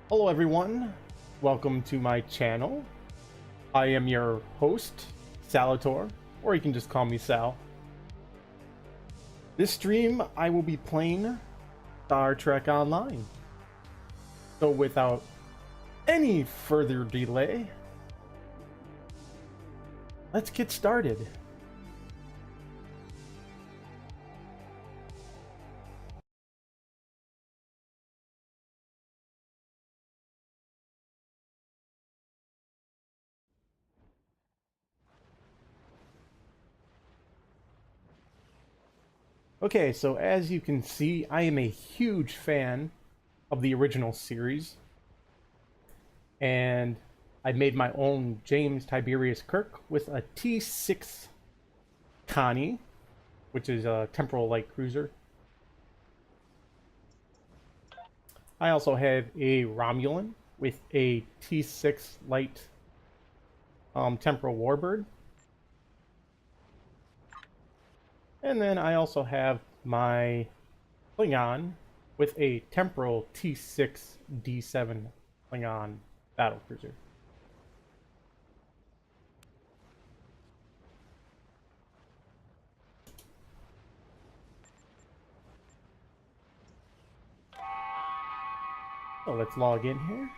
Hello everyone, welcome to my channel. I am your host, Salator, or you can just call me Sal. This stream, I will be playing Star Trek Online. So without any further delay, let's get started. Okay, so as you can see, I am a huge fan of the original series, and I made my own James Tiberius Kirk with a T6 Connie, which is a temporal light cruiser. I also have a Romulan with a T6 light temporal warbird. And then I also have my Klingon with a temporal T6 D7 Klingon battlecruiser. So let's log in here.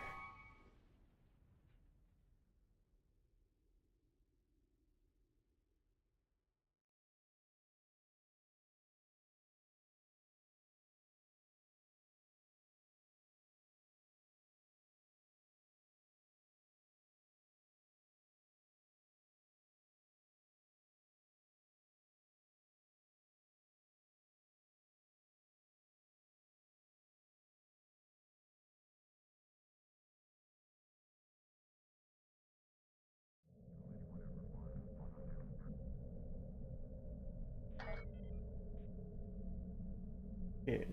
Okay.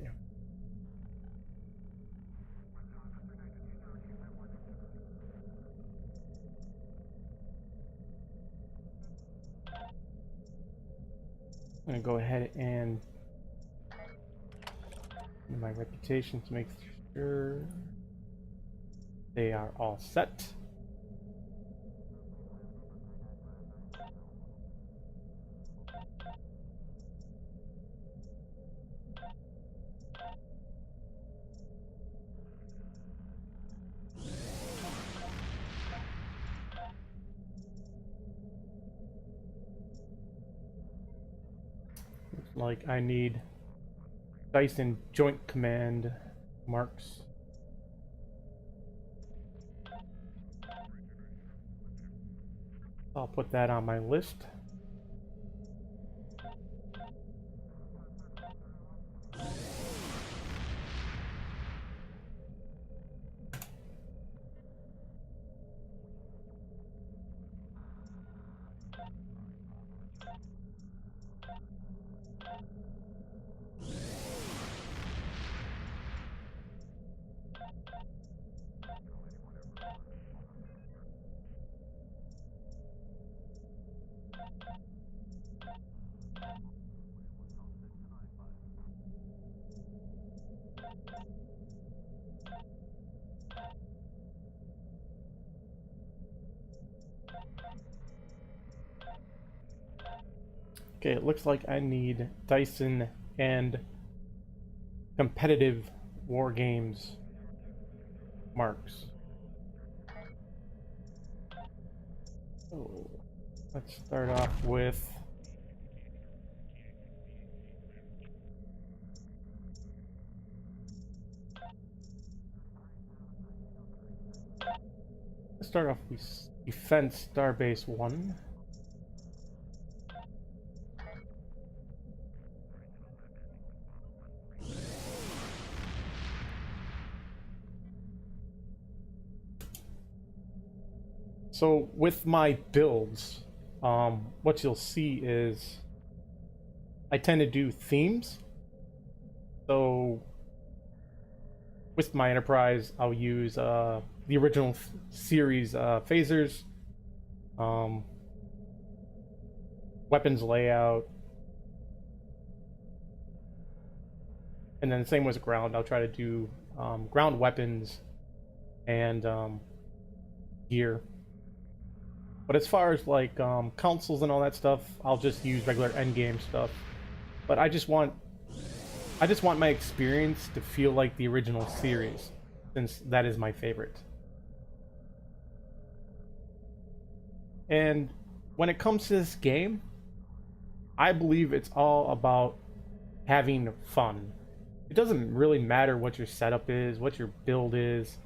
I'm going to go ahead and do my reputation to make sure they are all set. Looks like I need Dyson Joint Command marks. I'll put that on my list. Okay, it looks like I need Dyson and competitive war games marks. So let's start off with Defense Starbase 1. So with my builds, what you'll see is I tend to do themes. So with my Enterprise, I'll use the original series phasers, um, weapons layout, and then the same with ground. I'll try to do ground weapons and gear. But as far as like consoles and all that stuff, I'll just use regular endgame stuff. But I just want my experience to feel like the original series, since that is my favorite. And when it comes to this game, I believe it's all about having fun. It doesn't really matter what your setup is, what your build is,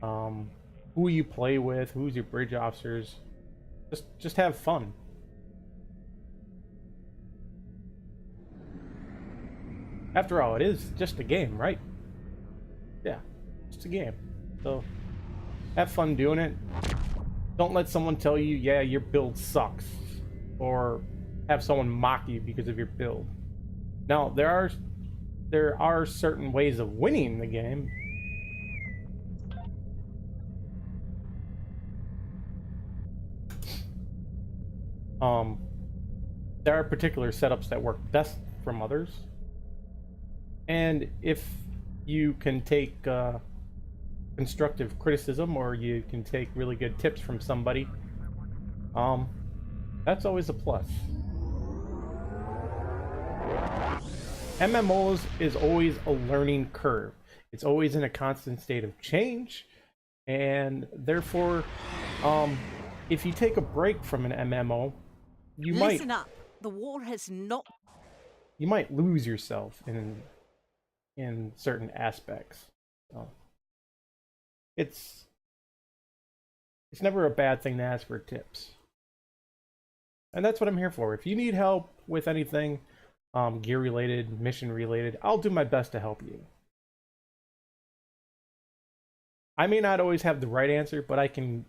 who you play with, who's your bridge officers. Just have fun. After all, it is just a game, right? Yeah, just a game. So have fun doing it. Don't let someone tell you, yeah, your build sucks, or have someone mock you because of your build. Now, there are certain ways of winning the game. There are particular setups that work best from others. And if you can take constructive criticism, or you can take really good tips from somebody, that's always a plus. MMOs is always a learning curve. It's always in a constant state of change, and therefore, if you take a break from an MMO, you Listen up. The war has not. You might lose yourself in certain aspects. So it's never a bad thing to ask for tips, and that's what I'm here for. If you need help with anything, gear related, mission related, I'll do my best to help you. I may not always have the right answer, but I can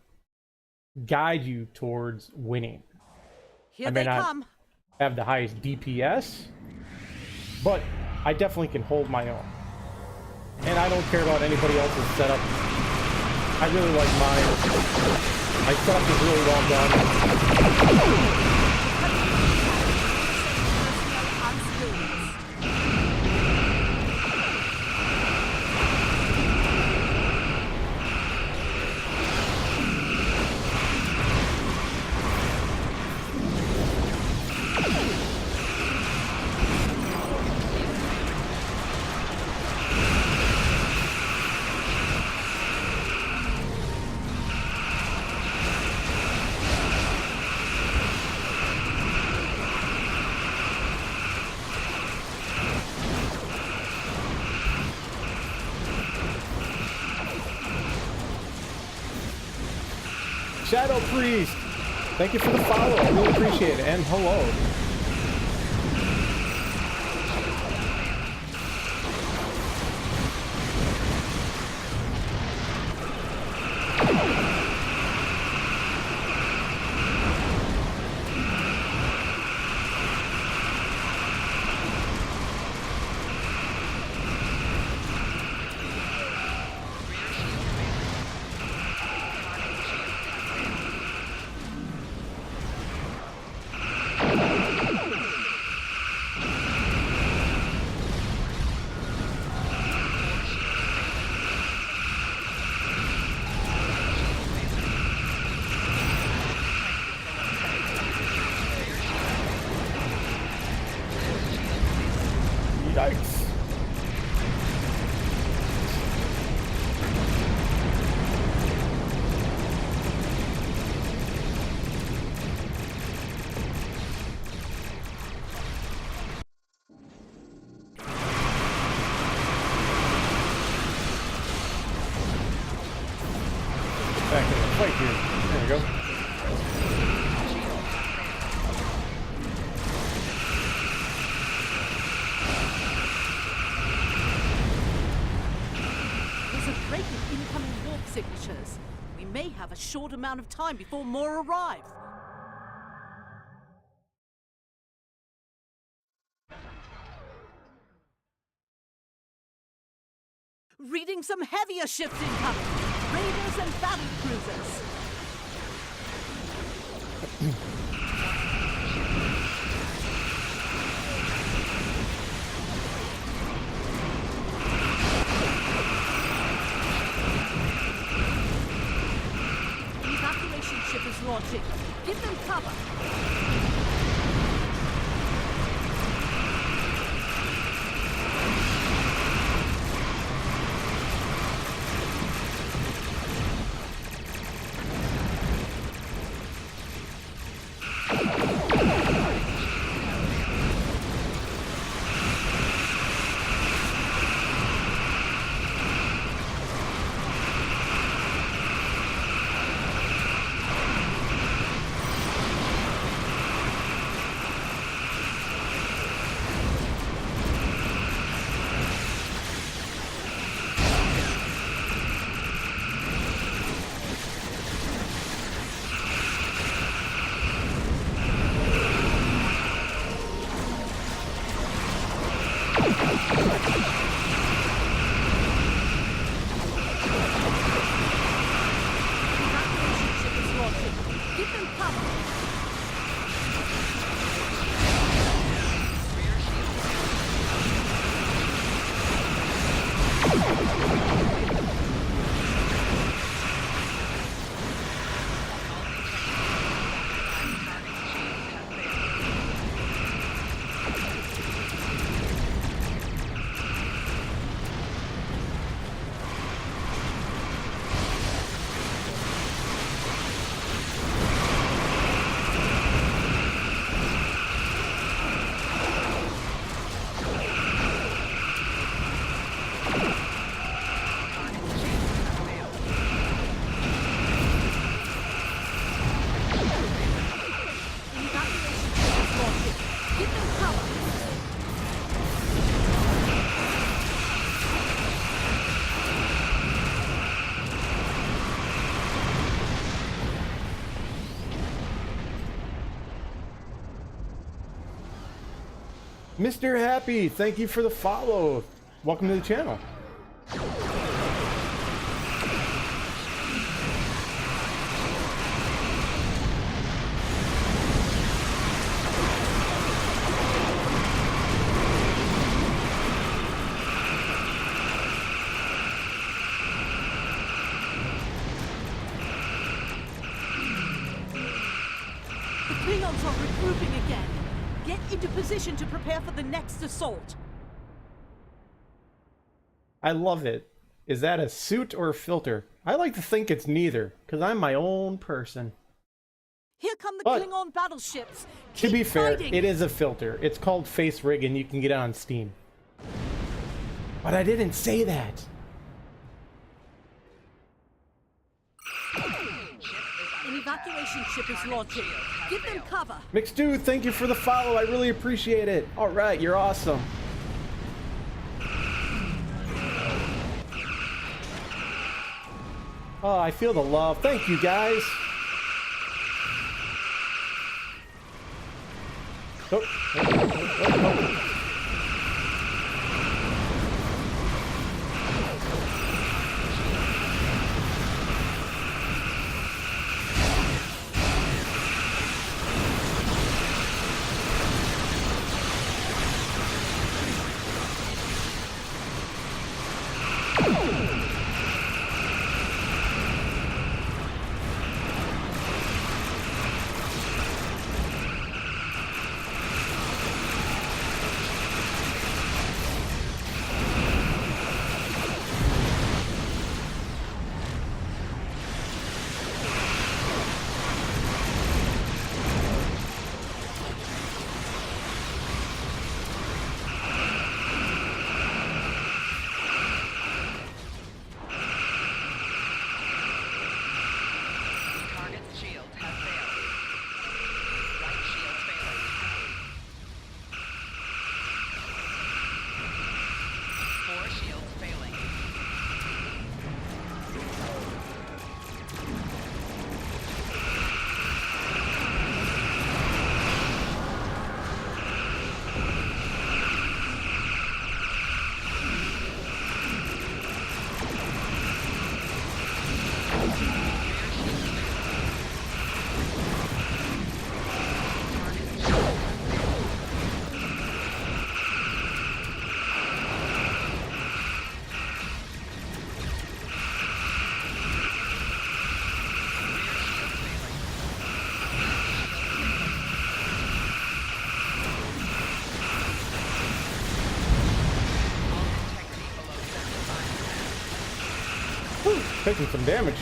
guide you towards winning. Here they come. Have the highest DPS, but I definitely can hold my own. And I don't care about anybody else's setup. I really like mine. My setup is really well done. Shadow Priest, thank you for the follow. I really appreciate it. And hello. Yikes. Back in the fight here. There we go. Signatures. We may have a short amount of time before more arrive. Reading some heavier ships incoming. Raiders and battle cruisers. launching. Give them cover. Mr. Happy, thank you for the follow. Welcome to the channel. The Klingons are regrouping again. Get into position to prepare for the next assault. I love it. Is that a suit or a filter? I like to think it's neither, because I'm my own person. Here come the But, Klingon battleships. To be Keep fair, fighting. it is a filter. It's called Face Rig and you can get it on Steam. But I didn't say that. An evacuation ship is launching. Give them cover. McStew, thank you for the follow. I really appreciate it. All right, you're awesome. Oh, I feel the love. Thank you, guys. Oh. Target's shield has failed. Right shield failing. Four shields failing. Whew, taking some damage.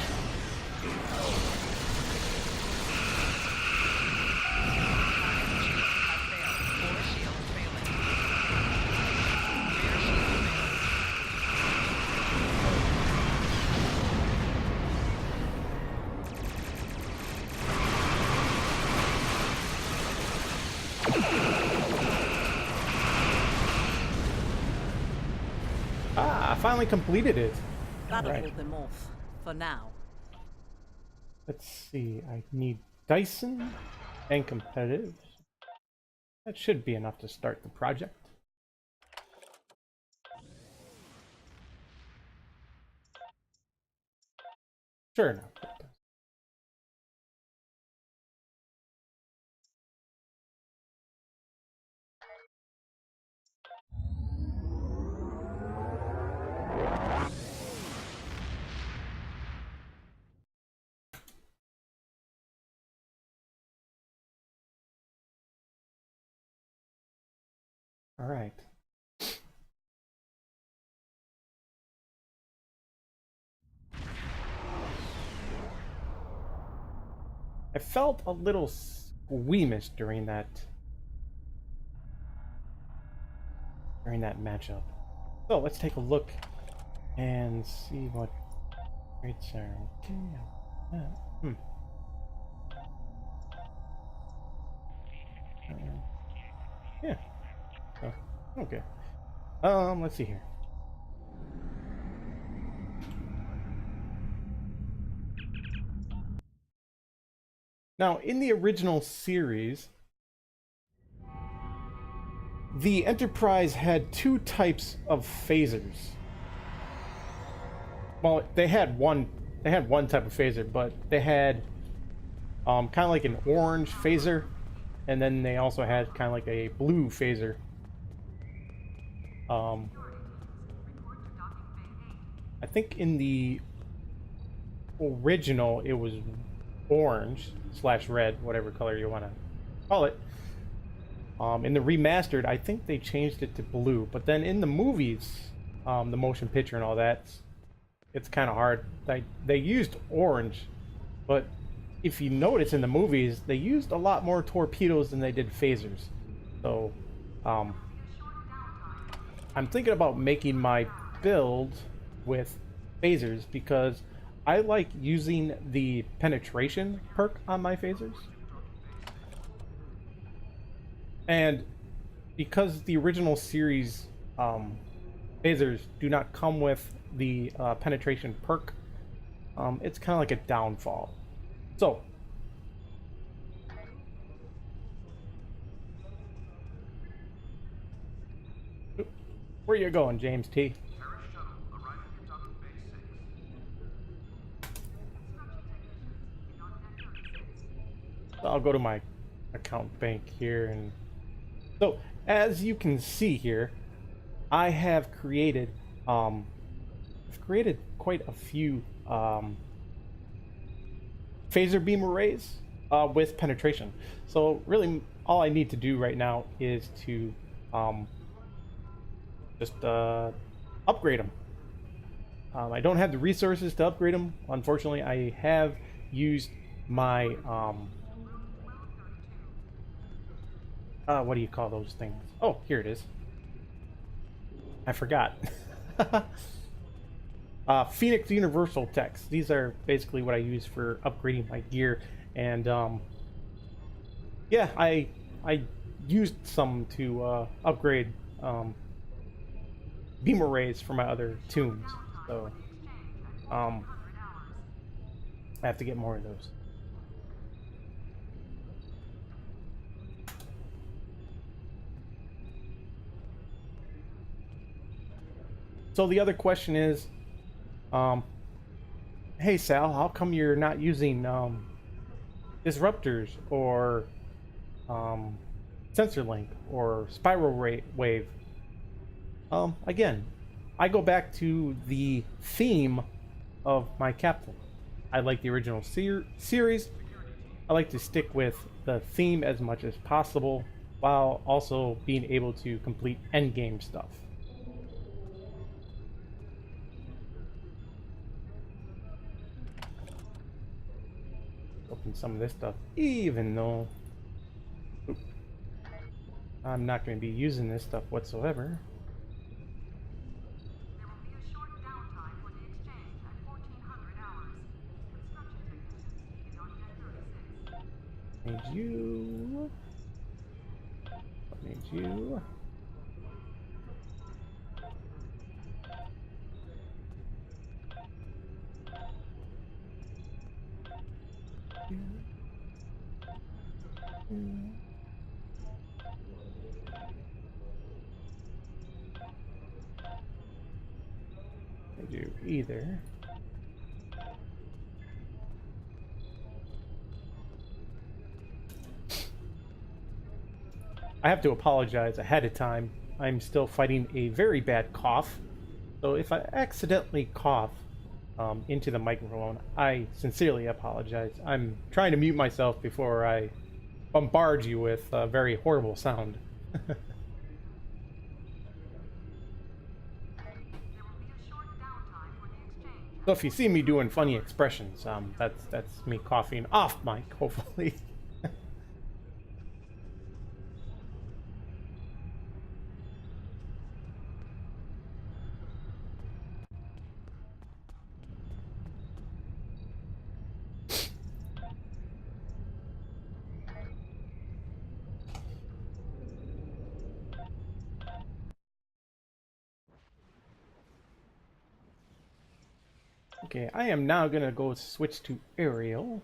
Ah, I finally completed it. That'll Alright. hold them off. For now. Let's see. I need Dyson and competitive. That should be enough to start the project. Sure enough. It does. All right. I felt a little squeamish during that matchup. So let's take a look and see what rates are. Okay. Yeah. Yeah. Oh, okay. Let's see here. Now, in the original series, the Enterprise had two types of phasers. Well, they had one type of phaser, but they had kind of like an orange phaser, and then they also had kind of like a blue phaser. Um, I think in the original it was orange slash red, whatever color you want to call it. In the remastered, I think they changed it to blue, but then in the movies, the motion picture and all that, it's kind of hard. They used orange, but if you notice in the movies, they used a lot more torpedoes than they did phasers. So, I'm thinking about making my build with phasers because I like using the penetration perk on my phasers. And because the original series phasers do not come with the penetration perk, it's kind of like a downfall. So, where you going, James T? I'll go to my account bank here, and so as you can see here, I have created I've created quite a few phaser beam arrays with penetration. So really, all I need to do right now is to just upgrade them. I don't have the resources to upgrade them. Unfortunately, I have used my what do you call those things? Oh, here it is. I forgot. Phoenix Universal Techs. These are basically what I use for upgrading my gear, and yeah, I used some to upgrade beam arrays for my other tunes. So I have to get more of those. So the other question is, hey Sal, how come you're not using disruptors or sensor link or spiral wave? Again, I go back to the theme of my captain. I like the original series. I like to stick with the theme as much as possible while also being able to complete endgame stuff. Open some of this stuff, even though I'm not going to be using this stuff whatsoever. Need you. Need you. I do either. I have to apologize ahead of time. I'm still fighting a very bad cough. So if I accidentally cough into the microphone, I sincerely apologize. I'm trying to mute myself before I bombard you with a very horrible sound. So if you see me doing funny expressions, that's me coughing off mic, hopefully. Okay, I am now gonna go switch to Ariel.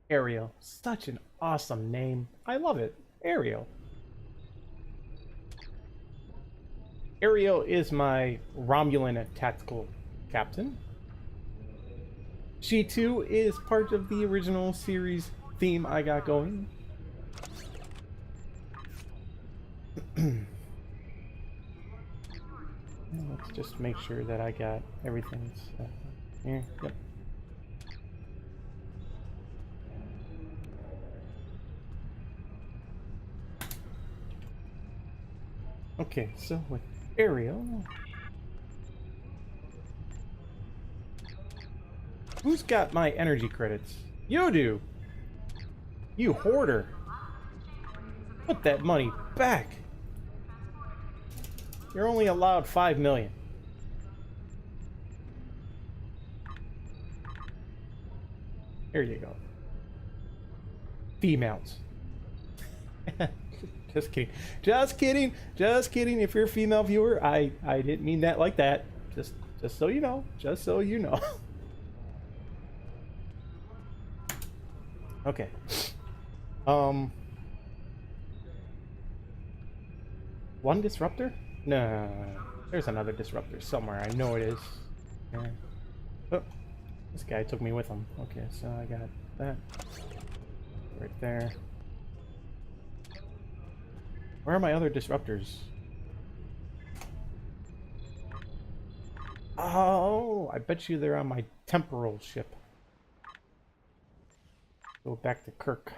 Ariel, such an awesome name. I love it. Ariel. Ariel is my Romulan tactical captain. She too is part of the original series theme I got going. Let's just make sure that I got everything set here. Yep. Okay, so with Ariel, who's got my energy credits? You do! You hoarder! Put that money back! You're only allowed 5 million. Here you go. Females. Just kidding. Just kidding. Just kidding. If you're a female viewer, I didn't mean that like that. Just so you know. Just so you know. Okay. One disruptor? No. There's another disruptor somewhere. I know it is. Yeah. Oh, this guy took me with him. Okay, so I got that right there. Where are my other disruptors? Oh, I bet you they're on my temporal ship. Go back to Kirk.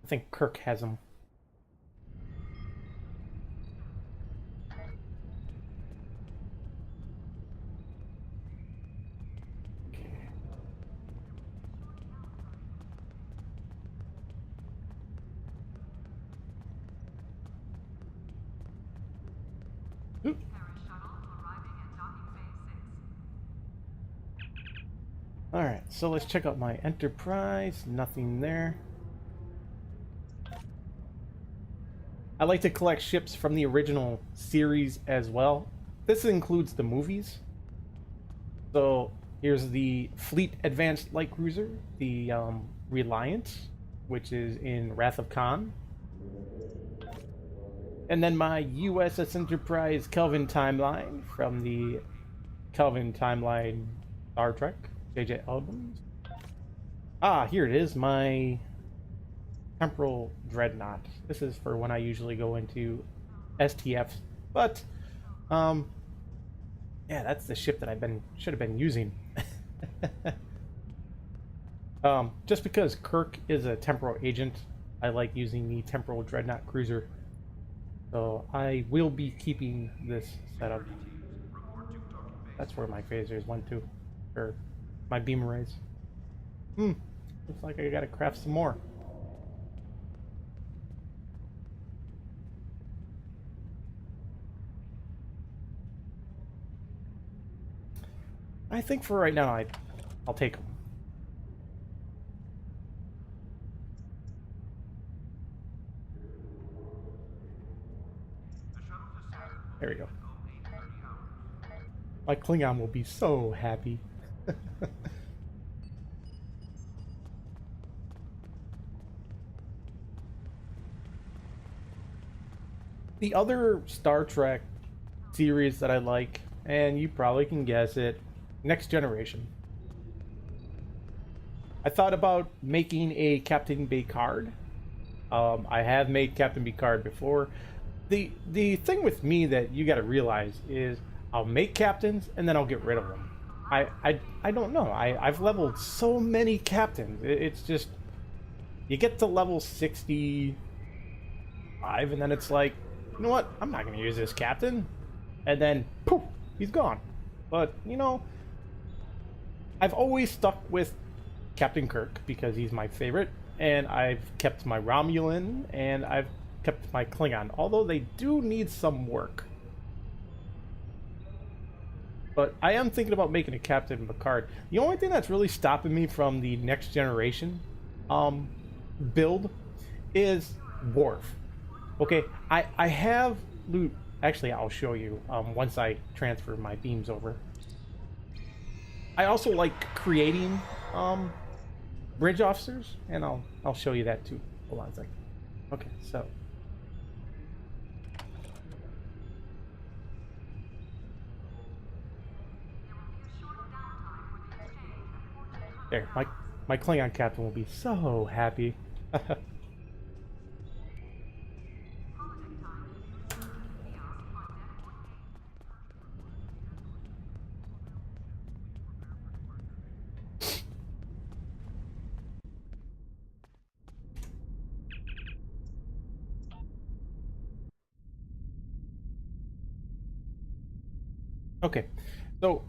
I think Kirk has them. Alright, so let's check out my Enterprise. Nothing there. I like to collect ships from the original series as well. This includes the movies. So here's the Fleet Advanced Light Cruiser, the Reliant, which is in Wrath of Khan. And then my USS Enterprise Kelvin Timeline from the Kelvin Timeline Star Trek, J.J. Abrams. Ah, here it is, my Temporal Dreadnought. This is for when I usually go into STFs, but yeah, that's the ship that should have been using. Just because Kirk is a temporal agent, I like using the Temporal Dreadnought cruiser. So I will be keeping this setup. That's where my phasers went to, or my beam arrays. Looks like I gotta craft some more. I think for right now, I'll take them. There we go. My Klingon will be so happy. The other Star Trek series that I like, and you probably can guess it, Next Generation. I thought about making a Captain Picard. I have made Captain Picard before. The thing with me that you got to realize is I'll make captains and then I'll get rid of them. I don't know. I've leveled so many captains. It's just you get to level 65 and then it's like, you know what? I'm not going to use this captain. And then poof, he's gone. But, you know, I've always stuck with Captain Kirk because he's my favorite, and I've kept my Romulan, and I've kept my Klingon, although they do need some work. But I am thinking about making a Captain Picard. The only thing that's really stopping me from the next generation build is Worf. Okay, I have loot. Actually, I'll show you once I transfer my beams over. I also like creating bridge officers, and I'll show you that too. Hold on a second. Okay, so there, my Klingon captain will be so happy. Okay, so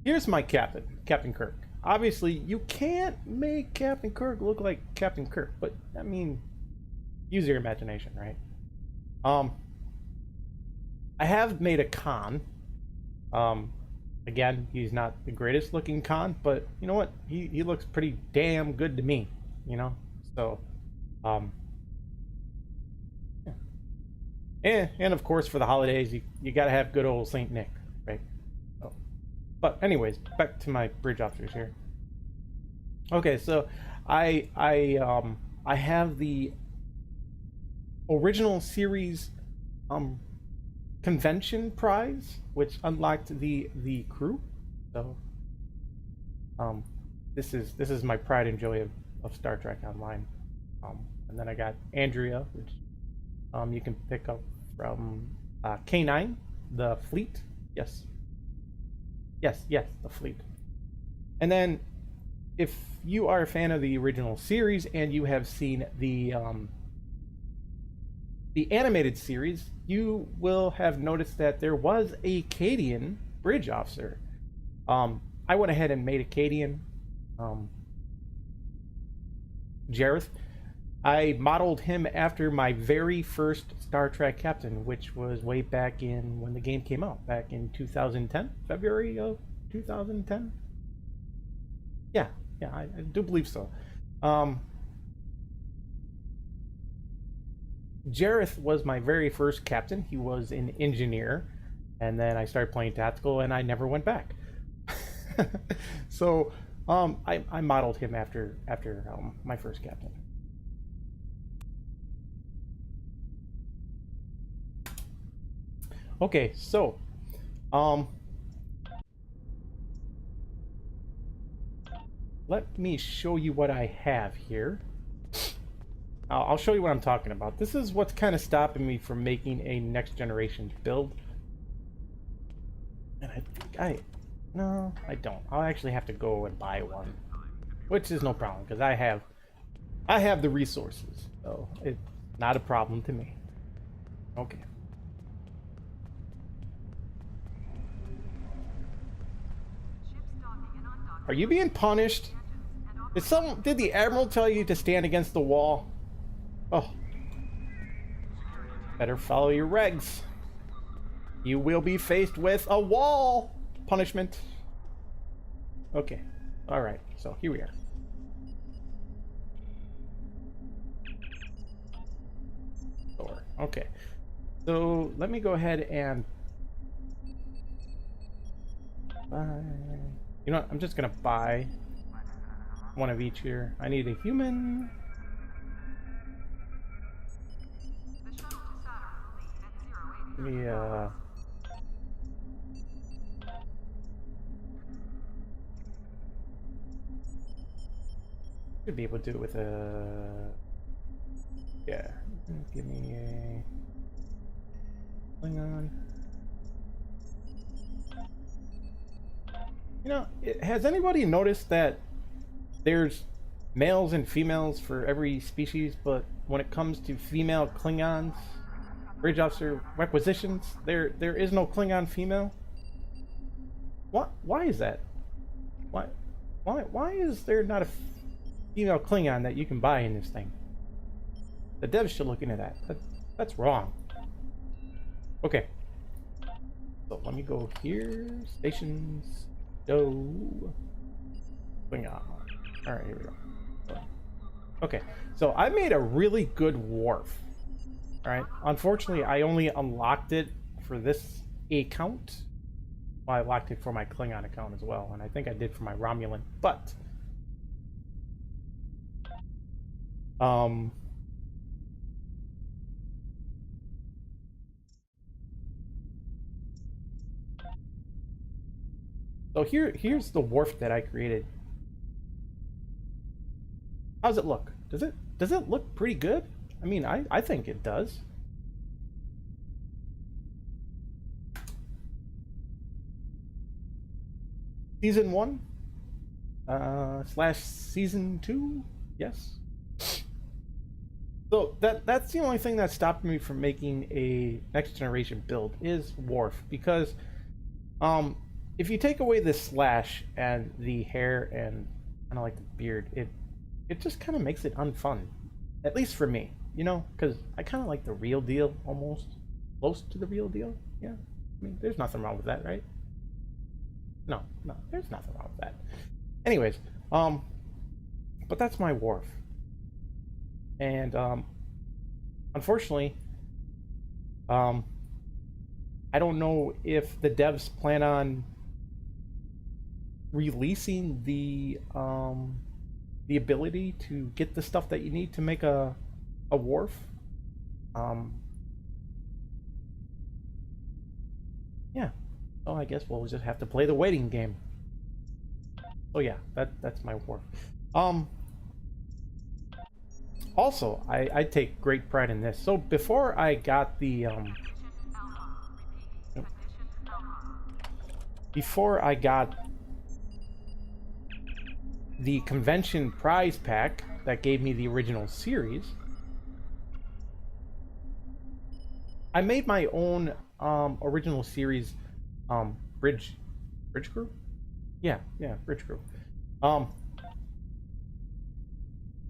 here's my captain, Captain Kirk. Obviously, you can't make Captain Kirk look like Captain Kirk, but I mean, use your imagination, right? I have made a Khan. Again, he's not the greatest looking Khan, but you know what? He looks pretty damn good to me, you know? So, yeah. And of course, for the holidays, you gotta have good old Saint Nick, right? So, but anyways, back to my bridge officers here. Okay, so I have the original series convention prize, which unlocked the crew. So this is my pride and joy of Star Trek Online. And then I got Andrea, which you can pick up from K9, the fleet. Yes, the fleet. And then if you are a fan of the original series and you have seen the animated series, you will have noticed that there was a Cadian bridge officer. I went ahead and made a Cadian Jareth. I modeled him after my very first Star Trek captain, which was way back in when the game came out, back in 2010, February of 2010. Yeah, I do believe so. Jareth was my very first captain. He was an engineer, and then I started playing tactical, and I never went back. So I modeled him after my first captain. Okay, so let me show you what I have here. I'll show you what I'm talking about. This is what's kind of stopping me from making a next generation build. And no, I don't. I'll actually have to go and buy one, which is no problem because I have the resources, so it's not a problem to me. Okay. Are you being punished? Did the Admiral tell you to stand against the wall? Oh. Better follow your regs. You will be faced with a wall punishment. Okay. Alright, so here we are. Okay. So let me go ahead and you know what? I'm just gonna buy one of each here. I need a human. Yeah. Should be able to do it with a. Yeah. Give me a. Klingon. You know, has anybody noticed that there's males and females for every species, but when it comes to female Klingons, bridge officer requisitions, there is no Klingon female? What? Why is that? Why is there not a female Klingon that you can buy in this thing? The devs should look into that. That's wrong. Okay. So let me go here. Stations. Go. Bring on. All right, here we go. Okay, so I made a really good wharf. All right. Unfortunately, I only unlocked it for this account. Well, I locked it for my Klingon account as well, and I think I did for my Romulan. But so here's the wharf that I created. How's it look? Does it look pretty good? I mean, I think it does. Season 1 / season 2, yes. So that's the only thing that stopped me from making a next generation build is Worf, because if you take away the slash and the hair and kind of like the beard, it just kind of makes it unfun, at least for me, you know, because I kind of like the real deal, almost close to the real deal. Yeah, I mean, there's nothing wrong with that, right? No, there's nothing wrong with that. Anyways, but that's my Worf. And unfortunately, I don't know if the devs plan on releasing the ability to get the stuff that you need to make a Worf. Yeah. So I guess we'll just have to play the waiting game. So yeah, that's my Worf. Also, I take great pride in this. So before I got the convention prize pack that gave me the original series, I made my own original series bridge crew. Yeah, bridge crew.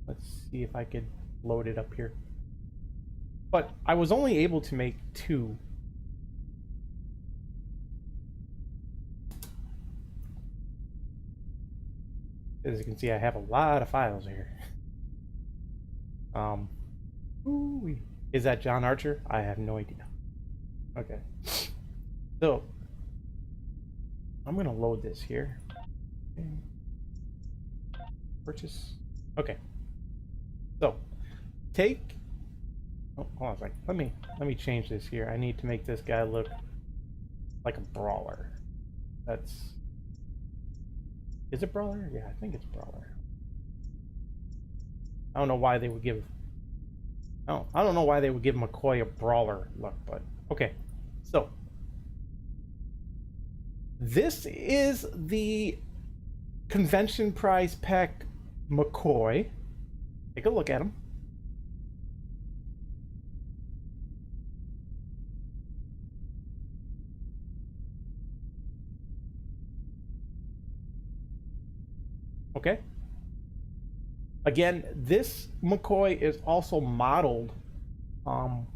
Let's see if I could load it up here. But I was only able to make 2. As you can see, I have a lot of files here. Ooh, is that John Archer? I have no idea. Okay. So I'm gonna load this here. Okay. Purchase. Okay. So take. Oh, hold on a second. Let me change this here. I need to make this guy look like a brawler. That's. Is it brawler? Yeah, I think it's brawler. I don't know why they would give. I don't know why they would give McCoy a brawler look, but okay. So this is the convention prize pack McCoy. Take a look at him. Okay. Again, this McCoy is also modeled from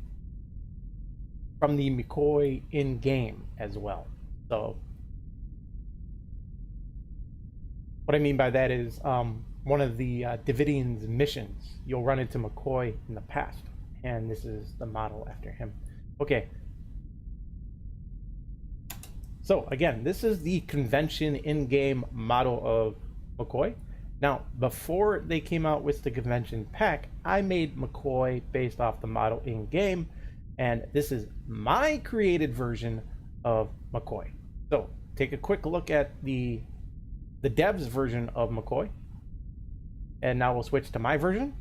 the McCoy in game as well. So what I mean by that is one of the Davidian's missions, you'll run into McCoy in the past, and this is the model after him. Okay. So again, this is the convention in-game model of McCoy. Now, before they came out with the convention pack, I made McCoy based off the model in-game, and this is my created version of McCoy. So take a quick look at the devs version of McCoy, and now we'll switch to my version.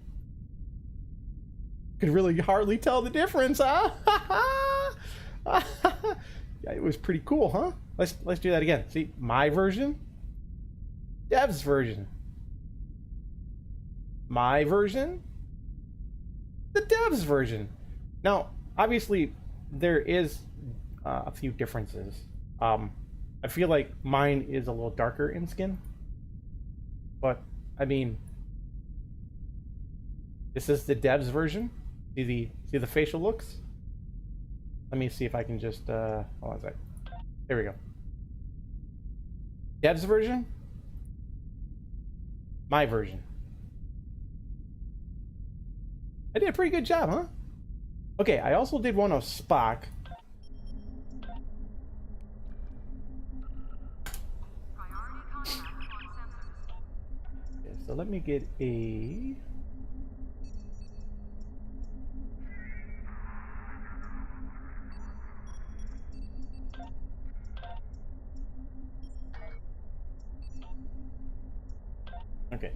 Could really hardly tell the difference, huh? Yeah, it was pretty cool, huh? Let's do that again. See, my version, devs version, my version, the devs version. Now, obviously, there is a few differences. I feel like mine is a little darker in skin, but I mean, this is the devs version. See the facial looks. Let me see if I can just hold on a sec. There we go. Dev's version? My version. I did a pretty good job, huh? Okay, I also did one of Spock. Okay, so let me get a... Okay.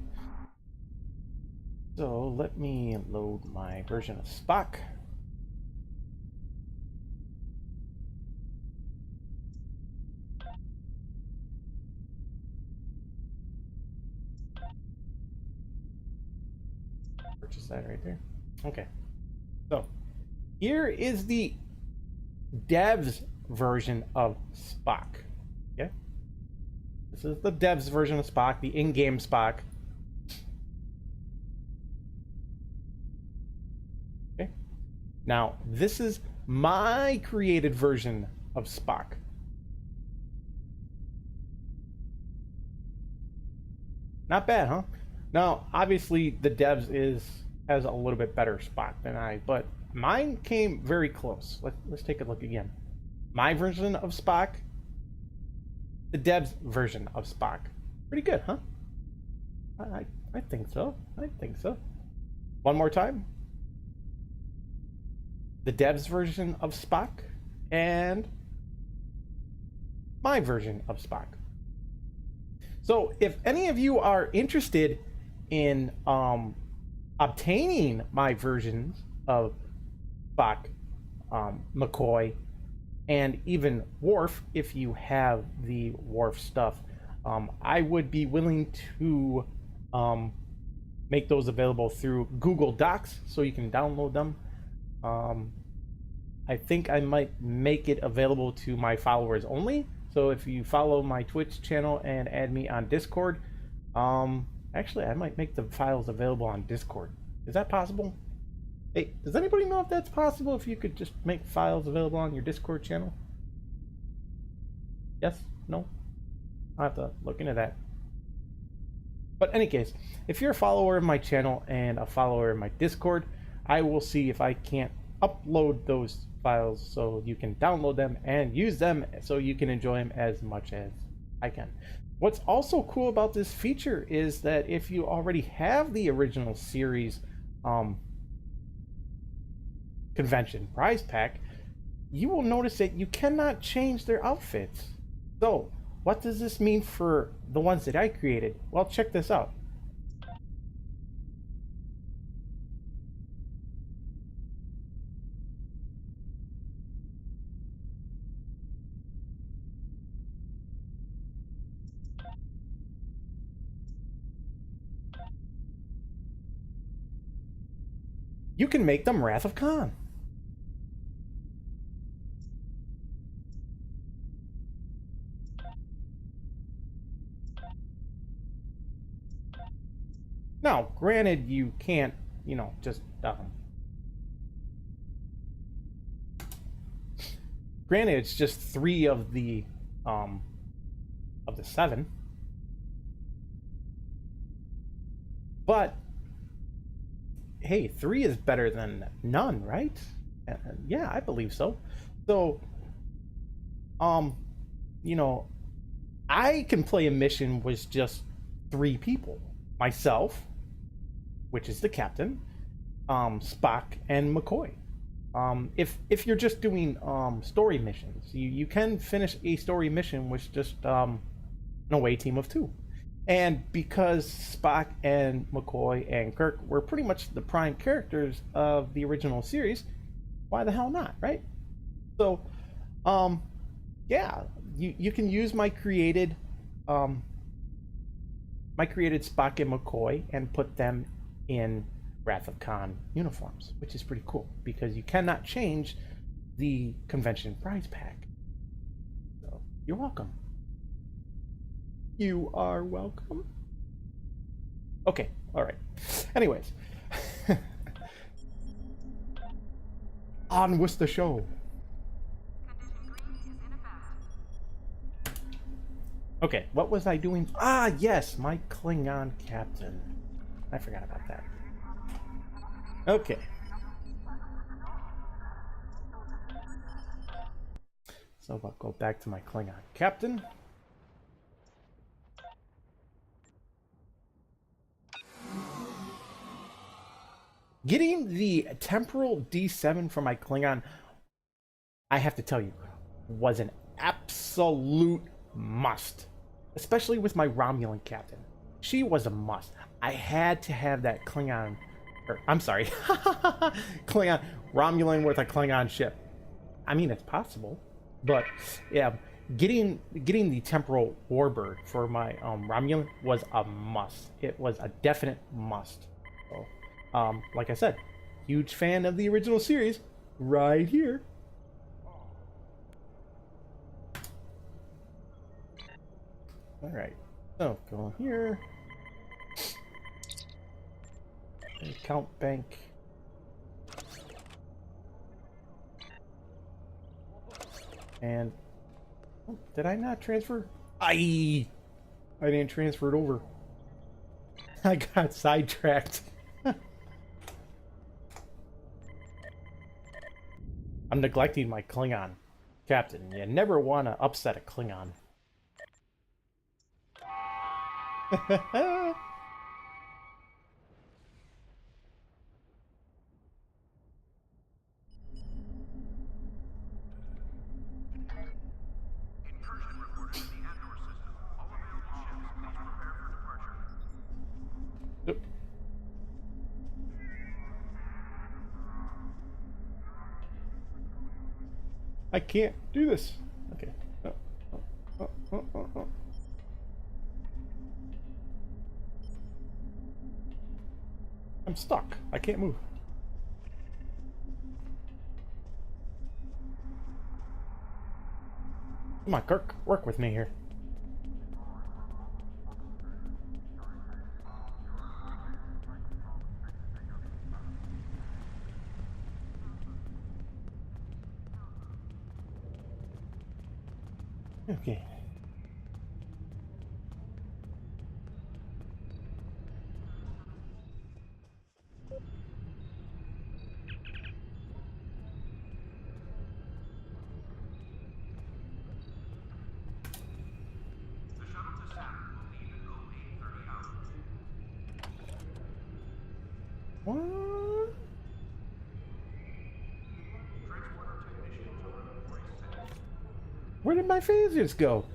So let me load my version of Spock. Purchase that right there. Okay. So here is the devs version of Spock. Okay. This is the devs version of Spock, the in-game Spock. Okay. Now, this is my created version of Spock. Not bad, huh? Now, obviously, the devs has a little bit better Spock than I, but mine came very close. Let's take a look again. My version of Spock, the devs version of Spock. Pretty good, huh? I think so. I think so. One more time. The devs version of Spock and my version of Spock. So if any of you are interested in obtaining my versions of Spock, McCoy, and even Worf, if you have the Worf stuff, I would be willing to make those available through Google Docs so you can download them. I think I might make it available to my followers only. So if you follow my Twitch channel and add me on Discord, actually I might make the files available on Discord. Is that possible? Hey, does anybody know if that's possible? If you could just make files available on your Discord channel? Yes? No? I'll have to look into that. But in any case, if you're a follower of my channel and a follower of my Discord, I will see if I can't upload those files so you can download them and use them so you can enjoy them as much as I can. What's also cool about this feature is that if you already have the original series convention prize pack, you will notice that you cannot change their outfits. So what does this mean for the ones that I created? Well, check this out. You can make them Wrath of Khan. Now, granted, you can't, just granted, it's just 3 of the 7. But hey, 3 is better than none, right? Yeah, I believe so. So, I can play a mission with just 3 people. Myself, which is the captain, Spock, and McCoy. If you're just doing story missions, you can finish a story mission with just an away team of 2. And because Spock and McCoy and Kirk were pretty much the prime characters of the original series, why the hell not, right? So, yeah, you can use my created Spock and McCoy and put them in Wrath of Khan uniforms, which is pretty cool because you cannot change the convention prize pack. So, you're welcome. You are welcome. Okay, all right. Anyways, on with the show. Okay, what was I doing? Ah, yes, my Klingon captain. I forgot about that. Okay. So I'll go back to my Klingon captain. Getting the temporal D7 for my Klingon, I have to tell you, was an absolute must. Especially with my Romulan captain. She was a must. I had to have that Klingon, or I'm sorry, Klingon, Romulan with a Klingon ship. I mean, it's possible, but yeah, getting the temporal warbird for my Romulan was a must. It was a definite must. So, like I said, huge fan of the original series, right here. All right, so go here. Account bank. And oh, did I not transfer? I didn't transfer it over. I got sidetracked. I'm neglecting my Klingon captain. You never want to upset a Klingon. Incursion reported in the Andor system. All available ships, please prepare for departure. Yep. I can't do this. Okay. Oh. I'm stuck. I can't move. Come on, Kirk. Work with me here. Okay. The shuttle to Saturn will leave in 0830 hours. What? Transporter technician to 46. Where did my phasers go?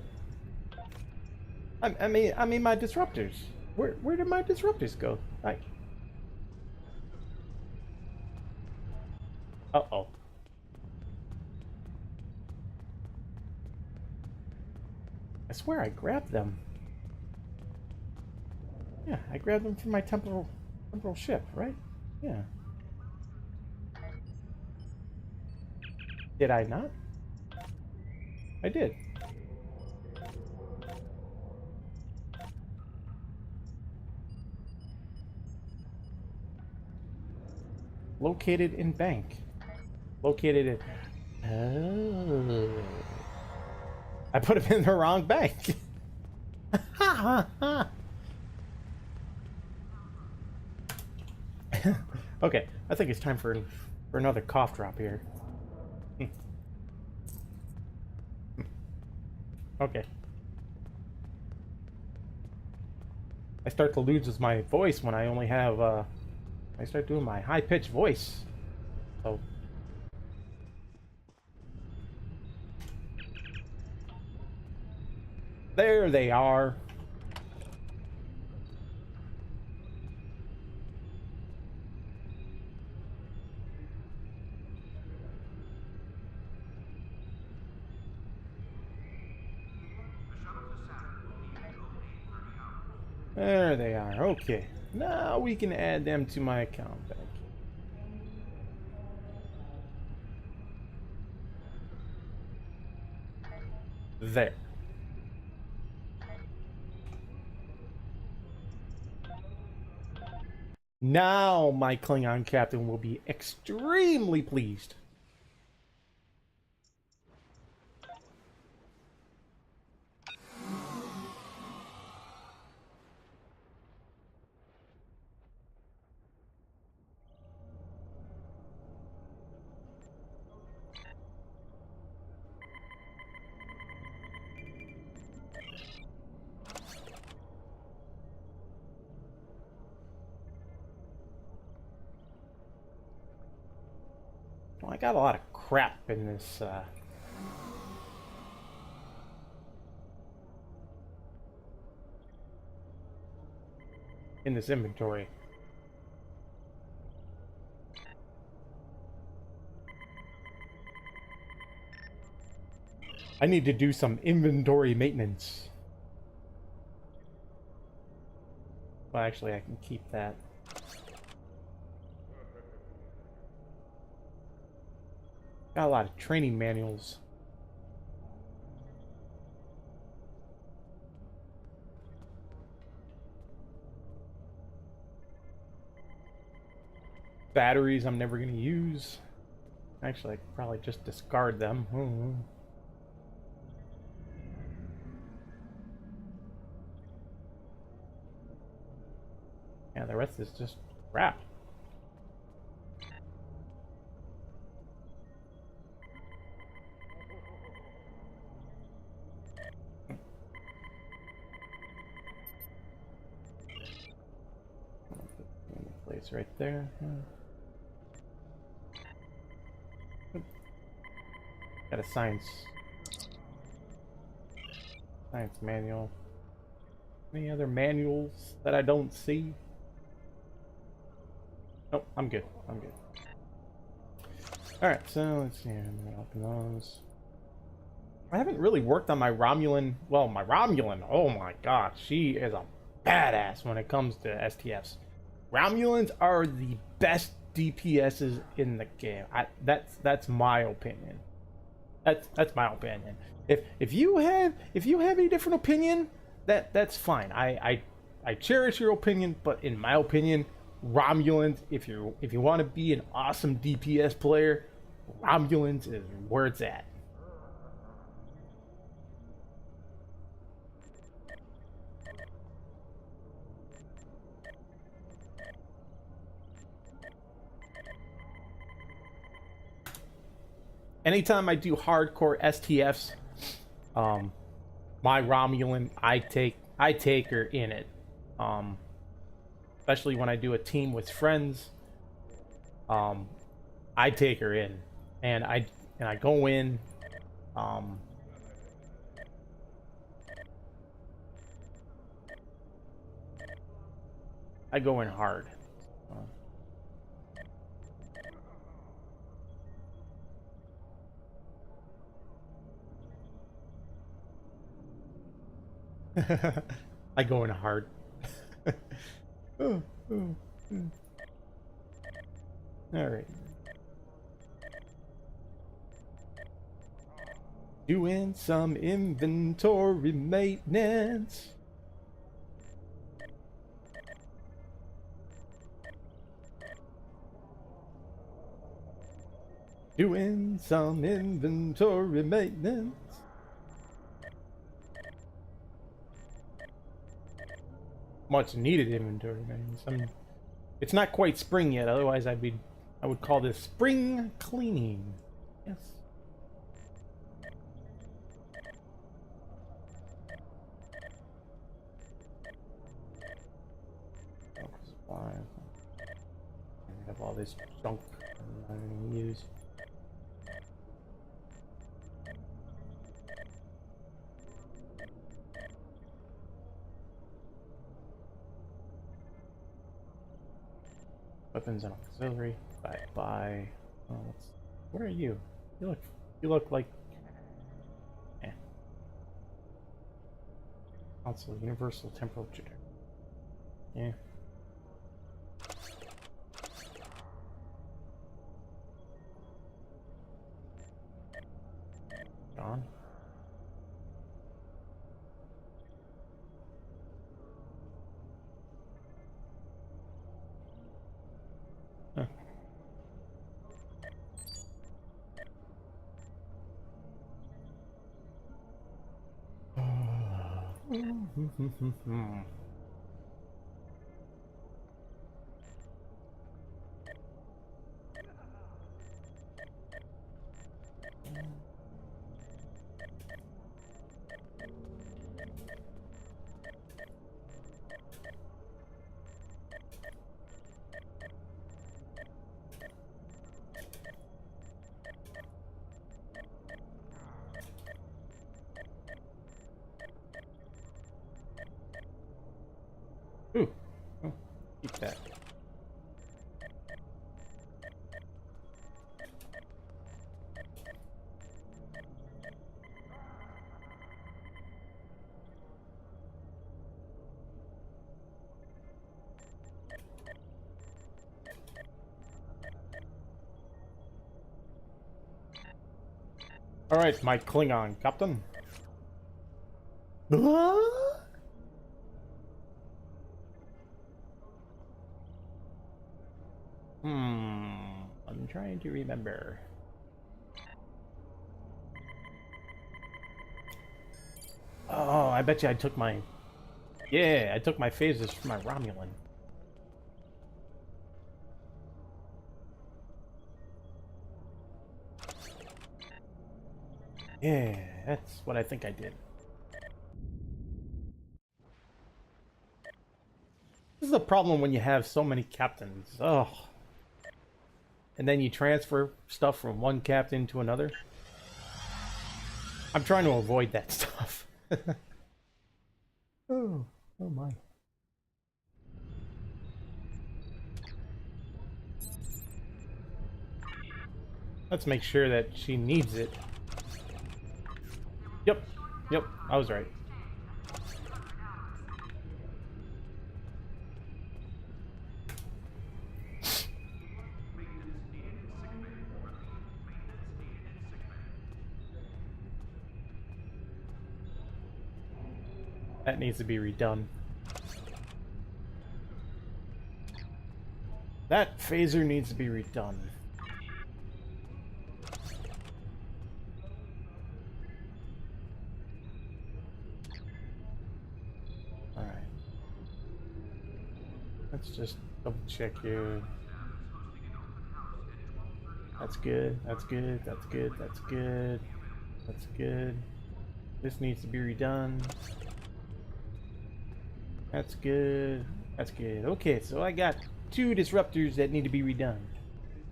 I mean my disruptors. Where did my disruptors go? Uh-oh. I swear I grabbed them. Yeah, I grabbed them from my temporal ship, right? Yeah. Did I not? I did. Located in bank. Located in... Oh. I put him in the wrong bank. Okay, I think it's time for another cough drop here. Okay. I start to lose my voice when I only have I start doing my high-pitched voice. So there they are. The shuttle to Saturn will leave in 0830 hours. There they are. Okay. Now we can add them to my account bank. There. Now my Klingon captain will be extremely pleased. I got a lot of crap in this, inventory. I need to do some inventory maintenance. Well, actually, I can keep that. Got a lot of training manuals. Batteries I'm never going to use. Actually, I could probably just discard them. Yeah, the rest is just crap. Place right there. Got a science manual. Any other manuals that I don't see? Nope, I'm good. I'm good. Alright, so let's see. I'm gonna open those. I haven't really worked on my Romulan. Well, my Romulan, oh my god, she is a badass when it comes to STFs. Romulans are the best DPSs in the game. That's my opinion. That's my opinion. If you have a different opinion, that's fine. I cherish your opinion, but in my opinion, Romulans, if you want to be an awesome DPS player, Romulans is where it's at. Anytime I do hardcore STFs, my Romulan, I take her in it. Especially when I do a team with friends, I take her in, and I go in, I go in hard. I go in hard. All right. Doing some inventory maintenance. Doing some inventory maintenance. Much needed inventory maintenance. It's not quite spring yet, otherwise I would call this spring cleaning. Yes. I have all this junk I'm not gonna use. Weapons and auxiliary. Bye. Oh, where are you? You look like. Eh. Console universal temporal generator. Yeah. John. that. All right, my Klingon captain. I'm trying to remember. Oh, I bet you I took my... Yeah, I took my phases from my Romulan. Yeah, that's what I think I did. This is a problem when you have so many captains. Oh. And then you transfer stuff from one captain to another. I'm trying to avoid that stuff. Oh my. Let's make sure that she needs it. Yep, I was right. That needs to be redone. That phaser needs to be redone. Alright. Let's just double check here. That's good, that's good, that's good, that's good. That's good. This needs to be redone. That's good. That's good. Okay, so I got 2 disruptors that need to be redone.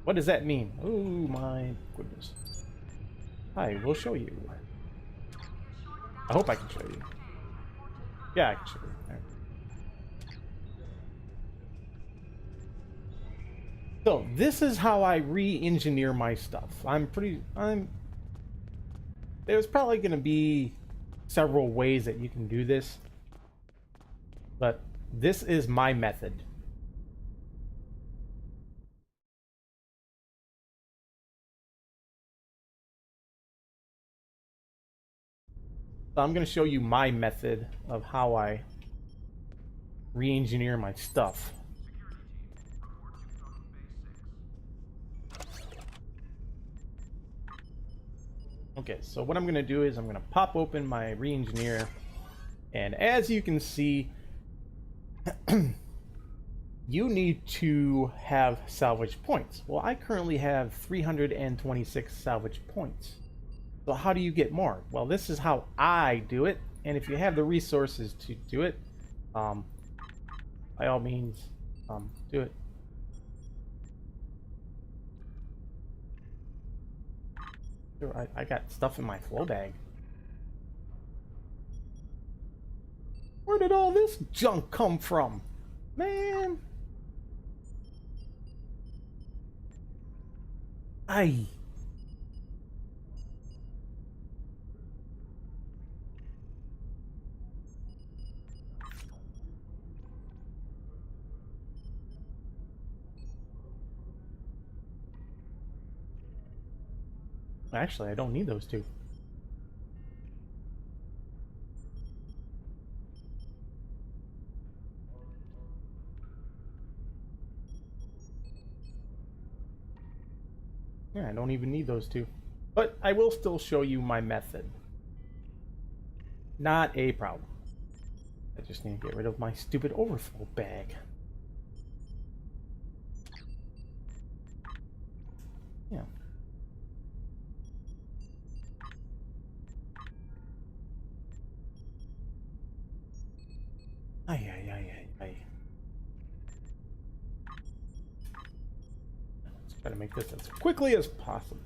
What does that mean? Oh my goodness. I will show you. I hope I can show you. Yeah, I can show you. All right. So this is how I re-engineer my stuff. There's probably going to be several ways that you can do this. But this is my method. So I'm going to show you my method of how I re-engineer my stuff. Okay, so what I'm going to do is I'm going to pop open my re-engineer, and as you can see, you need to have salvage points. Well, I currently have 326 salvage points. So how do you get more? Well, this is how I do it, and if you have the resources to do it, by all means, do it. Sure, I got stuff in my flow bag. Where did all this junk come from? Man. Aye. Actually, I don't need those 2. Yeah, I don't even need those 2. But I will still show you my method. Not a problem. I just need to get rid of my stupid overflow bag. Yeah. Ay. Let's try to make this as quickly as possible.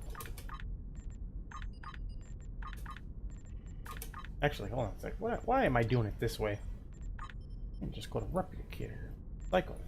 Actually, hold on a sec. Why am I doing it this way? And just go to replicator. Cycle.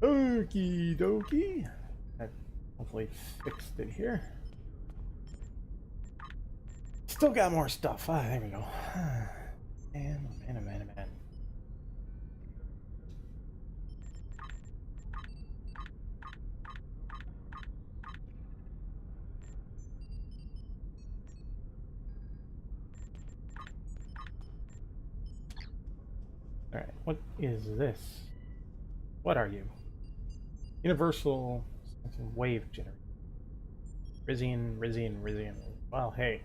Okie dokie. That hopefully fixed it here. Still got more stuff. Ah, there we go. Man, man. Alright, what is this? What are you? Universal wave generator. Rizian. Well, hey.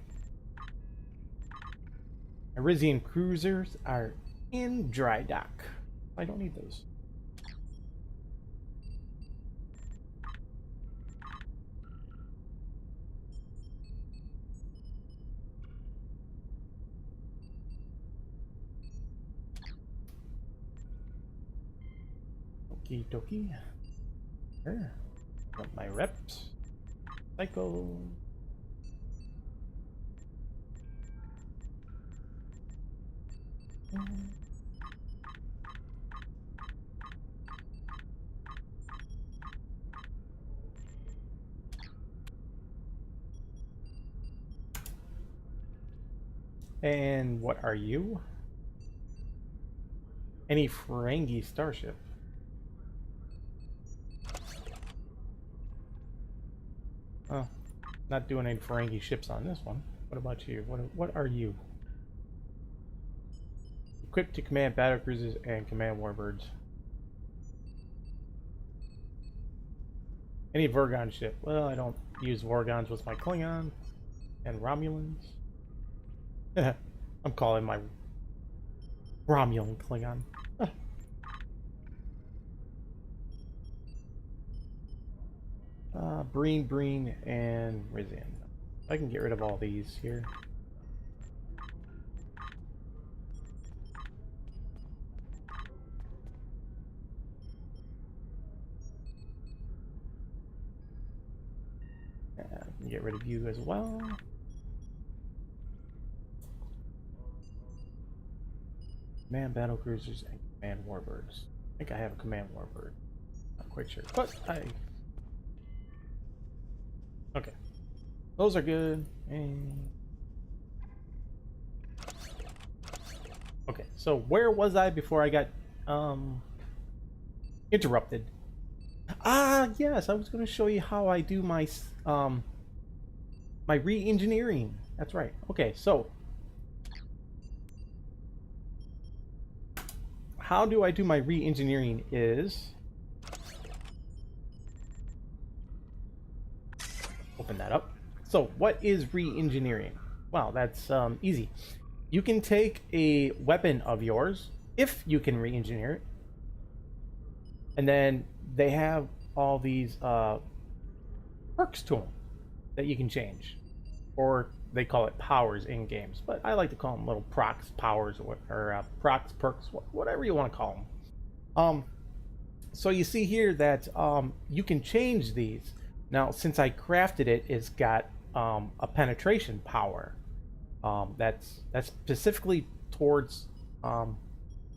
Rizian cruisers are in dry dock. I don't need those. Okie dokie. Sure. Got my reps. Psycho. And what are you? Any Ferengi starship? Oh, not doing any Ferengi ships on this one. What about you? What are you? Equipped to command battle cruisers and command warbirds. Any Vorgon ship? Well, I don't use Vorgons with my Klingon and Romulans. I'm calling my Romulan Klingon. Breen, and Rizian. I can get rid of all these here. I can get rid of you as well. Command battle cruisers and command warbirds. I think I have a command warbird. Not quite sure, but okay. Those are good. And okay, so where was I before I got interrupted? Ah, yes, I was going to show you how I do my my re-engineering. That's right. Okay, so how do I do my re-engineering is open that up. So what is re-engineering? Well, that's easy. You can take a weapon of yours, if you can re-engineer it, and then they have all these perks to them that you can change, or they call it powers in games, but I like to call them little procs, powers, or procs, perks, whatever you want to call them. So you see here that you can change these. Now, since I crafted it, it's got a penetration power that's specifically towards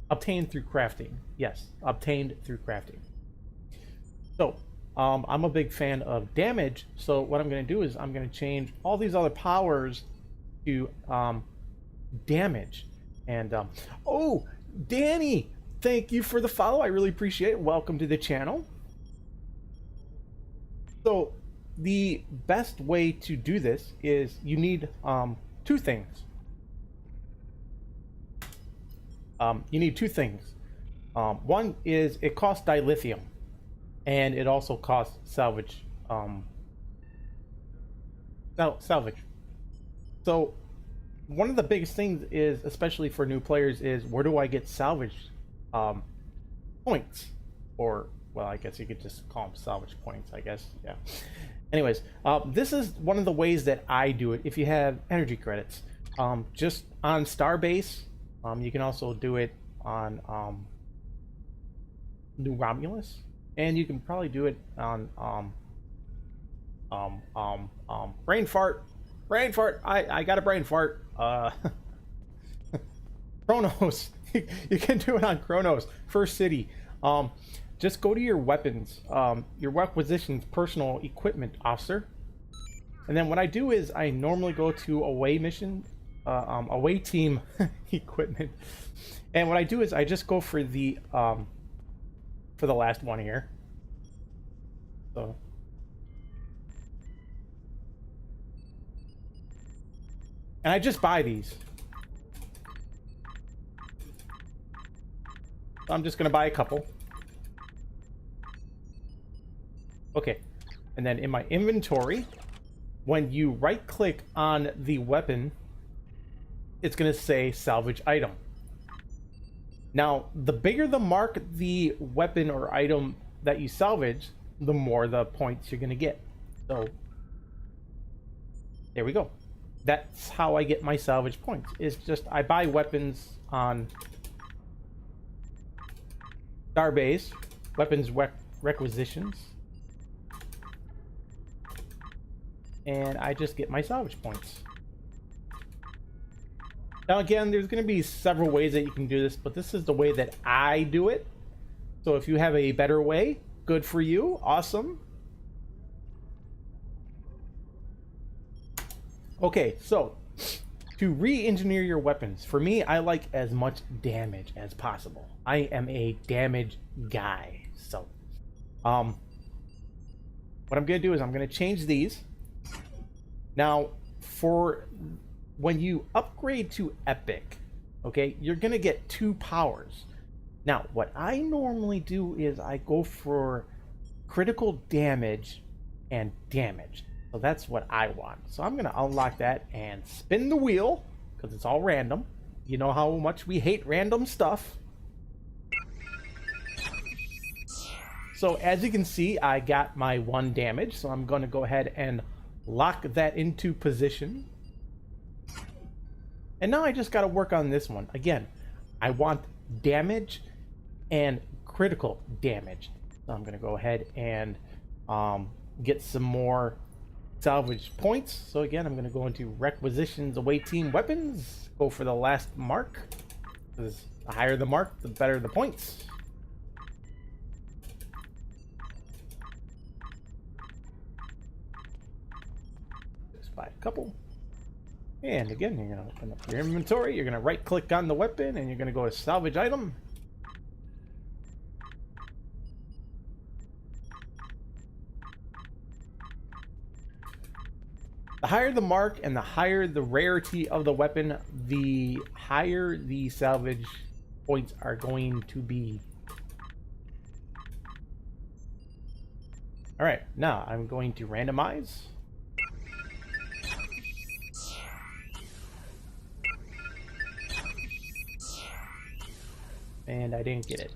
obtained through crafting. Yes, obtained through crafting. So I'm a big fan of damage, so what I'm going to do is I'm going to change all these other powers to damage. And oh, Danny, thank you for the follow. I really appreciate it. Welcome to the channel. So the best way to do this is you need two things. You need two things. One is it costs dilithium, and it also costs salvage. Salvage. So one of the biggest things is, especially for new players, is where do I get salvage points? Or, well, I guess you could just call them salvage points, I guess. Yeah. Anyways, this is one of the ways that I do it. If you have energy credits, just on Starbase, you can also do it on New Romulus, and you can probably do it on brain fart. I got a brain fart. Chronos. You can do it on Chronos. First City. just go to your weapons, your requisitions personal equipment officer. And then what I do is I normally go to away mission, away team equipment. And what I do is I just go for the last one here. So. And I just buy these. So I'm just gonna buy a couple. Okay. And then in my inventory, when you right click on the weapon, it's going to say salvage item. Now, the bigger the mark the weapon or item that you salvage, the more the points you're going to get. So, there we go. That's how I get my salvage points. It's just I buy weapons on Starbase, weapons requisitions. And I just get my salvage points. Now again, there's going to be several ways that you can do this, but this is the way that I do it. So if you have a better way, good for you. Awesome. Okay, so to re-engineer your weapons, for me, I like as much damage as possible. I am a damage guy. So, what I'm going to do is I'm going to change these. Now, for when you upgrade to Epic, okay, you're going to get 2 powers. Now, what I normally do is I go for critical damage and damage. So that's what I want. So I'm going to unlock that and spin the wheel, because it's all random. You know how much we hate random stuff. So as you can see, I got my 1 damage. So I'm going to go ahead and lock that into position. And now I just got to work on this one. Again, I want damage and critical damage. So I'm going to go ahead and get some more salvage points. So again, I'm going to go into requisitions, away team weapons, go for the last mark. Because the higher the mark, the better the points. Buy a couple. And again, you're going to open up your inventory, you're going to right click on the weapon, and you're going to go to salvage item. The higher the mark and the higher the rarity of the weapon, the higher the salvage points are going to be. Alright, now I'm going to randomize. And I didn't get it.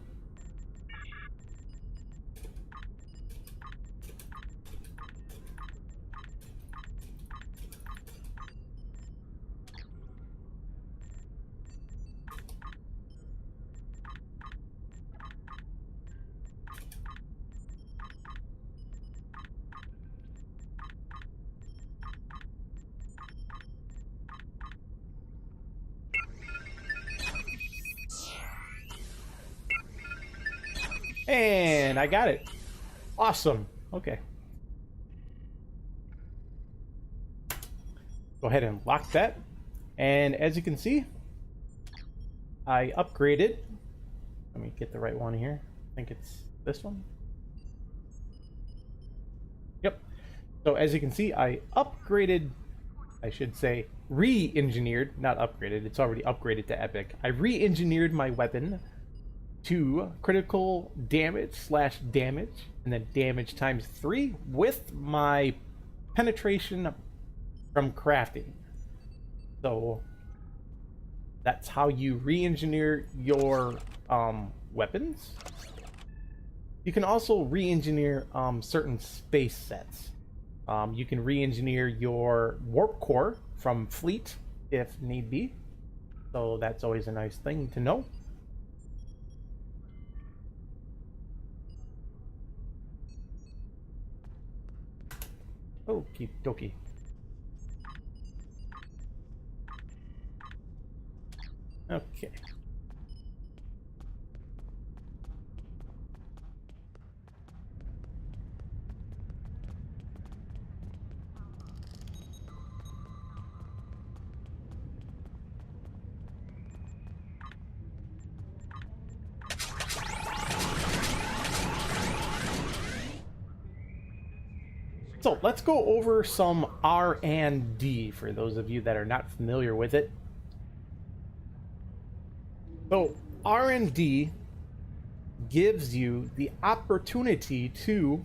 And I got it. Awesome. Okay. Go ahead and lock that. And as you can see, I upgraded. Let me get the right one here. I think it's this one. Yep. So as you can see, I upgraded, I should say re-engineered, not upgraded. It's already upgraded to Epic. I re-engineered my weapon to critical damage / damage, and then damage times 3 with my penetration from crafting. So that's how you re-engineer your weapons. You can also re-engineer certain space sets. You can re-engineer your warp core from Fleet if need be. So that's always a nice thing to know. Okie dokie. Okay. So let's go over some R&D for those of you that are not familiar with it. So R&D gives you the opportunity to,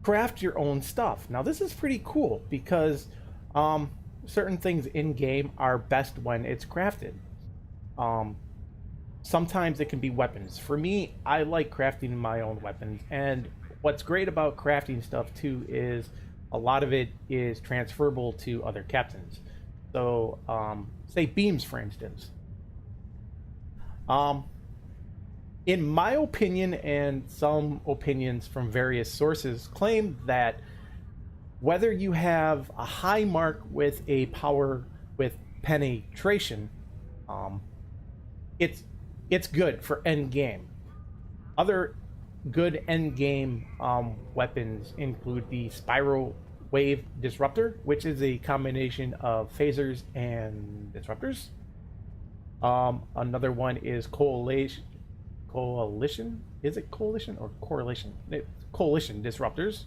craft your own stuff. Now this is pretty cool because certain things in game are best when it's crafted. Sometimes it can be weapons. For me, I like crafting my own weapons, and what's great about crafting stuff too is a lot of it is transferable to other captains. So say beams, for instance. In my opinion, and some opinions from various sources, claim that whether you have a high mark with a power with penetration, it's good for end game. Other good end game weapons include the Spiral Wave Disruptor, which is a combination of phasers and disruptors. Another one is Coalition. Is it Coalition or Correlation? Coalition disruptors.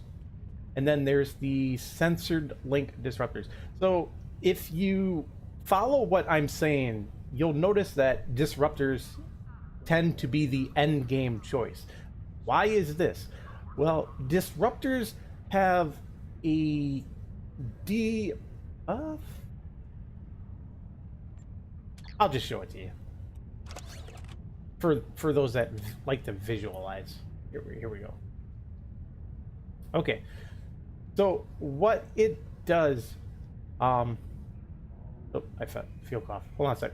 And then there's the Censored Link disruptors. So if you follow what I'm saying, you'll notice that disruptors tend to be the end game choice. Why is this? Well, disruptors have a I'll just show it to you. For those that like to visualize. Here we go. Okay. So what it does, oh, I feel cough. Hold on a sec.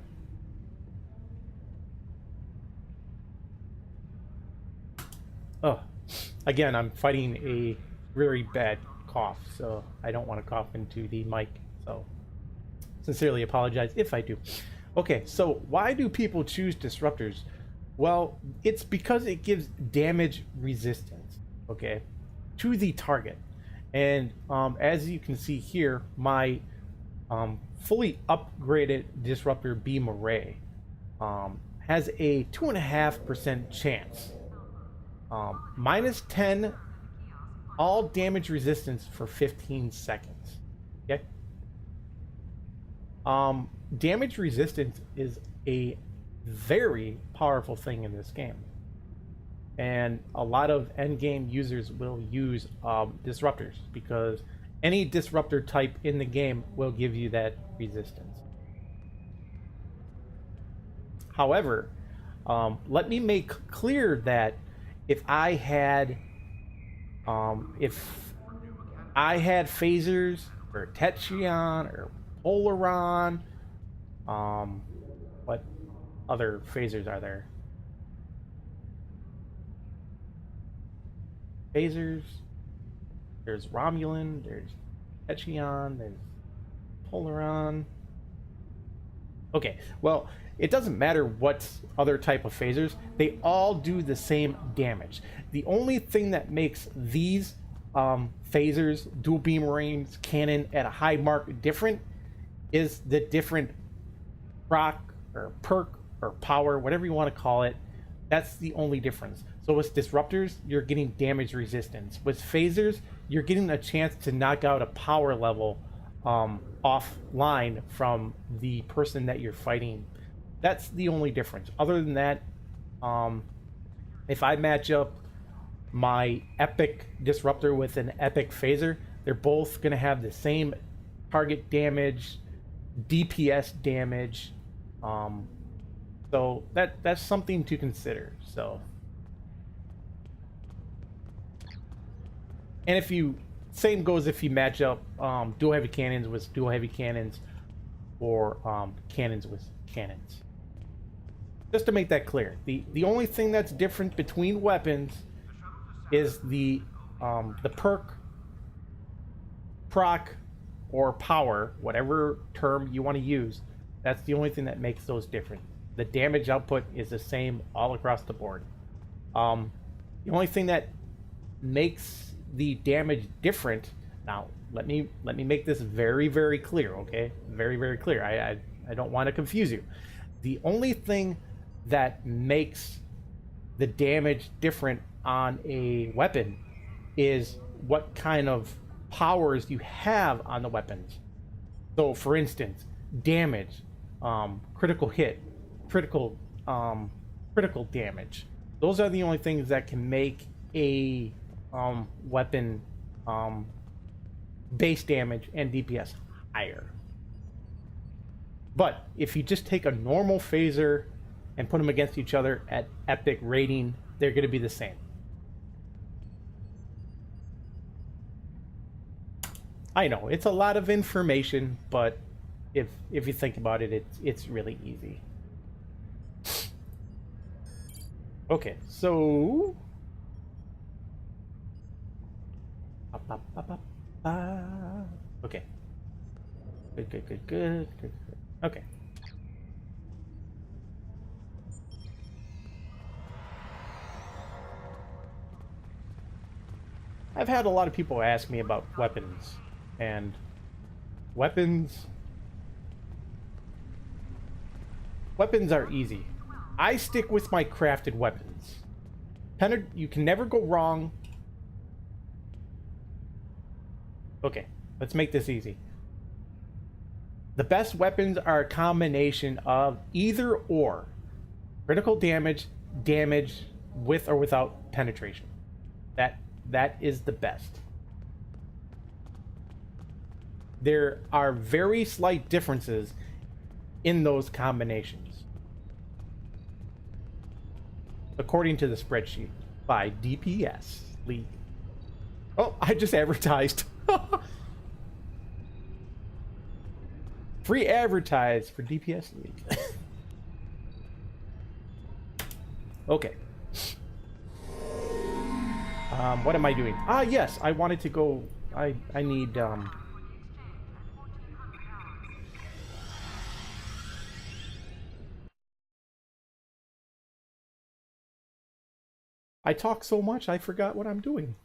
Oh, again, I'm fighting a very bad cough, so I don't want to cough into the mic. So sincerely apologize if I do. Okay, so why do people choose disruptors? Well, it's because it gives damage resistance, okay, to the target. And as you can see here, my fully upgraded disruptor beam array has a 2.5% chance. -10 all damage resistance for 15 seconds. Okay. Damage resistance is a very powerful thing in this game, and a lot of end game users will use disruptors because any disruptor type in the game will give you that resistance. However, let me make clear that if I had phasers or Techion or Polaron, what other phasers are there? Phasers, there's Romulan, there's Techion, there's Polaron. Okay, well, it doesn't matter what other type of phasers, they all do the same damage. The only thing that makes these phasers, dual beam range, cannon at a high mark different is the different proc or perk or power, whatever you want to call it. That's the only difference. So with disruptors, you're getting damage resistance. With phasers, you're getting a chance to knock out a power level offline from the person that you're fighting. That's the only difference. Other than that, if I match up my epic disruptor with an epic phaser, they're both going to have the same target damage, DPS damage. So that's something to consider. So, and if you, same goes if you match up dual heavy cannons with dual heavy cannons, or cannons with cannons. Just to make that clear, the only thing that's different between weapons is the perk, proc, or power, whatever term you want to use. That's the only thing that makes those different. The damage output is the same all across the board. The only thing that makes the damage different, now let me make this very, very clear, okay? Very, very clear. I don't want to confuse you. The only thing that makes the damage different on a weapon is what kind of powers you have on the weapons. So, for instance, damage, critical hit, critical critical damage. Those are the only things that can make a weapon base damage and DPS higher. But if you just take a normal phaser and put them against each other at epic rating, they're going to be the same. I know it's a lot of information, but if you think about it, it's really easy. Okay, so okay, good. Okay. I've had a lot of people ask me about weapons, and weapons are easy. I stick with my crafted weapons. You can never go wrong. Okay, let's make this easy. The best weapons are a combination of either or. Critical damage, damage with or without penetration. That is the best. There are very slight differences in those combinations, according to the spreadsheet by DPS League. Oh, I just advertised. Free advertise for DPS League. Okay. What am I doing? Ah, yes, I wanted to go. I need I talk so much I forgot what I'm doing.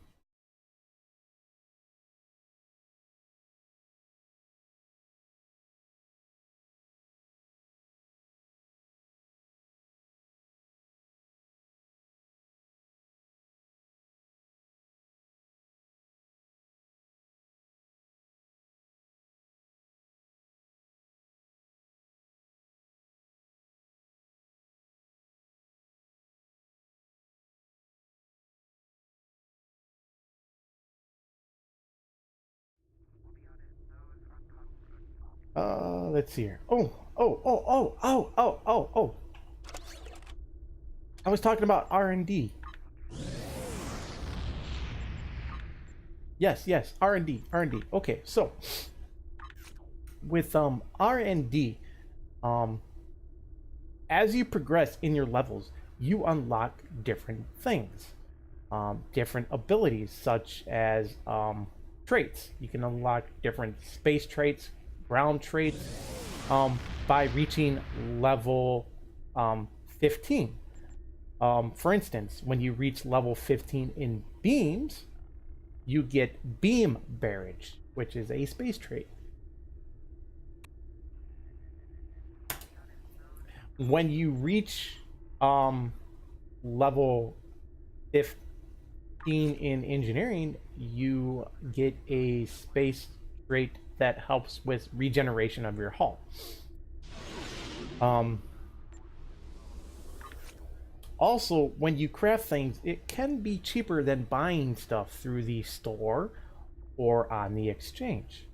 Let's see here. Oh. I was talking about R&D. Yes, R&D. Okay, so with R&D, as you progress in your levels, you unlock different things, different abilities, such as traits. You can unlock different space traits, ground traits, by reaching level 15. For instance, when you reach level 15 in beams, you get beam barrage, which is a space trait. When you reach level 15 in engineering, you get a space trait that helps with regeneration of your hull. Also, when you craft things, it can be cheaper than buying stuff through the store or on the exchange.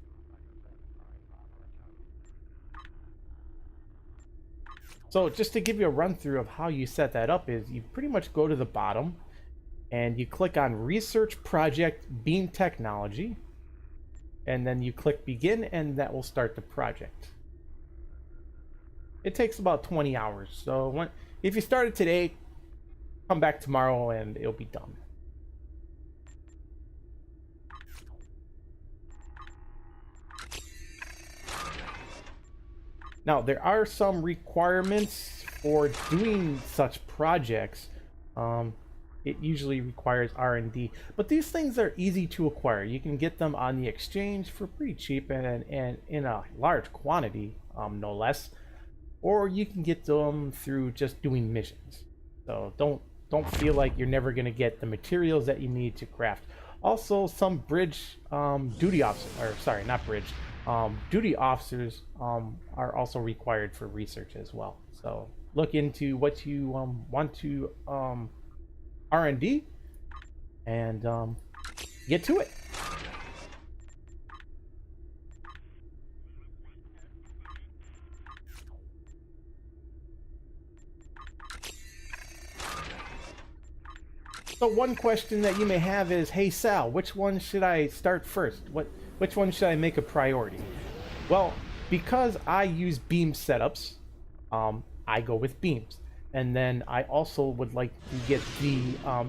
So just to give you a run through of how you set that up is you pretty much go to the bottom and you click on Research Project Beam Technology, and then you click Begin, and that will start the project. It takes about 20 hours, so if you start it today, come back tomorrow and it'll be done. Now, there are some requirements for doing such projects. It usually requires R&D, but these things are easy to acquire. You can get them on the exchange for pretty cheap and in a large quantity, no less. Or you can get them through just doing missions. So don't feel like you're never going to get the materials that you need to craft. Also, some bridge duty officers, or sorry, not bridge, duty officers are also required for research as well. So look into what you want to R&D and get to it. So one question that you may have is, hey Sal, which one should I start first? Which one should I make a priority? Well, because I use beam setups, I go with beams. And then I also would like to get the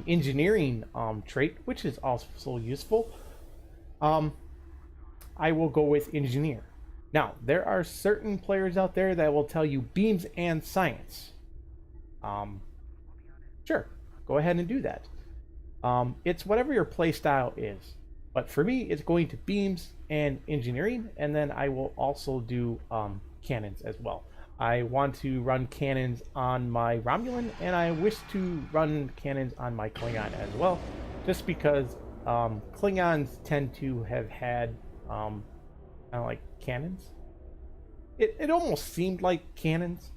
engineering trait, which is also useful. I will go with engineer. Now, there are certain players out there that will tell you beams and science. Sure, go ahead and do that. It's whatever your play style is. But for me, it's going to beams and engineering, and then I will also do cannons as well. I want to run cannons on my Romulan, and I wish to run cannons on my Klingon as well, just because Klingons tend to have had kind of like cannons. It almost seemed like cannons.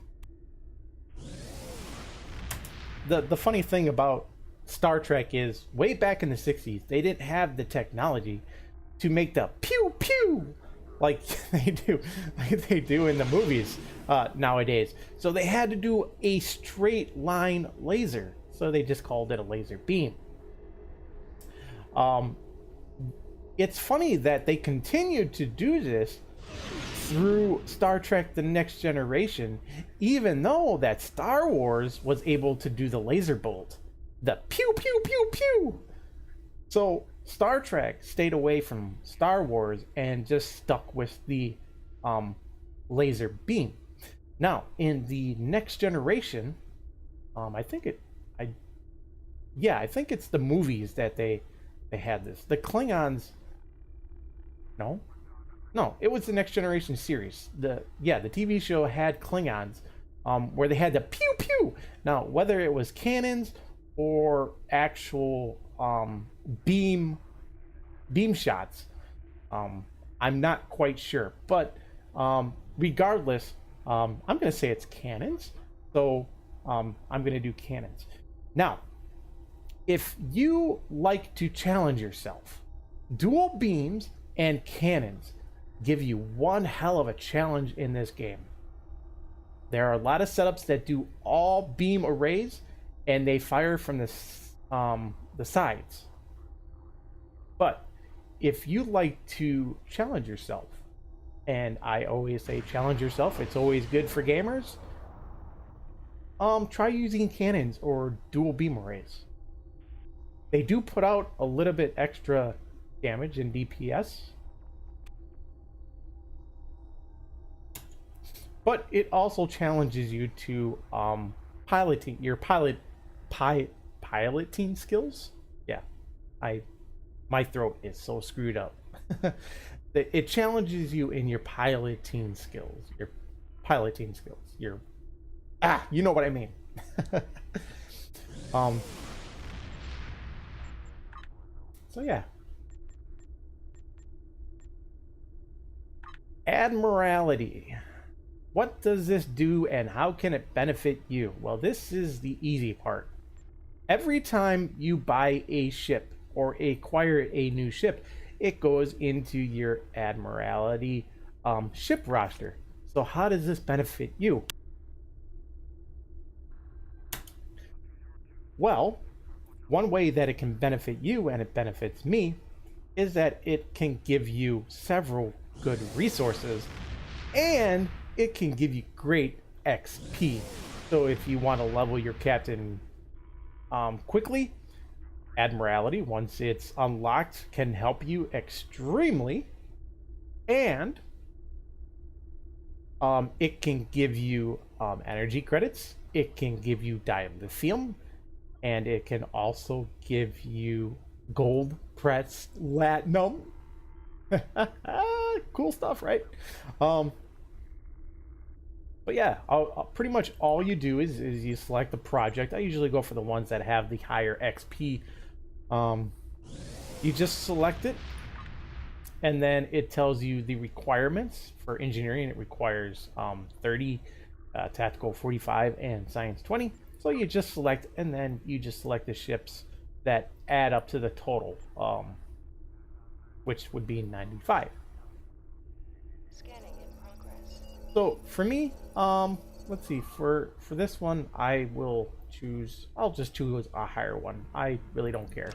The funny thing about Star Trek is, way back in the 60s, they didn't have the technology to make the pew pew like they do in the movies nowadays. So they had to do a straight line laser. So they just called it a laser beam. It's funny that they continued to do this through Star Trek The Next Generation, even though that Star Wars was able to do the laser bolt. The pew pew pew pew. So Star Trek stayed away from Star Wars and just stuck with the laser beam. Now in the Next Generation, I think it's the movies that they had this. The Klingons, no, it was the Next Generation series. The TV show had Klingons where they had the pew pew. Now whether it was cannons or actual beam shots, I'm not quite sure, but regardless, I'm gonna say it's cannons, so I'm gonna do cannons. Now if you like to challenge yourself, dual beams and cannons give you one hell of a challenge in this game. There are a lot of setups that do all beam arrays, and they fire from the sides. But if you like to challenge yourself, and I always say challenge yourself, it's always good for gamers, try using cannons or dual beam arrays. They do put out a little bit extra damage in DPS, but it also challenges you to piloting skills. Yeah, my throat is so screwed up. It challenges you in your piloting skills. You know what I mean. So yeah. Admiralty. What does this do and how can it benefit you? Well, this is the easy part. Every time you buy a ship or acquire a new ship, it goes into your Admiralty ship roster. So how does this benefit you? Well, one way that it can benefit you, and it benefits me, is that it can give you several good resources, and it can give you great XP. So if you want to level your captain quickly, Admiralty, once it's unlocked, can help you extremely. And it can give you energy credits, it can give you dilithium, and it can also give you gold pressed latinum. Cool stuff, right? But yeah, pretty much all you do is you select the project. I usually go for the ones that have the higher XP You just select it, and then it tells you the requirements for engineering. It requires 30, tactical 45, and science 20. So you just select, and then you just select the ships that add up to the total, which would be 95. Scanning in progress. So for me, let's see, for this one, I'll just choose a higher one. I really don't care.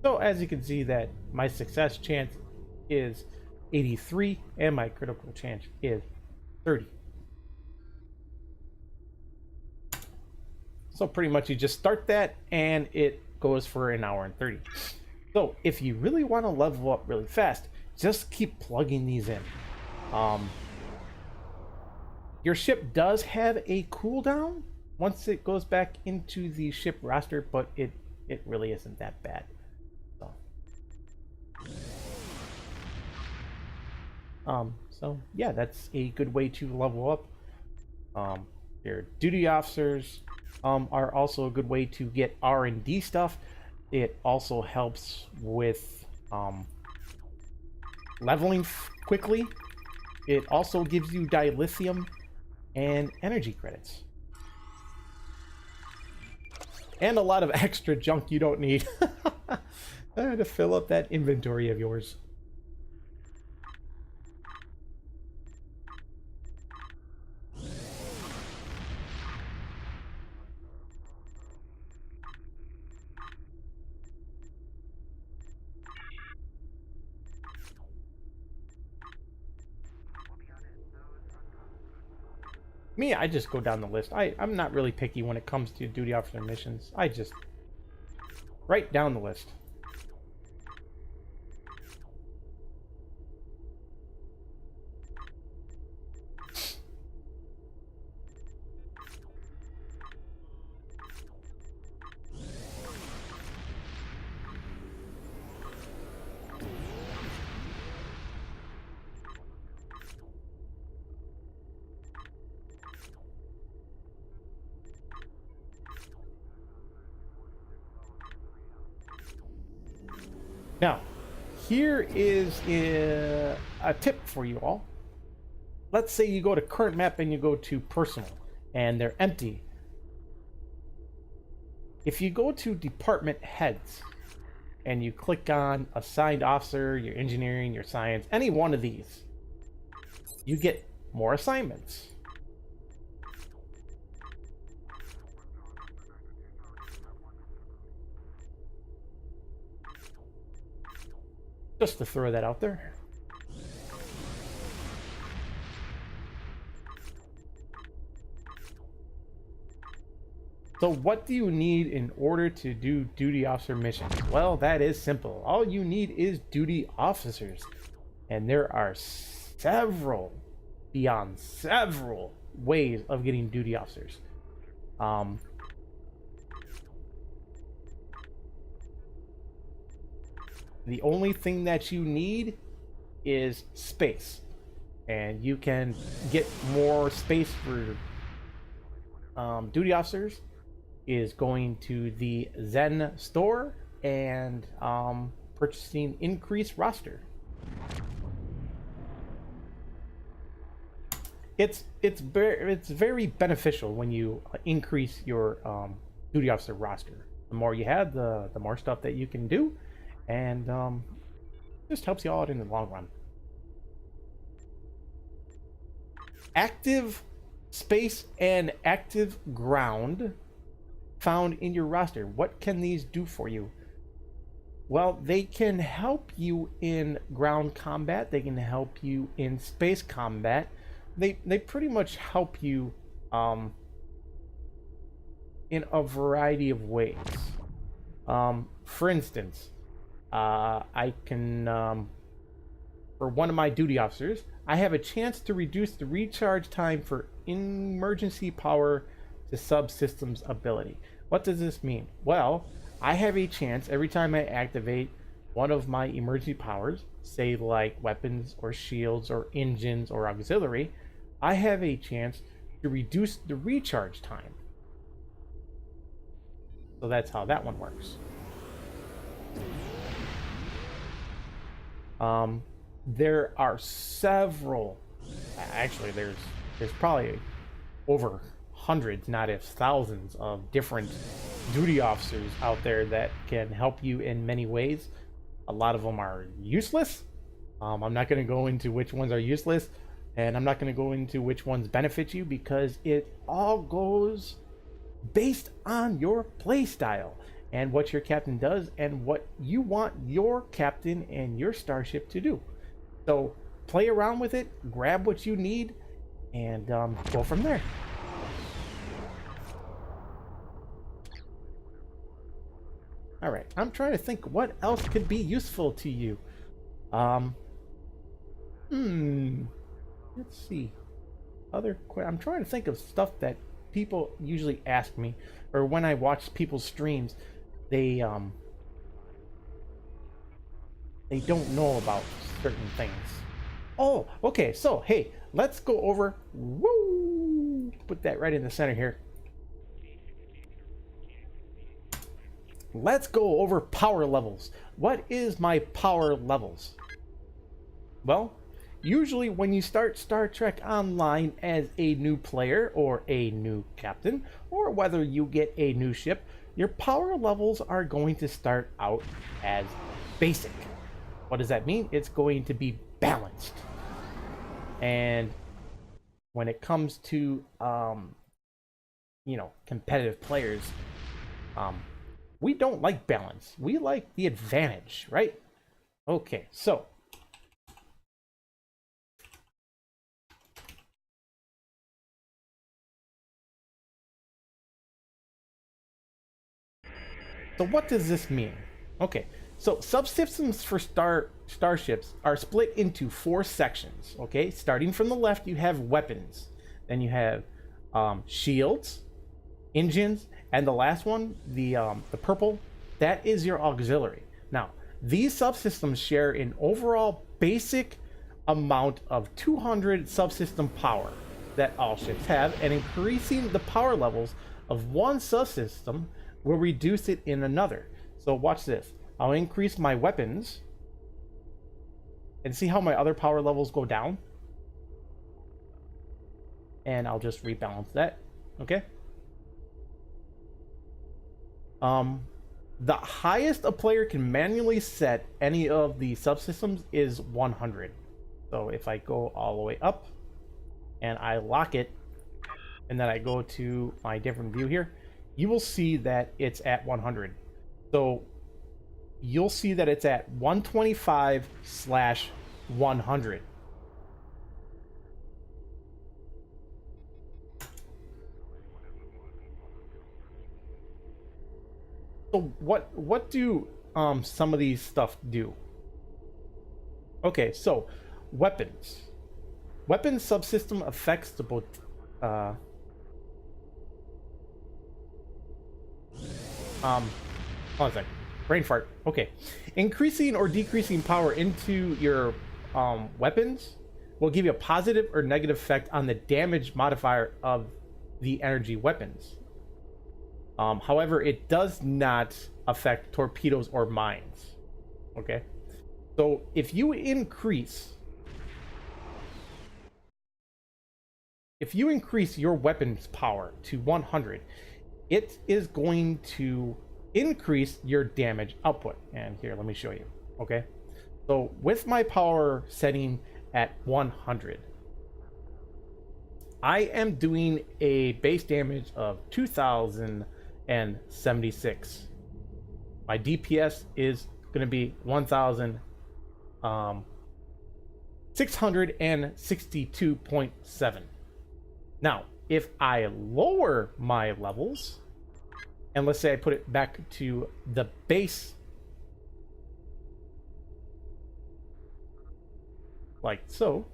So as you can see that my success chance is 83 and my critical chance is 30. So pretty much you just start that and it goes for an hour and 30. So if you really want to level up really fast, just keep plugging these in. Your ship does have a cooldown once it goes back into the ship roster, but it really isn't that bad. So yeah, that's a good way to level up. Your duty officers are also a good way to get R&D stuff. It also helps with leveling quickly. It also gives you dilithium and energy credits. And a lot of extra junk you don't need to fill up that inventory of yours. Me, I just go down the list. I'm not really picky when it comes to duty officer missions. I just write down the list. Now, here is a tip for you all. Let's say you go to current map and you go to personal and they're empty. If you go to department heads and you click on assigned officer, your engineering, your science, any one of these, you get more assignments. Just to throw that out there. So what do you need in order to do duty officer missions? Well, that is simple. All you need is duty officers. And there are several, beyond several ways of getting duty officers. The only thing that you need is space, and you can get more space for duty officers is going to the Zen store and purchasing increased roster. It's very beneficial when you increase your duty officer roster. The more you have, the more stuff that you can do. And just helps you out in the long run. Active space and active ground found in your roster. What can these do for you? Well, they can help you in ground combat. They can help you in space combat. They pretty much help you in a variety of ways. For instance, I can, for one of my duty officers, I have a chance to reduce the recharge time for emergency power to subsystems ability. What does this mean? Well, I have a chance every time I activate one of my emergency powers, say like weapons or shields or engines or auxiliary, I have a chance to reduce the recharge time. So that's how that one works. There are several, actually there's probably over hundreds, not if thousands, of different duty officers out there that can help you in many ways. A lot of them are useless. I'm not going to go into which ones are useless, and I'm not going to go into which ones benefit you, because it all goes based on your play style and what your captain does and what you want your captain and your starship to do. So play around with it, grab what you need, and go from there. All right, I'm trying to think what else could be useful to you. Let's see. I'm trying to think of stuff that people usually ask me, or when I watch people's streams, they don't know about certain things. Oh, okay. So, hey, let's go over. Woo! Put that right in the center here. Let's go over power levels. What is my power levels? Well, usually when you start Star Trek Online as a new player or a new captain, or whether you get a new ship, your power levels are going to start out as basic. What does that mean? It's going to be balanced. And when it comes to competitive players, we don't like balance. We like the advantage, right? Okay, so what does this mean? Okay, so subsystems for starships are split into 4 sections. Okay, starting from the left, you have weapons. Then you have shields, engines, and the last one, the purple, that is your auxiliary. Now, these subsystems share an overall basic amount of 200 subsystem power that all ships have, and increasing the power levels of one subsystem will reduce it in another. So watch this. I'll increase my weapons and see how my other power levels go down. And I'll just rebalance that. Okay. The highest a player can manually set any of the subsystems is 100. So if I go all the way up and I lock it, and then I go to my different view here, you will see that it's at 100. So you'll see that it's at 125/100. So what do some of these stuff do? Okay, so weapons subsystem affects the both hold on a sec. Brain fart. Okay, increasing or decreasing power into your weapons will give you a positive or negative effect on the damage modifier of the energy weapons. However, it does not affect torpedoes or mines. Okay, so if you increase your weapons power to 100, it is going to increase your damage output. And here, let me show you. Okay, so with my power setting at 100, I am doing a base damage of 2,076. My DPS is going to be 1,662.7. Now, if I lower my levels, and let's say I put it back to the base, like so,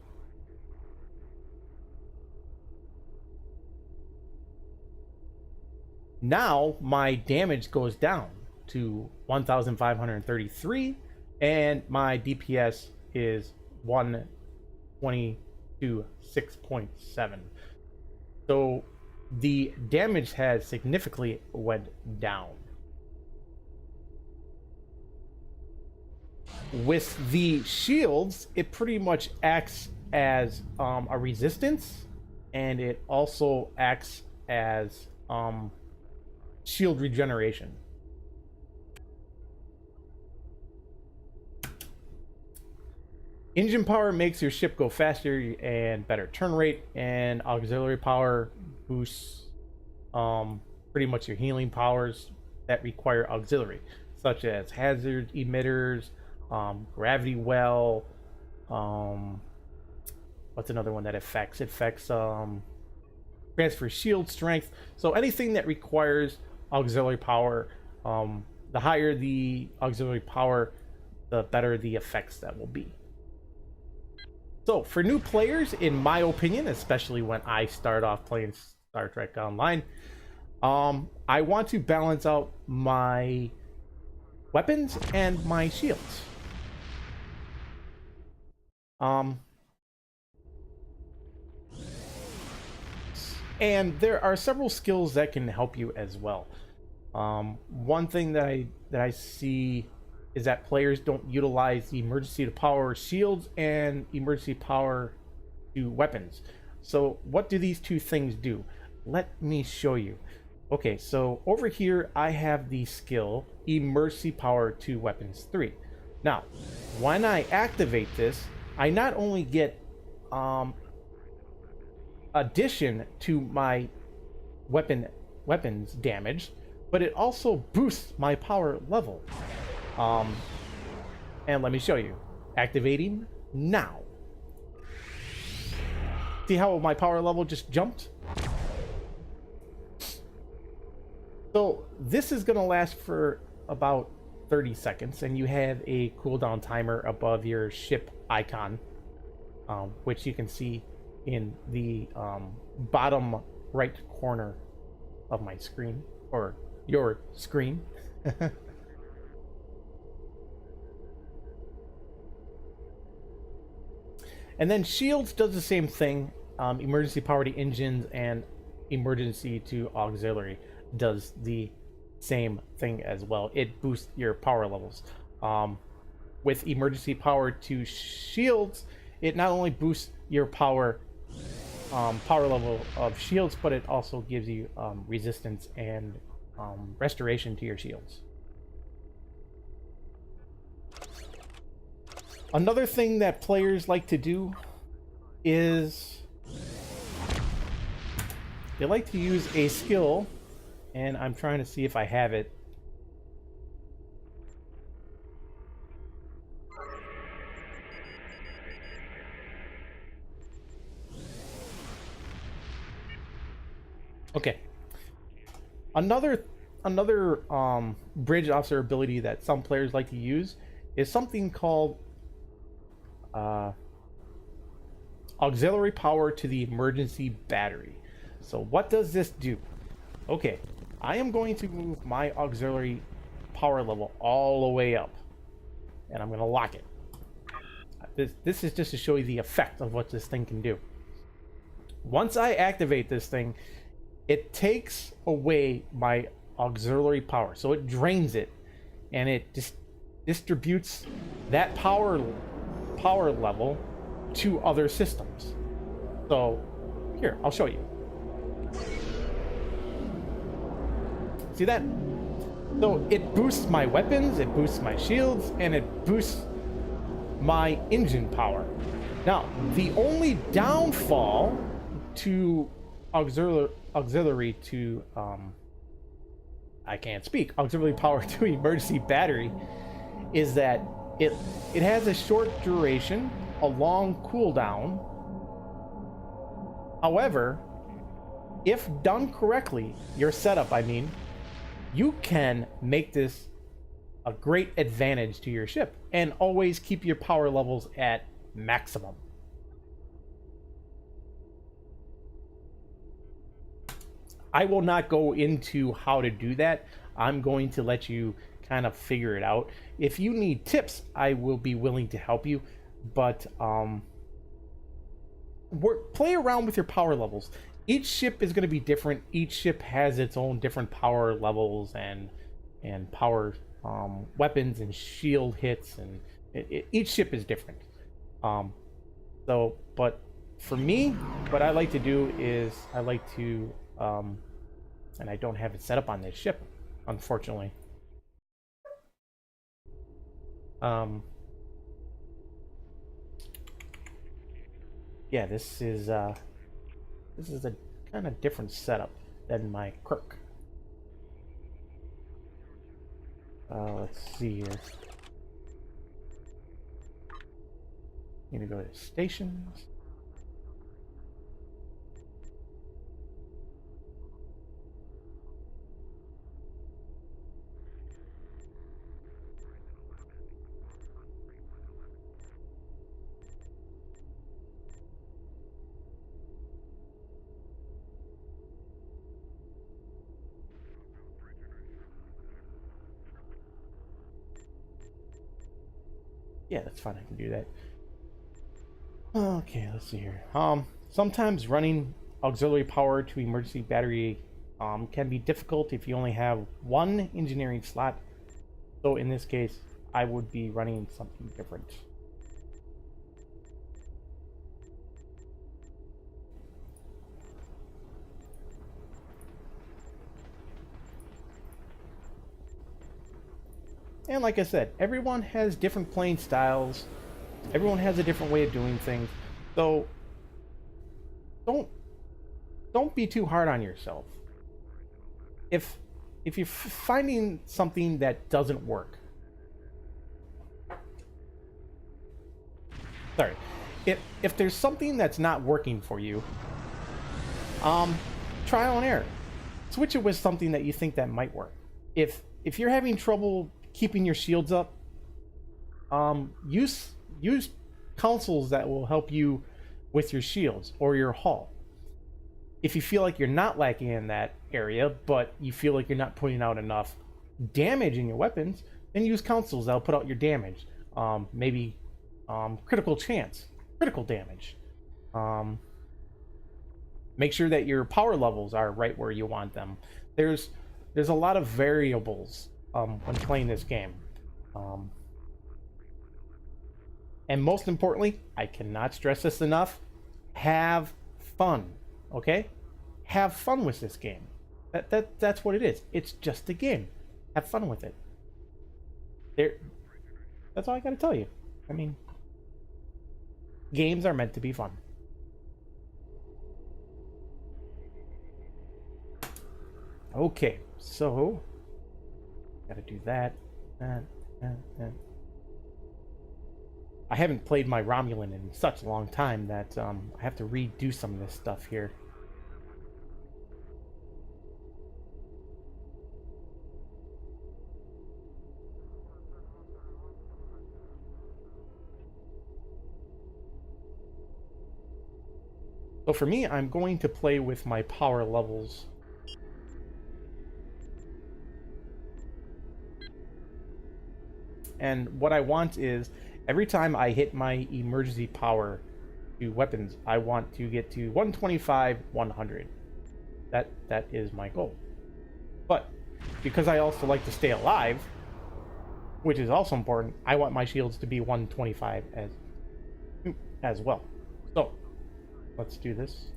now my damage goes down to 1,533, and my DPS is 122.6.7. So the damage has significantly went down. With the shields, it pretty much acts as a resistance, and it also acts as shield regeneration. Engine power makes your ship go faster and better turn rate, and auxiliary power boosts pretty much your healing powers that require auxiliary, such as hazard emitters, gravity well. What's another one that affects? It affects transfer shield strength. So anything that requires auxiliary power, the higher the auxiliary power, the better the effects that will be. So for new players, in my opinion, especially when I start off playing Star Trek Online, I want to balance out my weapons and my shields. And there are several skills that can help you as well. One thing that I see is that players don't utilize the emergency to power shields and emergency power to weapons. So what do these two things do? Let me show you. Okay, so over here I have the skill emergency power to weapons 3. Now, when I activate this, I not only get addition to my weapons damage, but it also boosts my power level. And let me show you. Activating now. See how my power level just jumped? So this is going to last for about 30 seconds, and you have a cooldown timer above your ship icon, which you can see in the bottom right corner of my screen, or your screen. And then shields does the same thing. Emergency power to engines and emergency to auxiliary does the same thing as well. It boosts your power levels. With emergency power to shields, it not only boosts your power level of shields, but it also gives you resistance and restoration to your shields. Another thing that players like to do is they like to use a skill, and I'm trying to see if I have it. Okay. Another bridge officer ability that some players like to use is something called auxiliary power to the emergency battery. So what does this do? Okay, I am going to move my auxiliary power level all the way up, and I'm going to lock it. This is just to show you the effect of what this thing can do. Once I activate this thing, it takes away my auxiliary power, so it drains it, and it just distributes that power level to other systems. So here, I'll show you. See that? So it boosts my weapons, it boosts my shields, and it boosts my engine power. Now, the only downfall to auxiliary to I can't speak. Auxiliary power to emergency battery is that it has a short duration, a long cooldown. However, if done correctly, your setup, I mean, you can make this a great advantage to your ship and always keep your power levels at maximum. I will not go into how to do that. I'm going to let you kind of figure it out. If you need tips, I will be willing to help you, but play around with your power levels. Each ship is going to be different. Each ship has its own different power levels and power weapons and shield hits and Each ship is different. So, but for me, what I like to do is I like to, and I don't have it set up on this ship, unfortunately. Yeah, this is a kind of different setup than my Kirk. Let's see here. Need to go to stations. Yeah, that's fine. I can do that. Okay, let's see here. Sometimes running auxiliary power to emergency battery can be difficult if you only have one engineering slot. So in this case, I would be running something different. And like I said, everyone has different playing styles. Everyone has a different way of doing things. So don't be too hard on yourself. If you're finding something that doesn't work, sorry, if there's something that's not working for you, trial and error. Switch it with something that you think that might work. If you're having trouble keeping your shields up, use consoles that will help you with your shields or your hull. If you feel like you're not lacking in that area, but you feel like you're not putting out enough damage in your weapons, then use consoles that'll put out your damage. Maybe critical chance, critical damage. Make sure that your power levels are right where you want them. There's a lot of variables when playing this game. And most importantly, I cannot stress this enough, have fun, okay? Have fun with this game. That's what it is. It's just a game. Have fun with it. That's all I gotta tell you. I mean, games are meant to be fun. Okay, so gotta do that. I haven't played my Romulan in such a long time that I have to redo some of this stuff here. So for me, I'm going to play with my power levels. And what I want is, every time I hit my emergency power to weapons, I want to get to 125, 100. That is my goal. But because I also like to stay alive, which is also important, I want my shields to be 125 as well. So let's do this.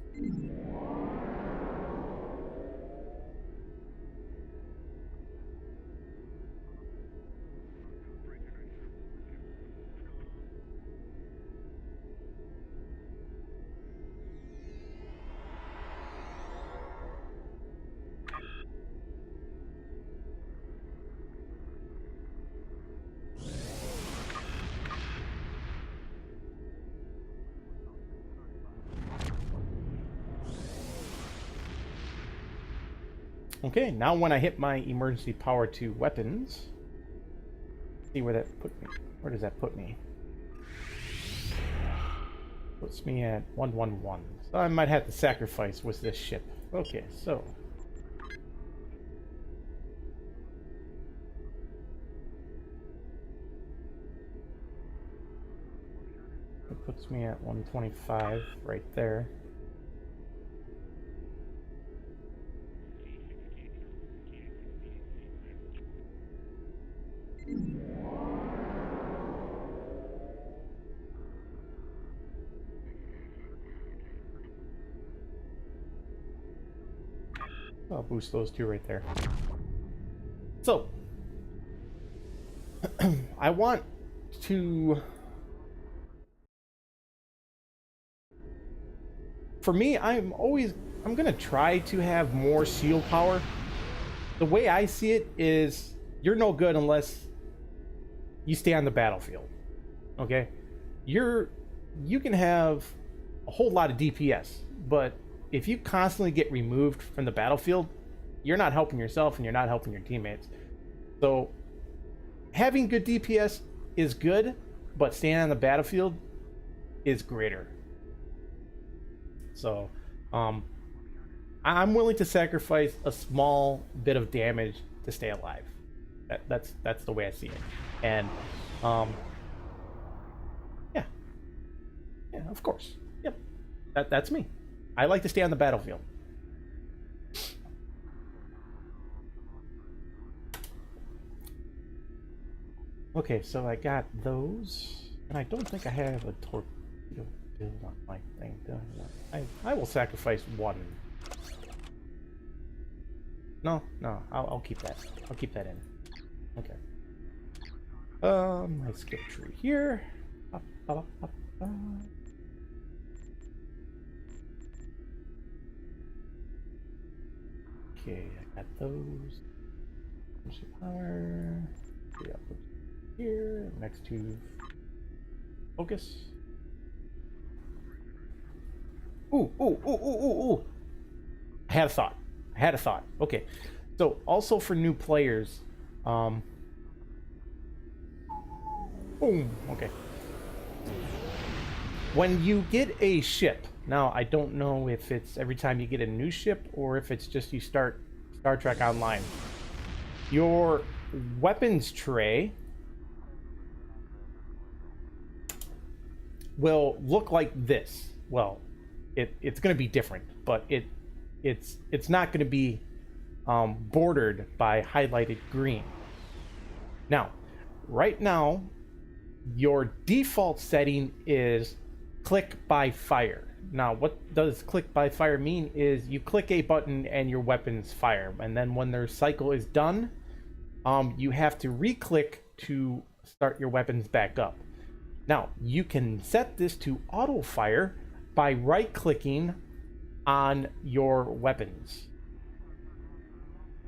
Okay, now when I hit my emergency power to weapons, see where that put me. Where does that put me? Puts me at 111. So I might have to sacrifice with this ship. Okay, so it puts me at 125 right there. I'll boost those two right there. So, I want to... For me, I'm going to try to have more shield power. The way I see it is, you're no good unless you stay on the battlefield. Okay? You can have a whole lot of DPS, but if you constantly get removed from the battlefield, you're not helping yourself and you're not helping your teammates. So having good DPS is good, but staying on the battlefield is greater. So I'm willing to sacrifice a small bit of damage to stay alive. That's the way I see it. And yeah, of course. Yep. That's me. I like to stay on the battlefield. Okay, so I got those, and I don't think I have a torpedo build on my thing. I will sacrifice one. No, I'll keep that. I'll keep that in. Okay. My skip tree here. Okay, I got those. Power. Yeah, here. Next to focus. Ooh. I had a thought. Okay. So also for new players, boom. Okay. When you get a ship, now I don't know if it's every time you get a new ship or if it's just you start Star Trek Online. Your weapons tray will look like this. Well, it's going to be different, but it's not going to be bordered by highlighted green. Now, right now, your default setting is click by fire. Now, what does click by fire mean is you click a button and your weapons fire, and then when their cycle is done, you have to re-click to start your weapons back up. Now, you can set this to auto fire by right-clicking on your weapons.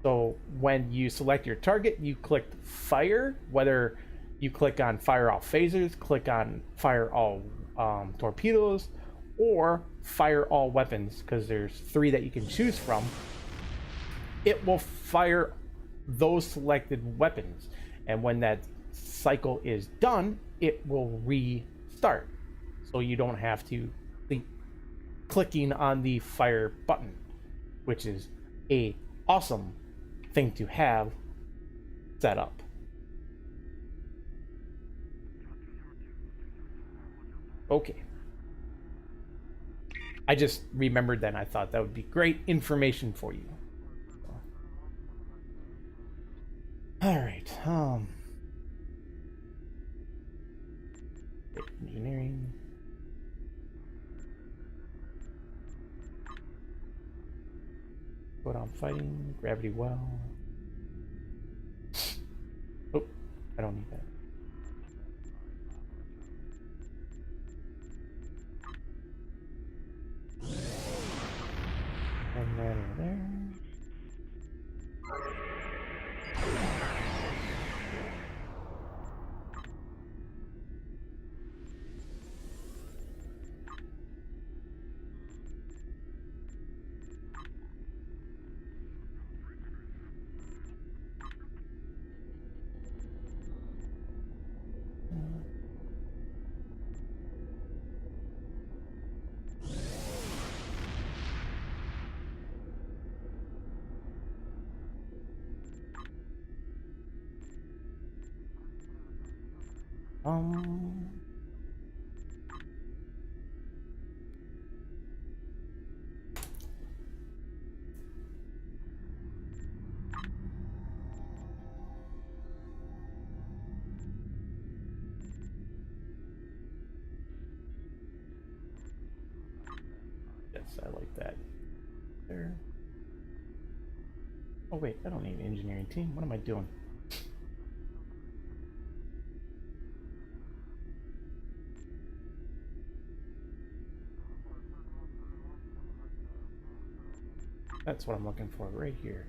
So when you select your target, you click fire, whether you click on fire all phasers, click on fire all torpedoes, or fire all weapons, because there's 3 that you can choose from. It will fire those selected weapons, and when that cycle is done, it will restart, so you don't have to keep clicking on the fire button, which is a awesome thing to have set up. Okay. I just remembered that, and I thought that would be great information for you. All right. Engineering. Put on fighting. Gravity well. Oh, I don't need that. And then there. Yes, I like that. There. Oh wait, I don't need an engineering team. What am I doing? That's what I'm looking for right here.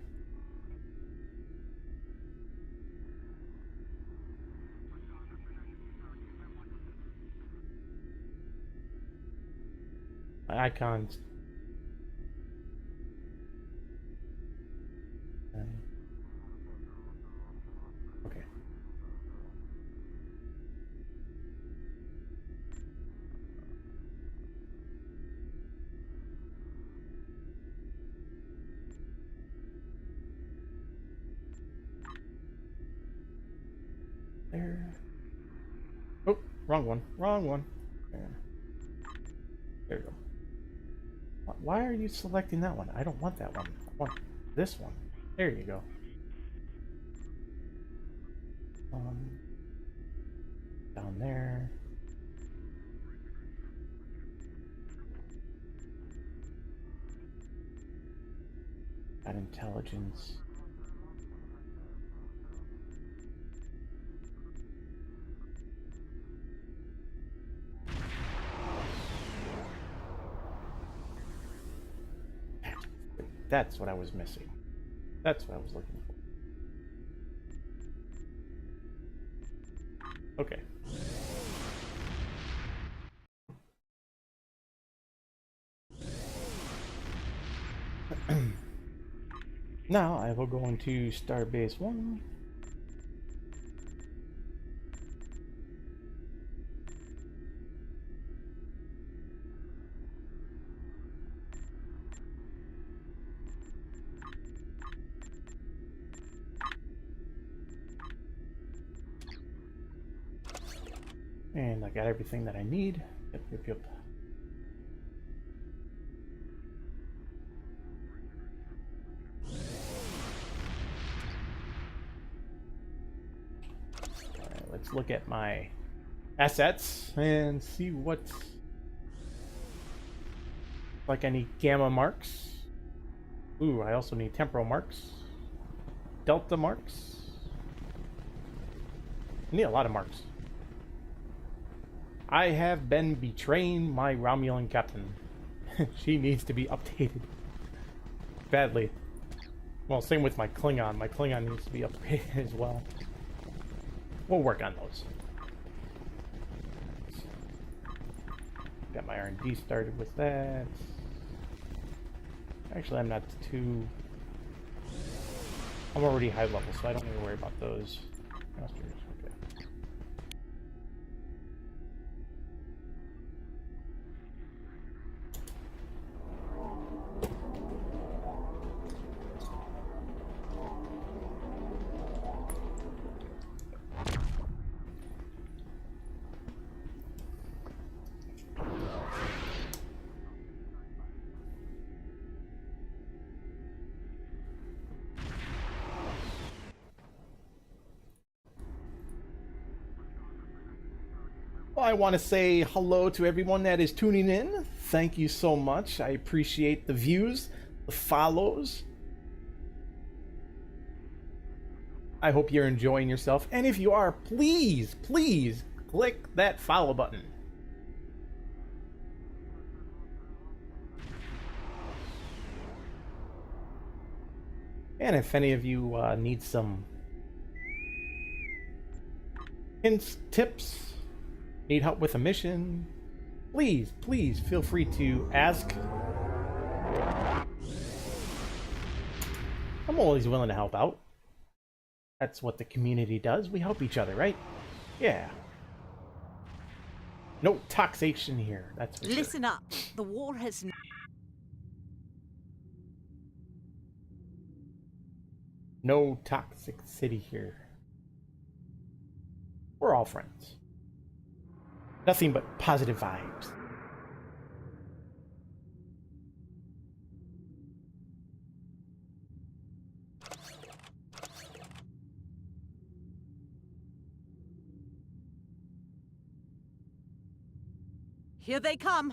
My icons. Okay. There. Oh, wrong one. Wrong one. There we go. Why are you selecting that one? I don't want that one. I want this one. There you go. Down there. Got intelligence. That's what I was missing. That's what I was looking for. Okay. Now I will go into Starbase 1. And I got everything that I need. Yep. Alright, let's look at my assets and see what... Like I need gamma marks. Ooh, I also need temporal marks. Delta marks. I need a lot of marks. I have been betraying my Romulan captain. She needs to be updated. Badly. Well, same with my Klingon. My Klingon needs to be upgraded as well. We'll work on those. Got my R&D started with that. Actually, I'm not too... I'm already high level, so I don't need to worry about those. Okay. Well, I want to say hello to everyone that is tuning in. Thank you so much. I appreciate the views, the follows. I hope you're enjoying yourself. And if you are, please click that follow button. And if any of you need some hints, tips, need help with a mission, please feel free to ask. I'm always willing to help out. That's what the community does. We help each other, right? Yeah. No taxation here. That's for Listen up. The war has... No toxic city here. We're all friends. Nothing but positive vibes. Here they come.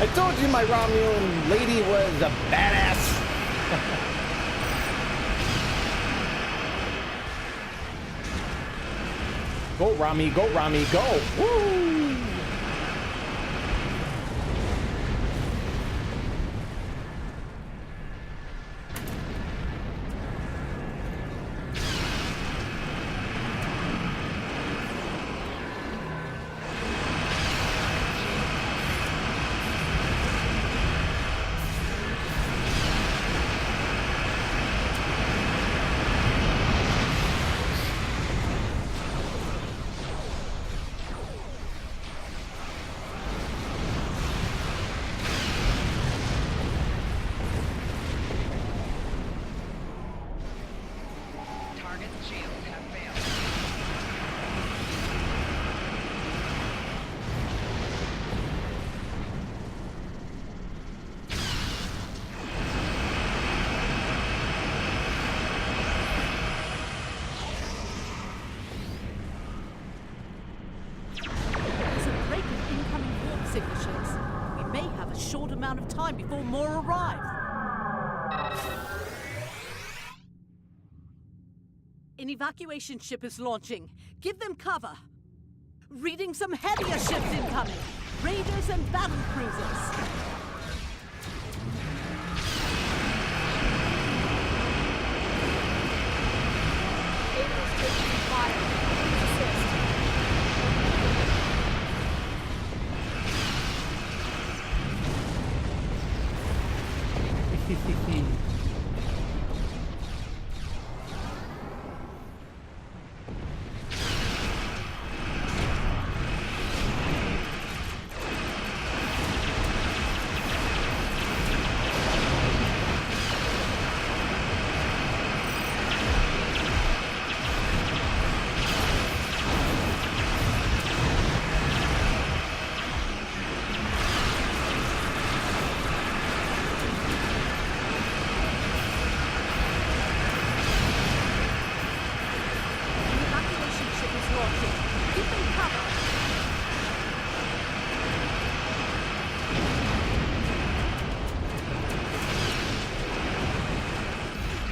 I told you my Romulan lady was a badass. Go, Rami, go, Rami, go. Woo! Target's shields have failed. There's a break of incoming warp signatures. We may have a short amount of time before more arrive. An evacuation ship is launching. Give them cover. Reading some heavier ships incoming. Raiders and battle cruisers. An evacuation ship is launching. Give them cover.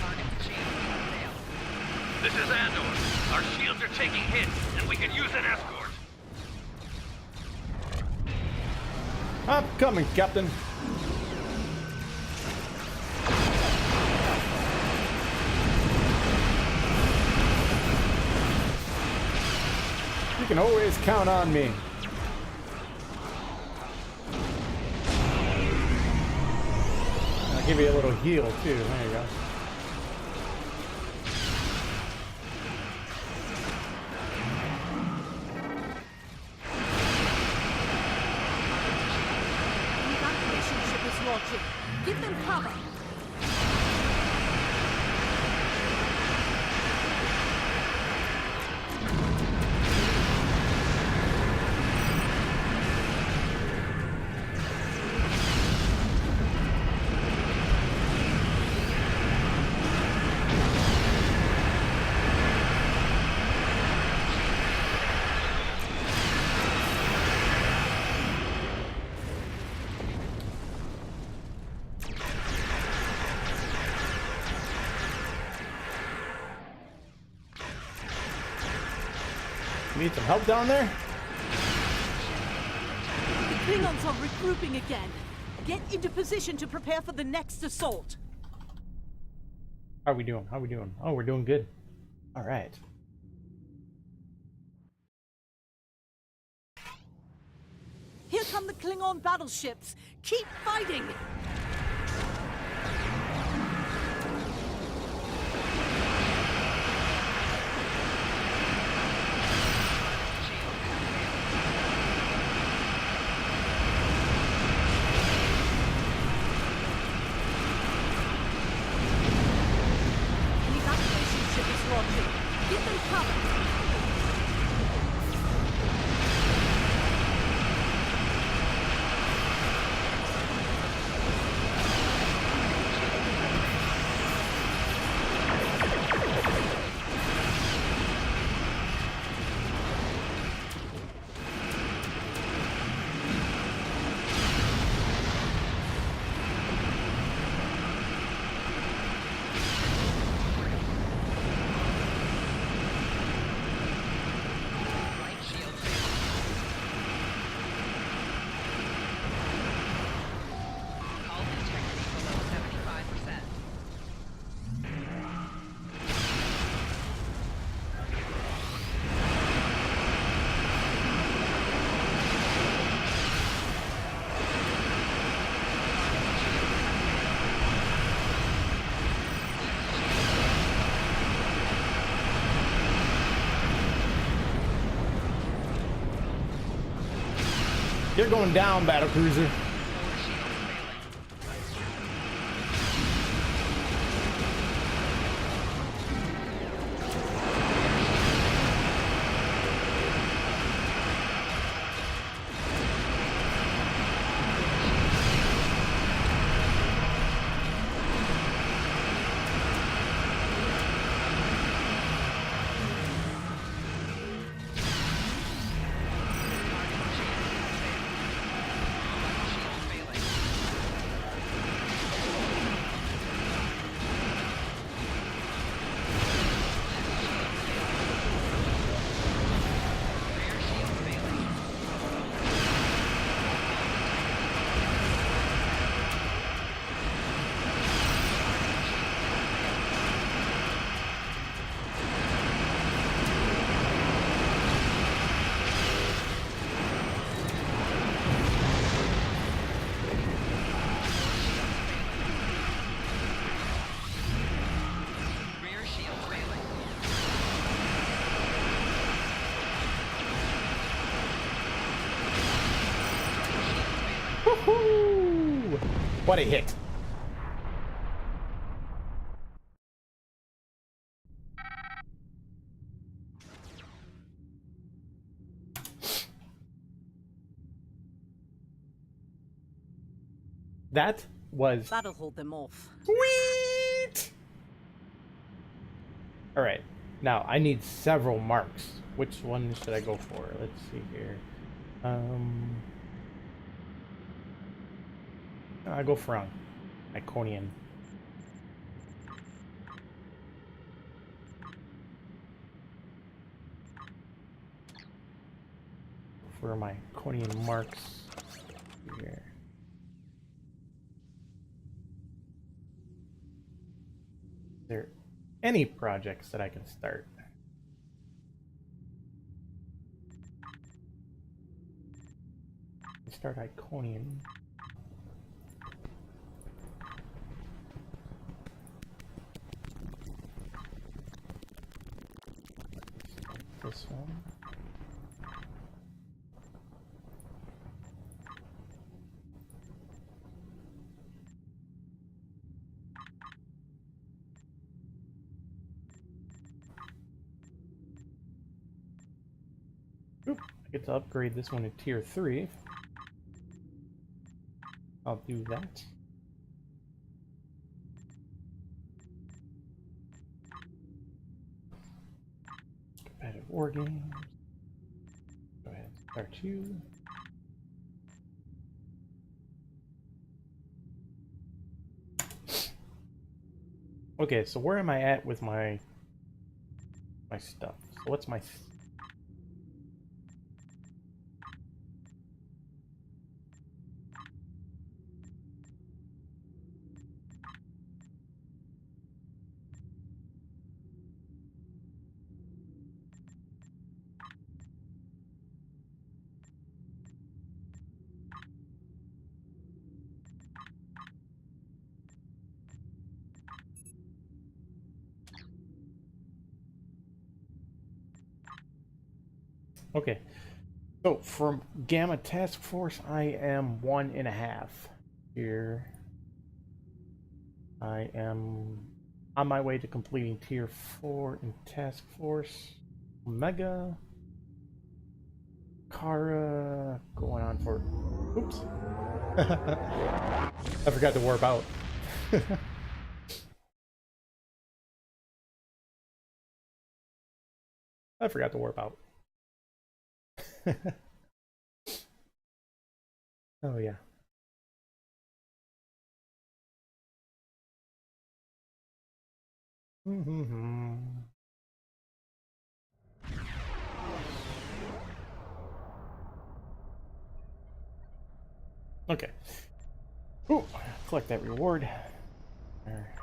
Target's shields have failed. This is Andor. Our shields are taking hits, and we can use an escort. I'm coming, Captain. You can always count on me. I'll give you a little heal too. There you go. An evacuation ship is launching. Give them cover. You need some help down there? The Klingons are regrouping again. Get into position to prepare for the next assault. How are we doing? How are we doing? Oh, we're doing good. All right. Here come the Klingon battleships. Keep fighting! An evacuation ship is launching. Give them cover! You're going down, battle cruiser. Core shield failing. Shield failing. Rear shield failing. Rear shield failing. Woohoo! What a hit. That was That'll hold them off. sweet. All right, now I need several marks. Which one should I go for? Let's see here. I go for Iconian. For my Iconian marks here. Is there any projects that I can start? Start Iconian. This one. Oop, I get to upgrade this one to tier 3. I'll do that. Competitive war games. Go ahead, start you. Okay, so where am I at with my stuff? So what's my Okay, so from Gamma Task Force, I am 1.5. Here, I am on my way to completing Tier 4 in Task Force. Omega, Kara, going on for. Oops, I forgot to warp out. I forgot to warp out. Oh yeah. Okay. Ooh, collect that reward. There.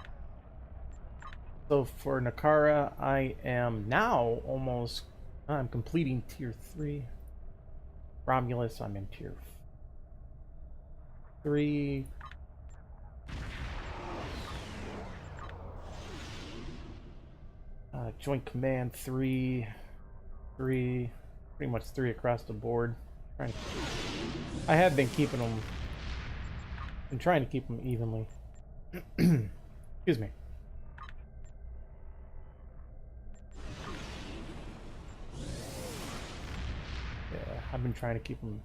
So for Nakara, I am now almost. I'm completing Tier 3. Romulus, I'm in Tier 3. Joint Command 3. Pretty much 3 across the board. Trying to I have been keeping them. Been trying to keep them evenly. Excuse me. Yeah, I've been trying to keep them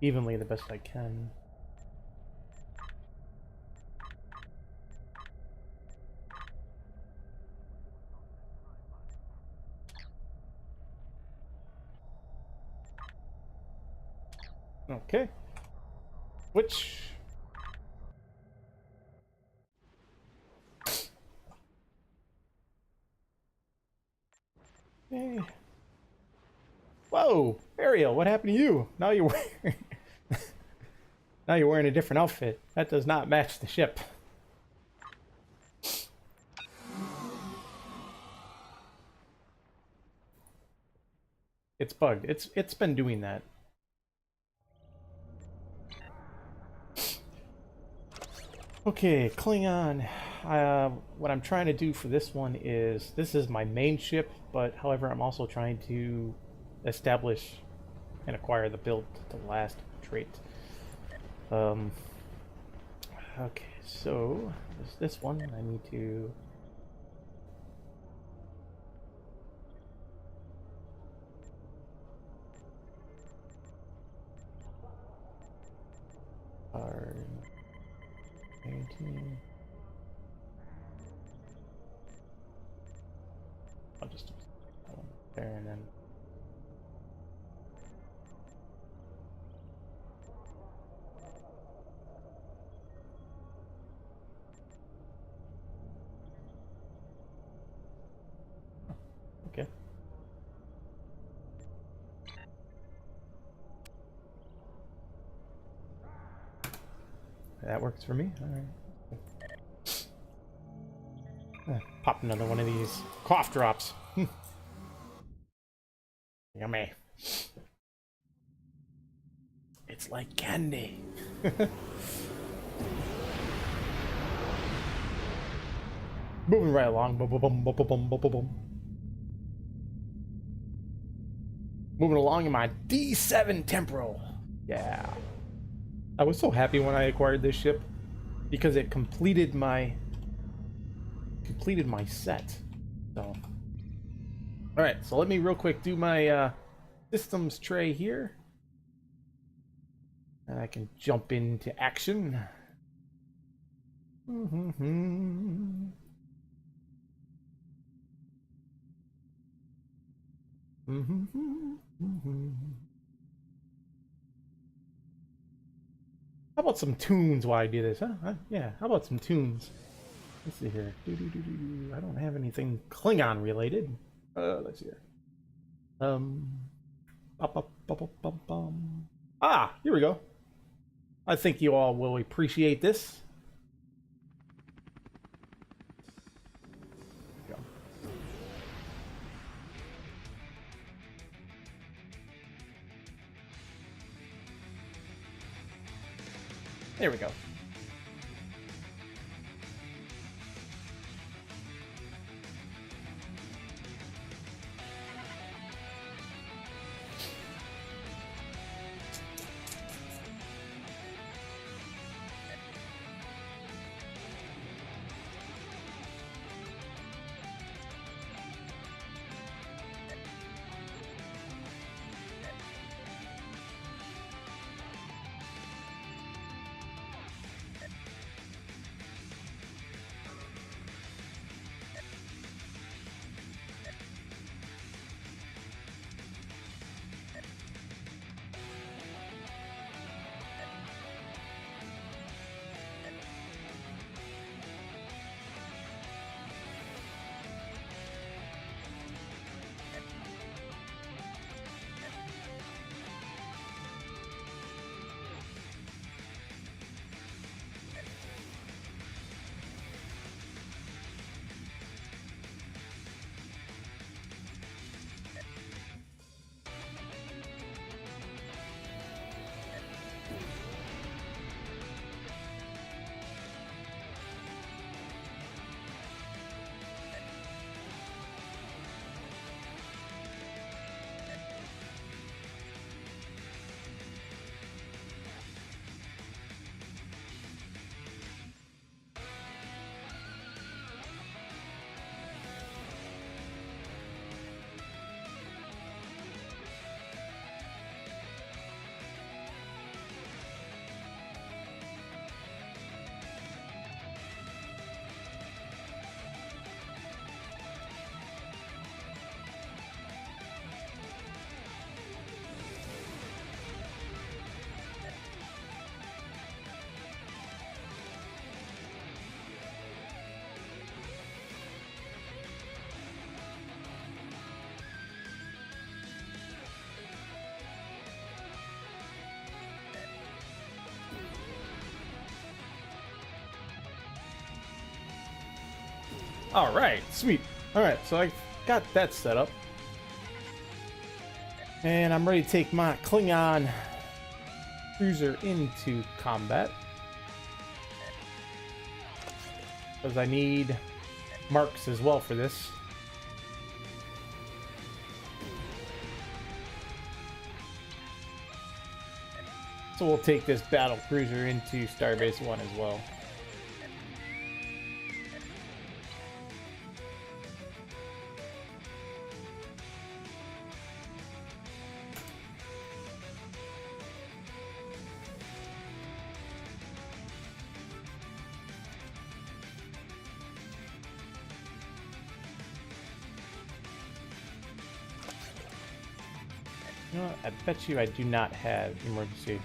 evenly the best I can. Okay. Which... Hey. Whoa, Ariel, what happened to you? Now you're wearing... now you're wearing a different outfit. That does not match the ship. It's bugged. It's been doing that. Okay, Klingon. What I'm trying to do for this one is, this is my main ship, but however, I'm also trying to establish and acquire the build to last trait. Okay, so this one I need to. Our 19. I'll just do that one there and then. Okay. That works for me. All right. Pop another one of these cough drops. Yummy. It's like candy. Moving right along. Boom, boom, boom, boom, boom, boom, boom, boom. Moving along in my D7 temporal. Yeah. I was so happy when I acquired this ship because it completed my set. So, all right. So let me real quick do my systems tray here, and I can jump into action. How about some tunes while I do this, huh? Yeah, how about some tunes? Let's see here. I don't have anything Klingon related. Let's see here. Ah, here we go. I think you all will appreciate this. There we go. All right, sweet. All right, so I got that set up. And I'm ready to take my Klingon cruiser into combat. Because I need marks as well for this. So we'll take this battle cruiser into Starbase 1 as well. You know what? I bet you I do not have emergency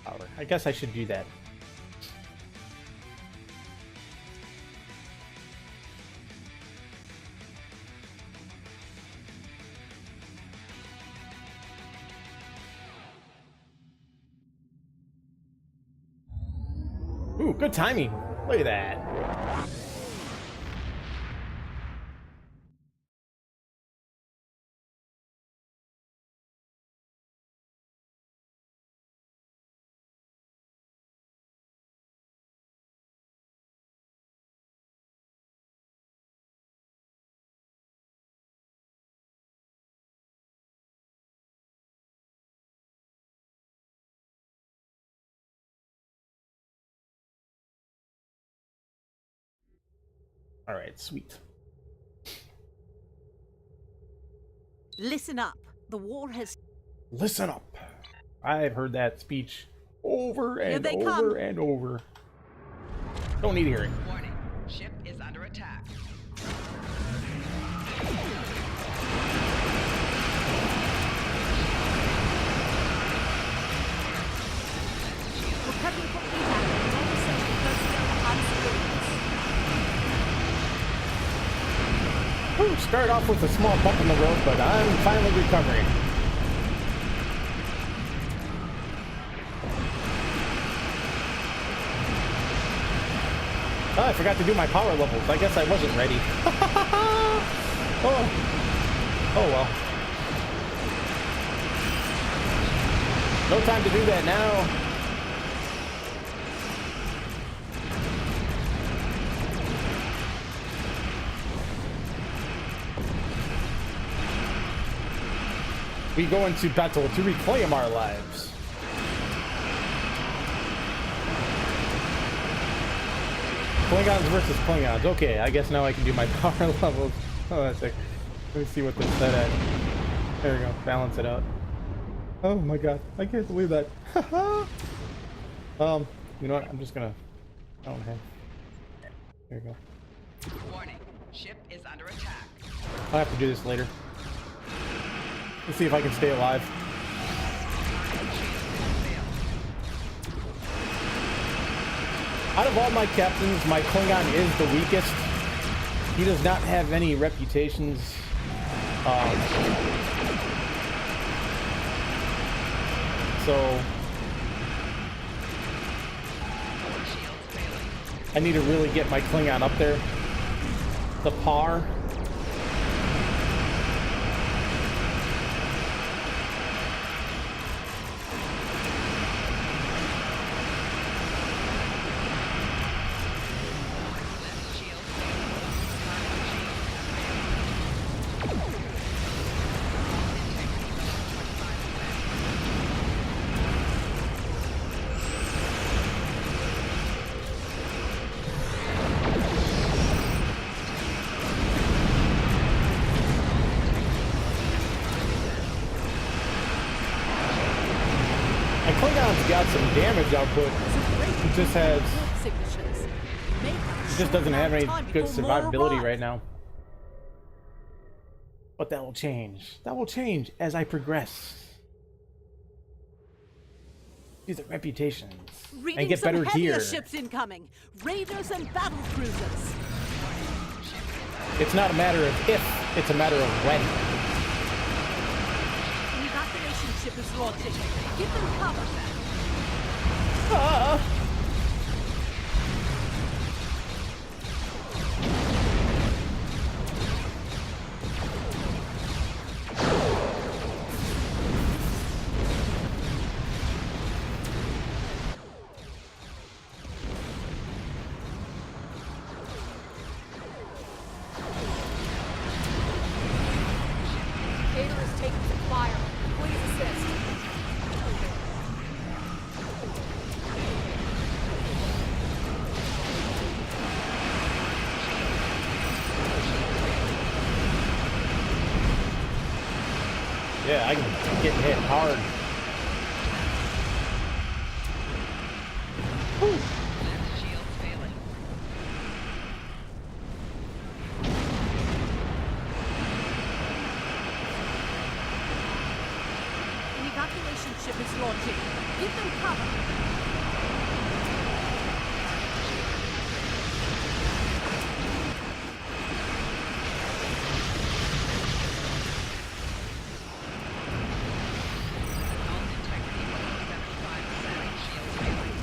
power. I guess I should do that. Ooh, good timing. Look at that. All right, sweet. Listen up. The war has... Listen up. I've heard that speech over and they over come. and over. Don't need hearing. Warning. Ship is under attack. Prepping for evac. All personnel on civilians. Whew, started off with a small bump in the road, but I'm finally recovering. Oh, I forgot to do my power levels. I guess I wasn't ready. Oh. Oh well. No time to do that now. We go into battle to reclaim our lives. Klingons versus Klingons. Okay, I guess now I can do my power levels. Oh, that's sick. Let me see what this set at. There we go. Balance it out. Oh my god. I can't believe that. You know what? I'm just gonna... I don't have... There we go. Warning. Ship is under attack. I'll have to do this later. Let's see if I can stay alive. Out of all my captains, my Klingon is the weakest. He does not have any reputations. So I need to really get my Klingon up there. The par. Got some damage output. He just has... He just doesn't have any good survivability right now. But that will change. That will change as I progress. These are reputations. Reading and get better some heavier gear. ships incoming. Raiders and battle cruisers. It's not a matter of if, it's a matter of when. An evacuation ship is launching. Give them cover. fire. Please assist. Yeah, I can get hit hard. Whew. Left shield failing. An evacuation ship is launching. Give them cover. Hull integrity below 75%. Shields failing.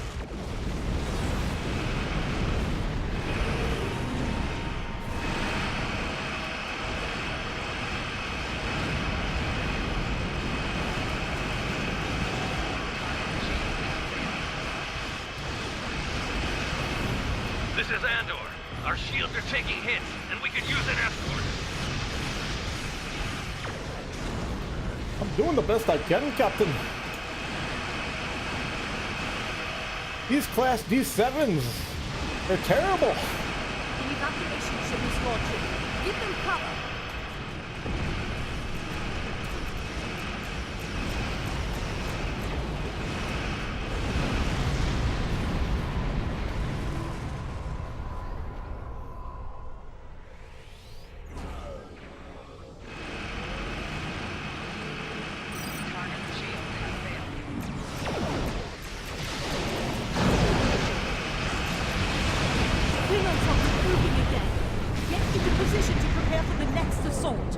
This is Andor. Our shields are taking hits, and we could use an escort. I'm doing the best I can, Captain. These Class D7s, they're terrible. An evacuation ship is launching. Give them cover. Target shield has failed. Klingons are regrouping again. Get into position to prepare for the next assault.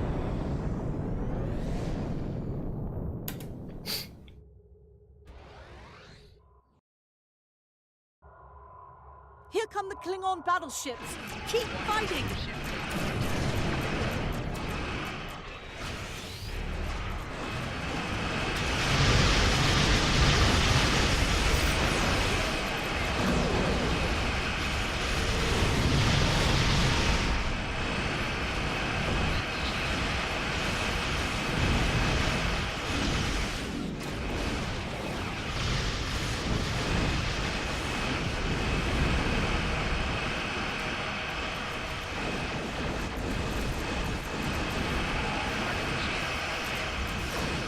Here come the Klingon battleships. Keep fighting.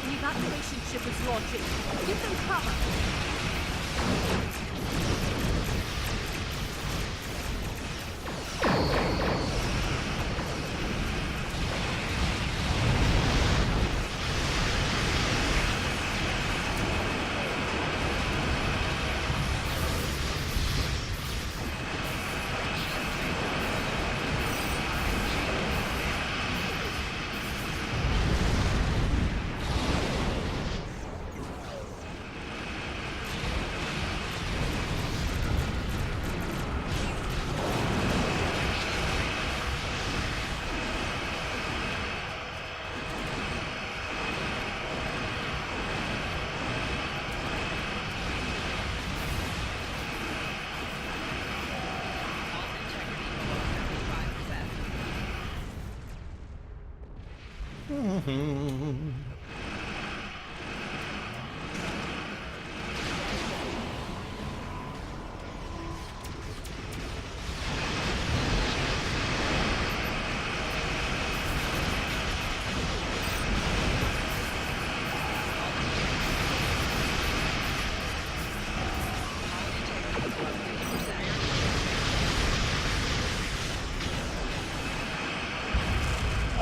An evacuation ship is launching. Give them cover. Hull integrity below 75%.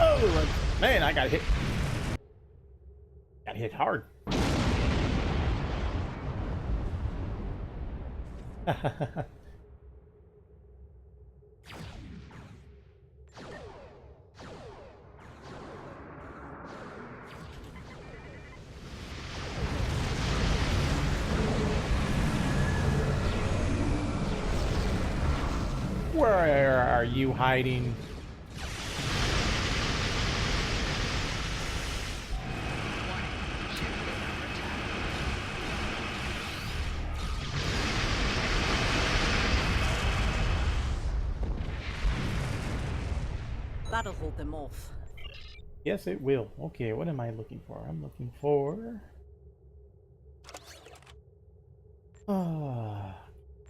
Oh, man, I got hit. Got hit hard. Where are you hiding? That'll hold them off. Yes, it will. Okay, what am I looking for? I'm looking for... Ah,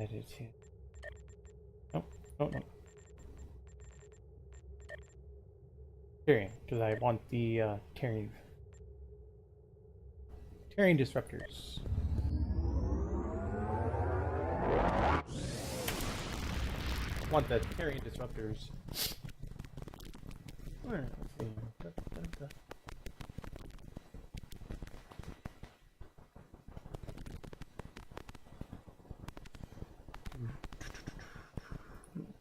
edit here. Nope, nope, nope. Terrain, because I want the terrain disruptors. I want the terrain disruptors. Where? Let's see. Da, da, da.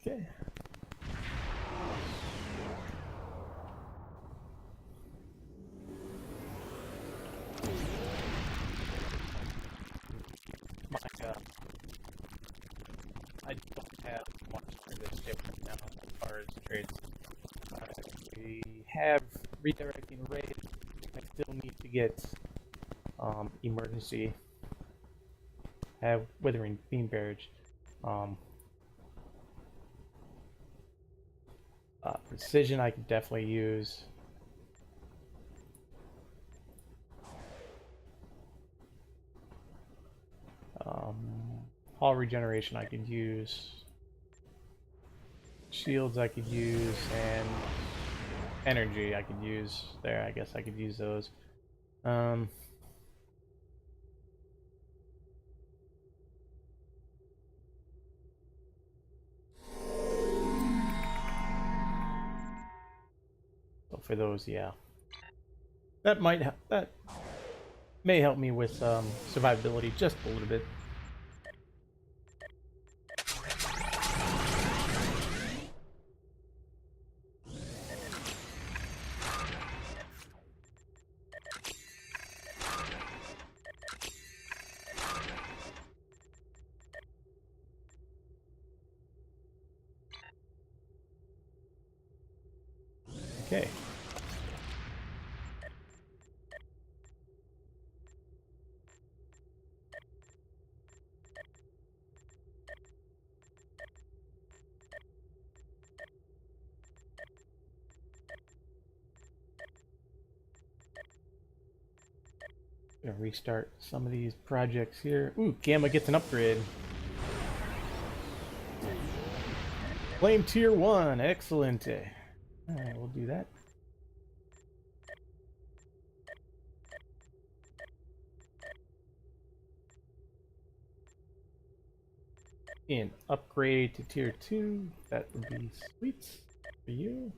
Okay. My I don't have much for this ship right now as far as trades. We have redirecting raid. I still need to get emergency. Have withering beam barrage. Precision I can definitely use. Hull regeneration I could use. Shields I could use, and energy I could use. There, I guess I could use those. So for those, yeah. That may help me with survivability just a little bit. Okay. Gonna restart some of these projects here. Ooh, Gamma gets an upgrade. Flame tier 1, excellent. Alright, we'll do that. And upgrade to tier 2, that would be sweet for you.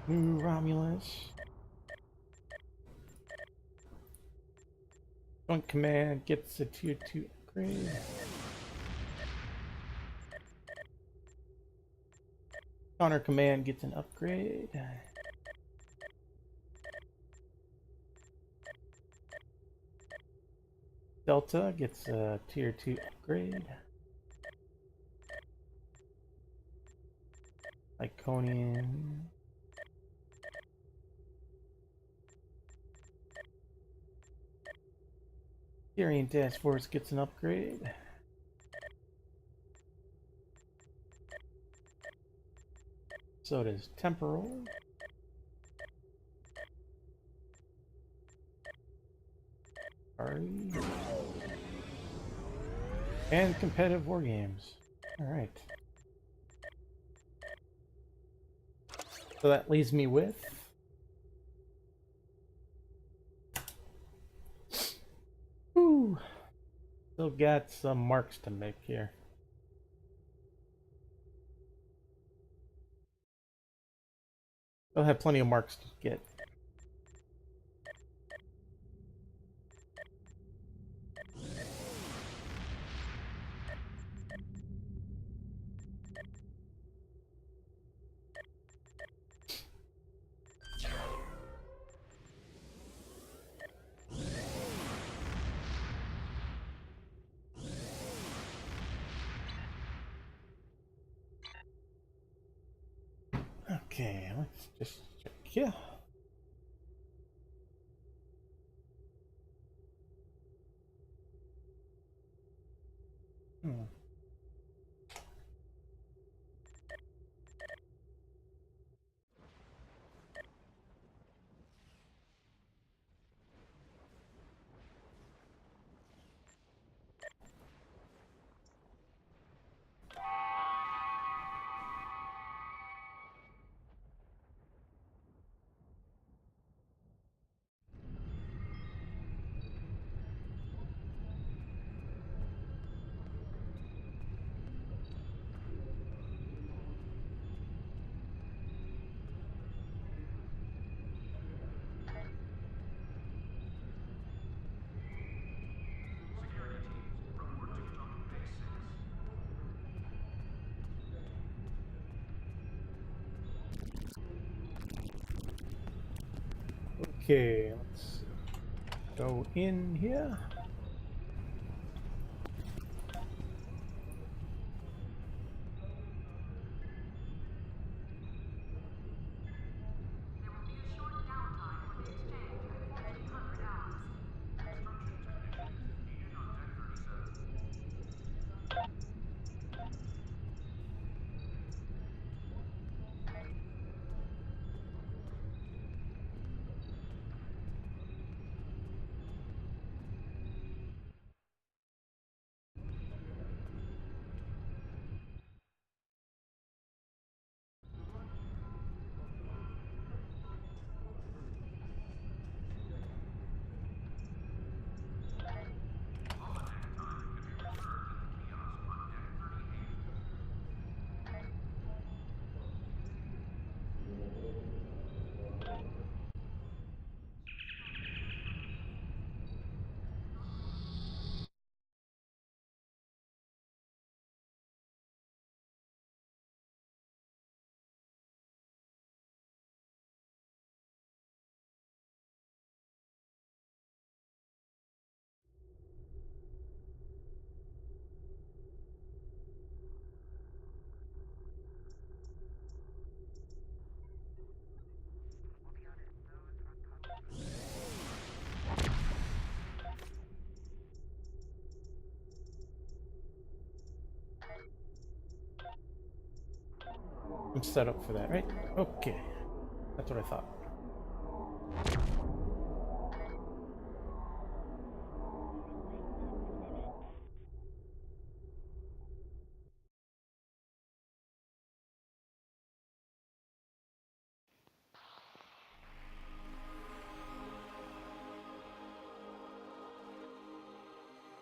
New Romulus. Joint Command gets a tier 2 upgrade. Counter Command gets an upgrade. Delta gets a tier 2 upgrade. Iconian. Syrian Task Force gets an upgrade. So does Temporal. Sorry. And competitive war games. Alright. So that leaves me with whew. Still got some marks to make here. Still have plenty of marks to get. Okay, let's just check here. Okay, let's go in here. I'm set up for that, right? Okay. That's what I thought.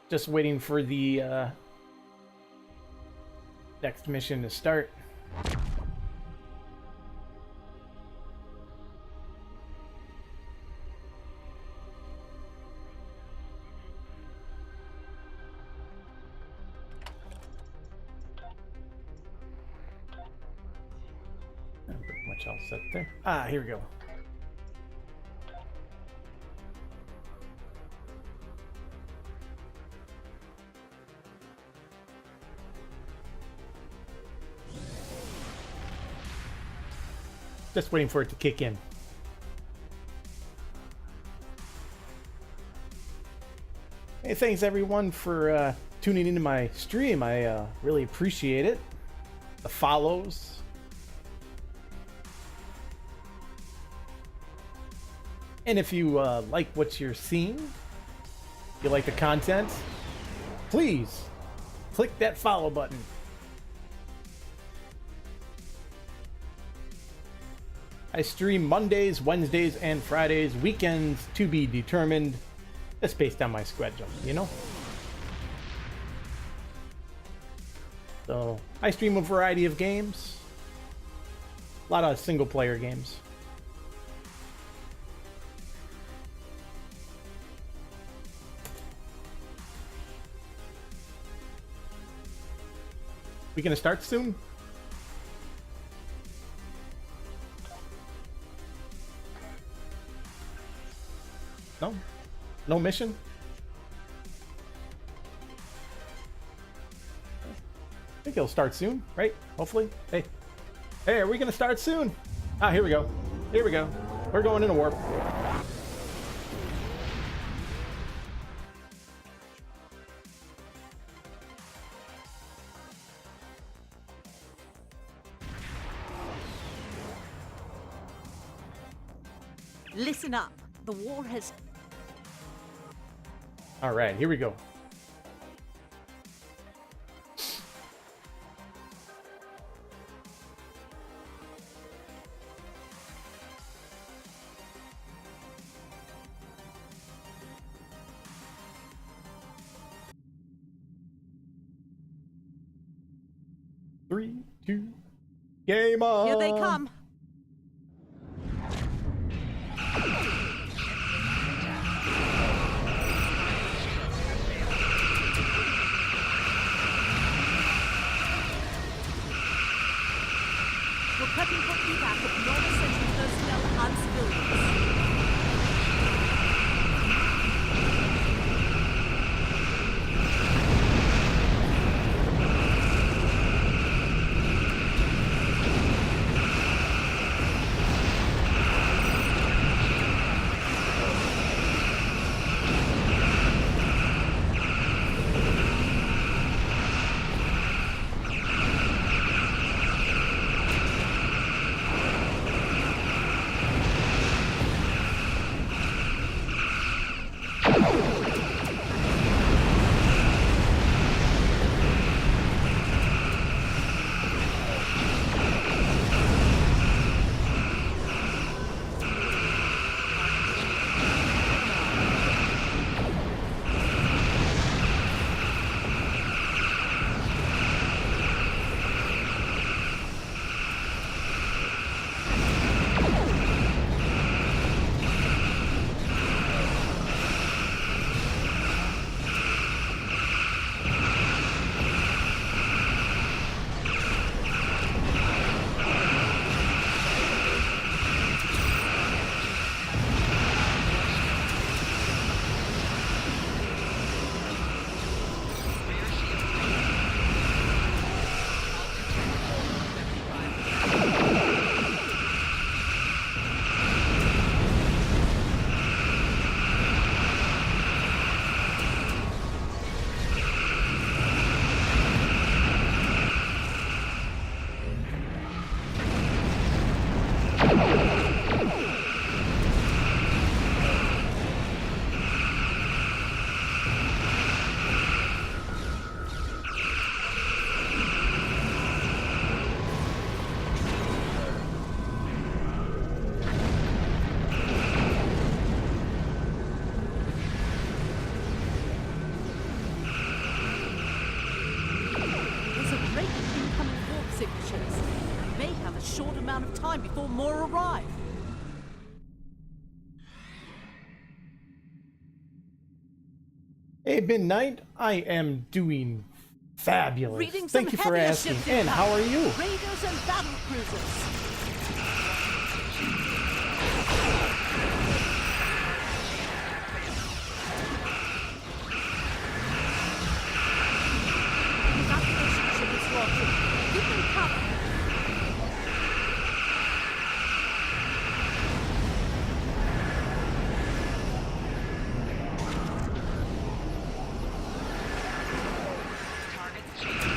Just waiting for the next mission to start. I'm pretty much all set there. Ah, here we go. Just waiting for it to kick in. Hey, thanks everyone for tuning into my stream. I really appreciate it. The follows. And if you like what you're seeing, if you like the content, please click that follow button. I stream Mondays, Wednesdays, and Fridays. Weekends to be determined. Just based on my schedule, you know? So, I stream a variety of games. A lot of single-player games. We gonna start soon? No? No mission? I think it'll start soon, right? Hopefully. Hey. Hey, are we gonna start soon? Ah, here we go. Here we go. We're going in a warp. Listen up. The war has... All right, here we go. Three, two, game on! Here they come. We're prepping for evac of normal sentry personnel and civilians. time before more arrive. Hey, Midnight, I am doing fabulous. Reading some Thank you for heavier asking. ships And how are incoming. you? Raiders and battle cruisers. Evacuation ship is launching. Give them cover. Target's changing.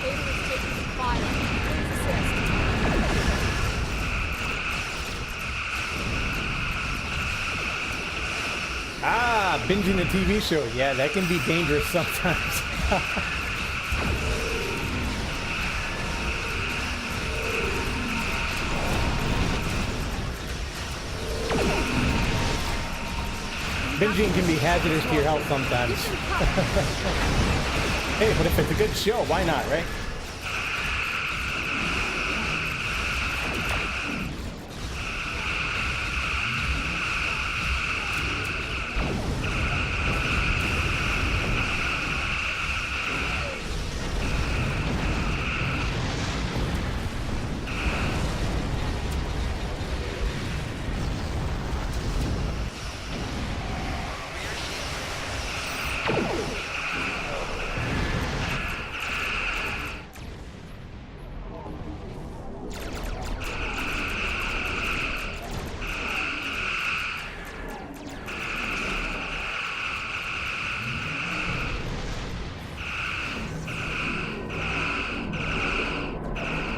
Able is taking some fire. Please assist. Ah, binging a TV show. Yeah, that can be dangerous sometimes. Binging can be hazardous to your health sometimes. Hey, but if it's a good show, why not, right?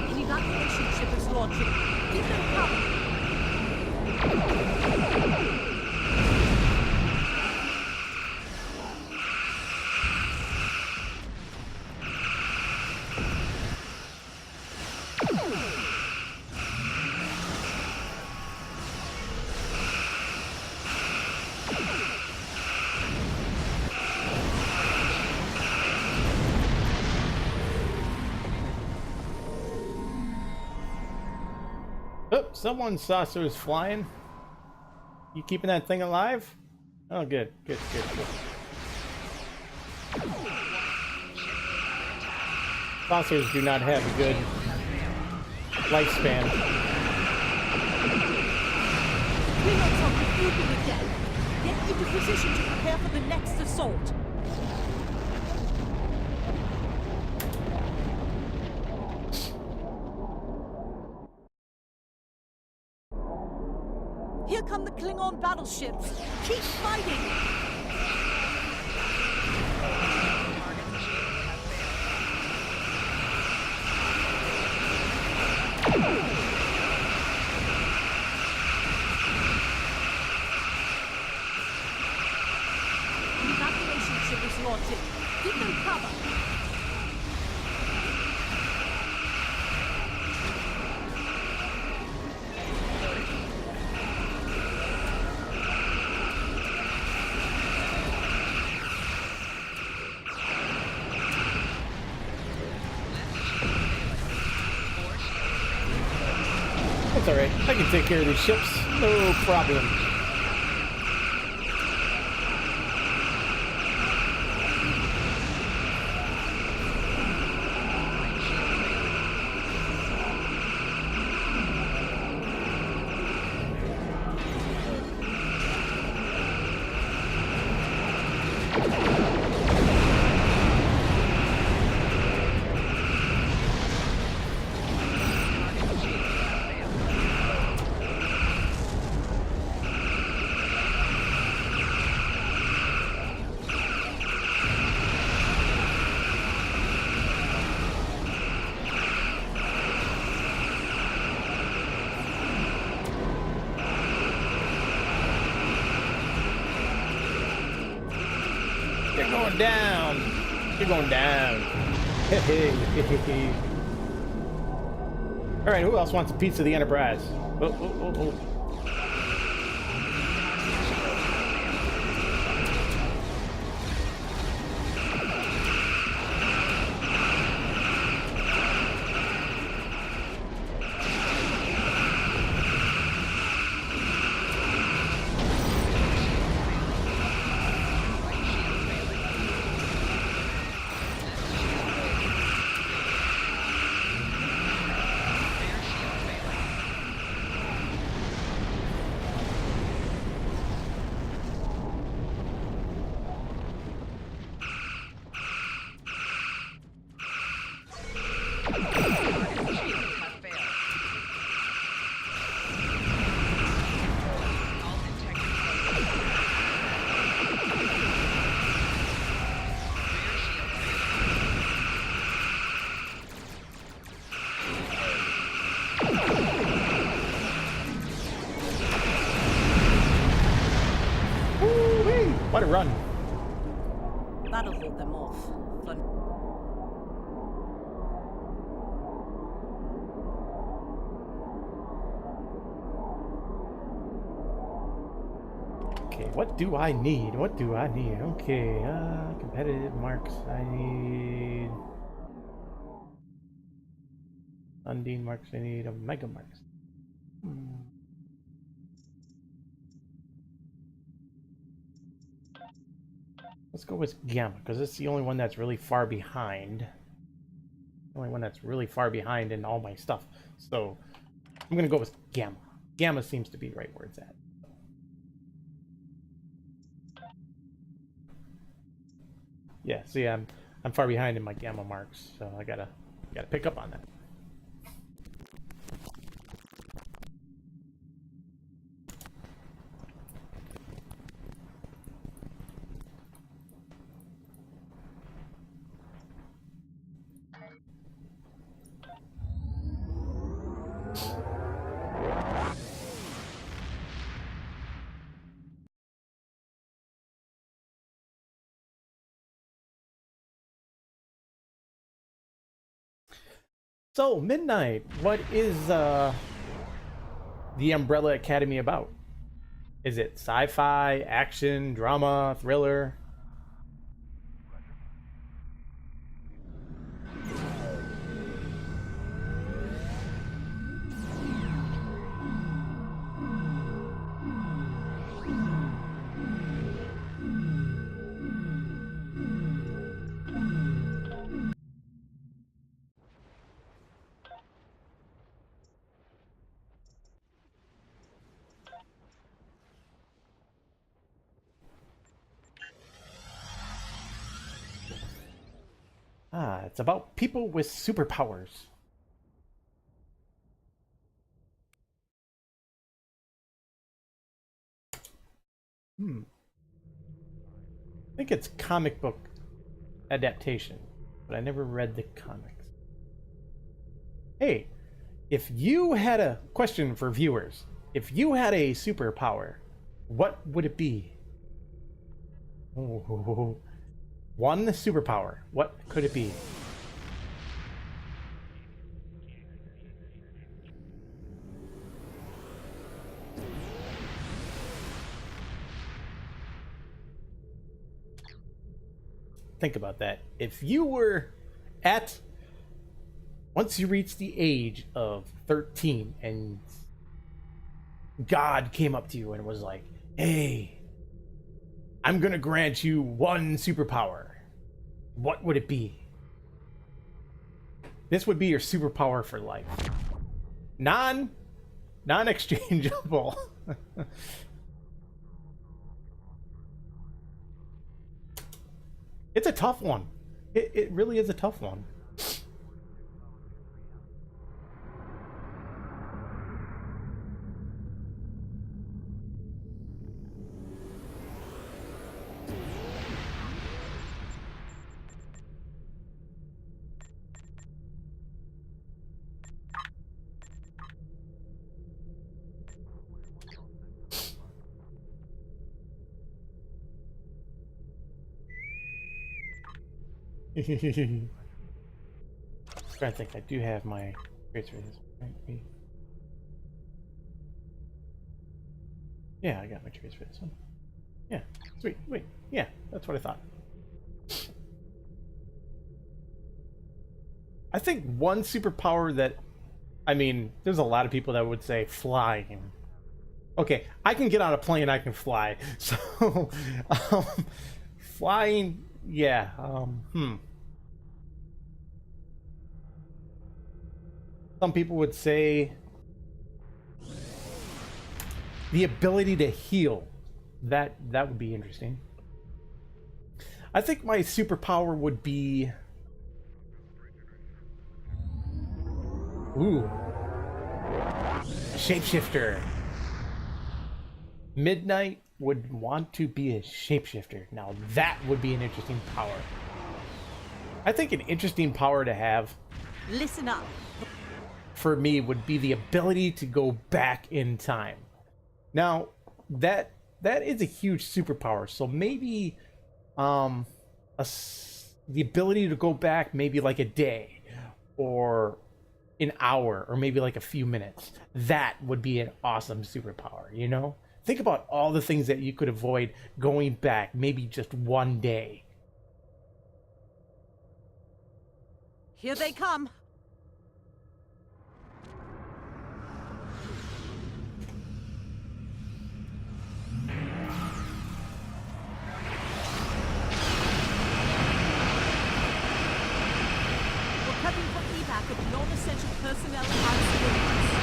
An evacuation ship is launching. Give them cover. Oh, someone's saucer is flying. You keeping that thing alive? Oh, good, good, good, good. Saucers do not have a good lifespan. Reloads are regrouping again. Get into position to prepare for the next assault. Here come the Klingon battleships. Keep fighting! The evacuation ship is launching. Give them cover. That's alright. I can take care of these ships. No problem. You're going down. You're going down. Hey, hey, hey, hey. All right, who else wants a piece of the Enterprise? Oh, oh, oh, oh. What a run. That'll hold them off. Fun. Okay, what do I need? What do I need? Okay, competitive marks. I need Undine marks. I need Omega marks. Let's go with Gamma, because it's the only one that's really far behind. The only one that's really far behind in all my stuff. So I'm gonna go with Gamma. Gamma seems to be right where it's at. Yeah, see, I'm far behind in my Gamma marks, so I gotta pick up on that. So, Midnight, what is the Umbrella Academy about? Is it sci-fi, action, drama, thriller? Ah, it's about people with superpowers. I think it's comic book adaptation, but I never read the comics. Hey, if you had a question for viewers, if you had a superpower, what would it be? Oh, one superpower. What could it be? Think about that. If you were once you reach the age of 13 and God came up to you and was like, hey, I'm gonna grant you one superpower. What would it be? This would be your superpower for life. Non-exchangeable. It's a tough one. It really is a tough one. Trying to think, I do have my traits for this. Right? Yeah, I got my traits for this one. Yeah, sweet. Wait, yeah, that's what I thought. I think one superpower that, I mean, there's a lot of people that would say flying. Okay, I can get on a plane, I can fly. So, flying, yeah, Some people would say the ability to heal. That would be interesting. I think my superpower would be... Ooh. Shapeshifter. Midnight would want to be a shapeshifter. Now that would be an interesting power. I think an interesting power to have Listen up. for me would be the ability to go back in time. Now that is a huge superpower. So maybe the ability to go back maybe like a day or an hour or maybe like a few minutes. That would be an awesome superpower, you know? Think about all the things that you could avoid going back maybe just one day. Here they come. We're prepping for evac of non-essential personnel and civilians.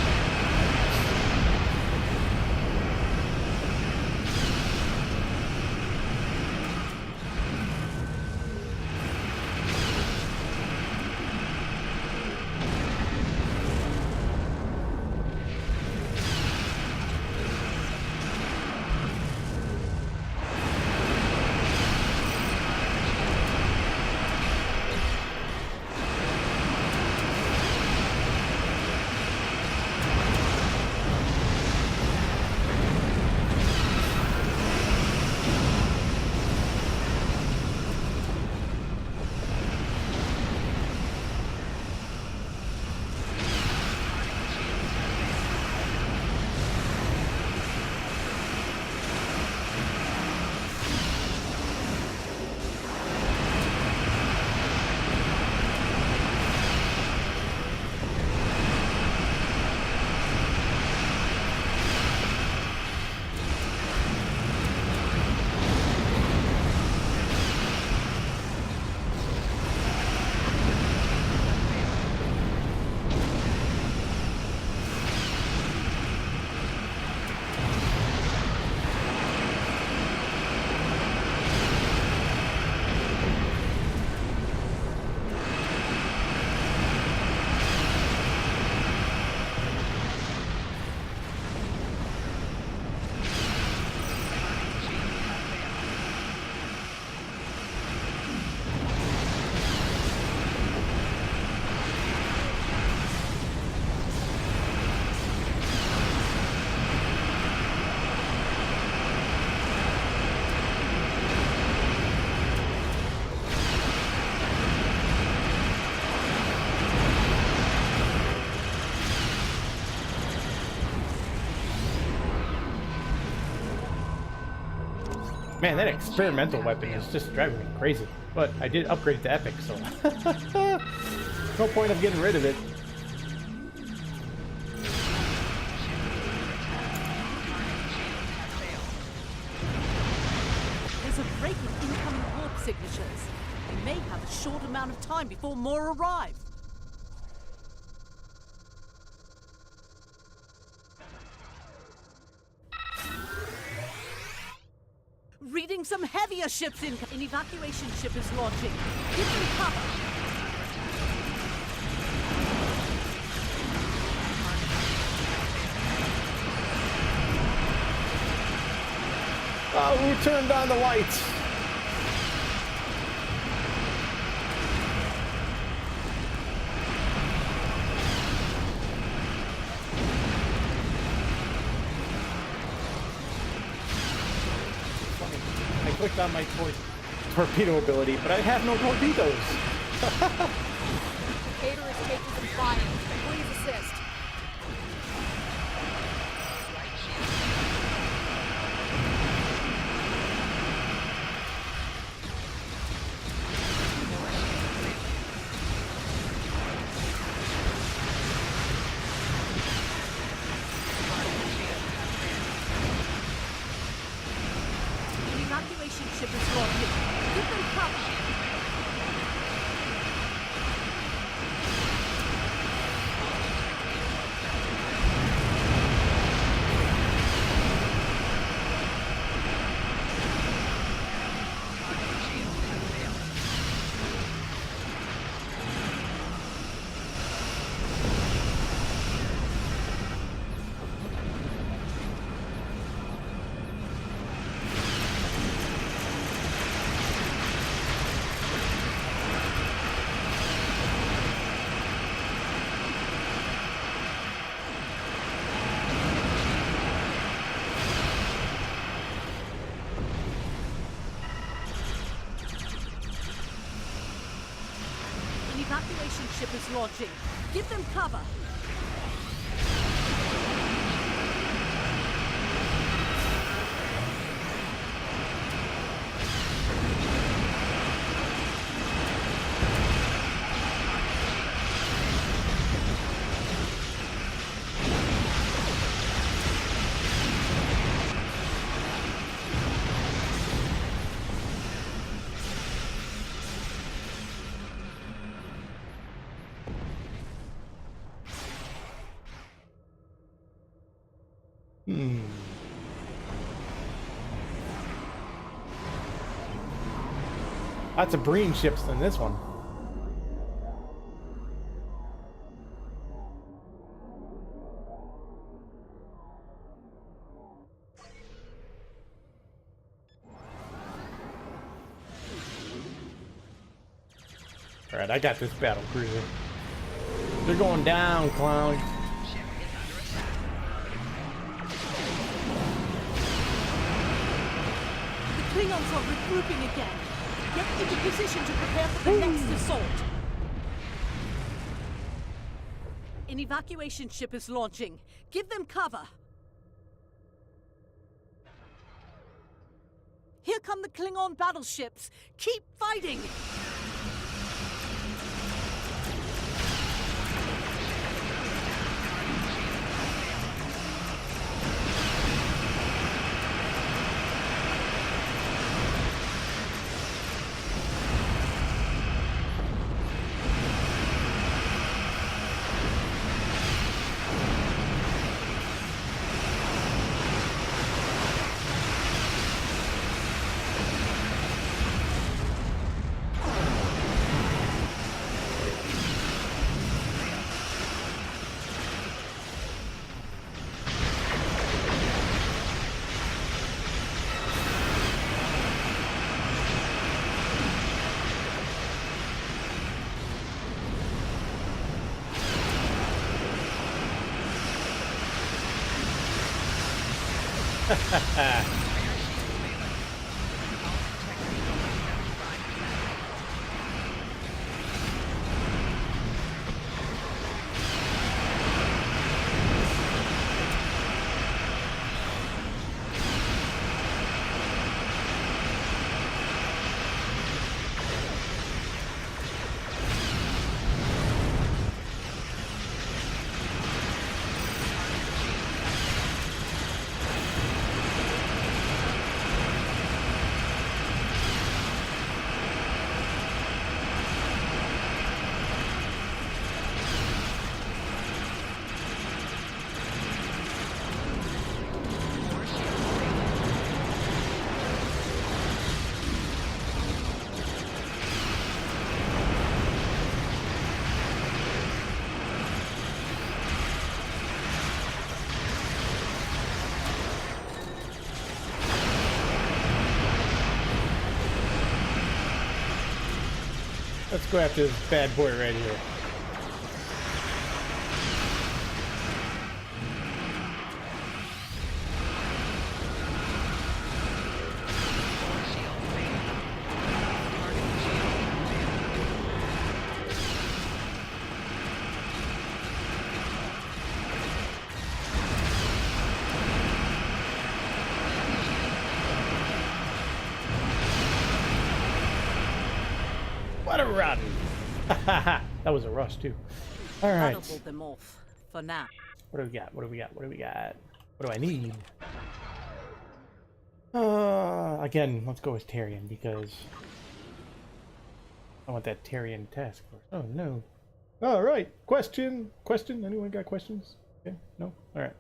Man, that experimental weapon is just driving me crazy. But I did upgrade it to epic, so no point of getting rid of it. There's a break in incoming warp signatures. We may have a short amount of time before more arrive. Reading some heavier ships in. An evacuation ship is launching. Give them cover. Oh, who turned on the lights? I clicked on my toy torpedo ability, but I have no torpedoes. Decatur is taking some fire. Please assist. Right shield. An evacuation ship is launching. Give them cover. An evacuation ship is launching. Give them cover. Lots of Breen ships than this one. Alright, I got this battle cruiser. They're going down, clown. Ship is under attack. The Klingons are regrouping again. Get into position to prepare for the next assault. An evacuation ship is launching. Give them cover. Here come the Klingon battleships. Keep fighting! Let's go after this bad boy right here. run. That was a rush too. All right. That'll hold them off for now. What do we got? What do we got? What do we got? What do I need? Again, let's go with Tarion because I want that Tarion task force. Oh no. All right. Question. Anyone got questions? Okay. No. All right.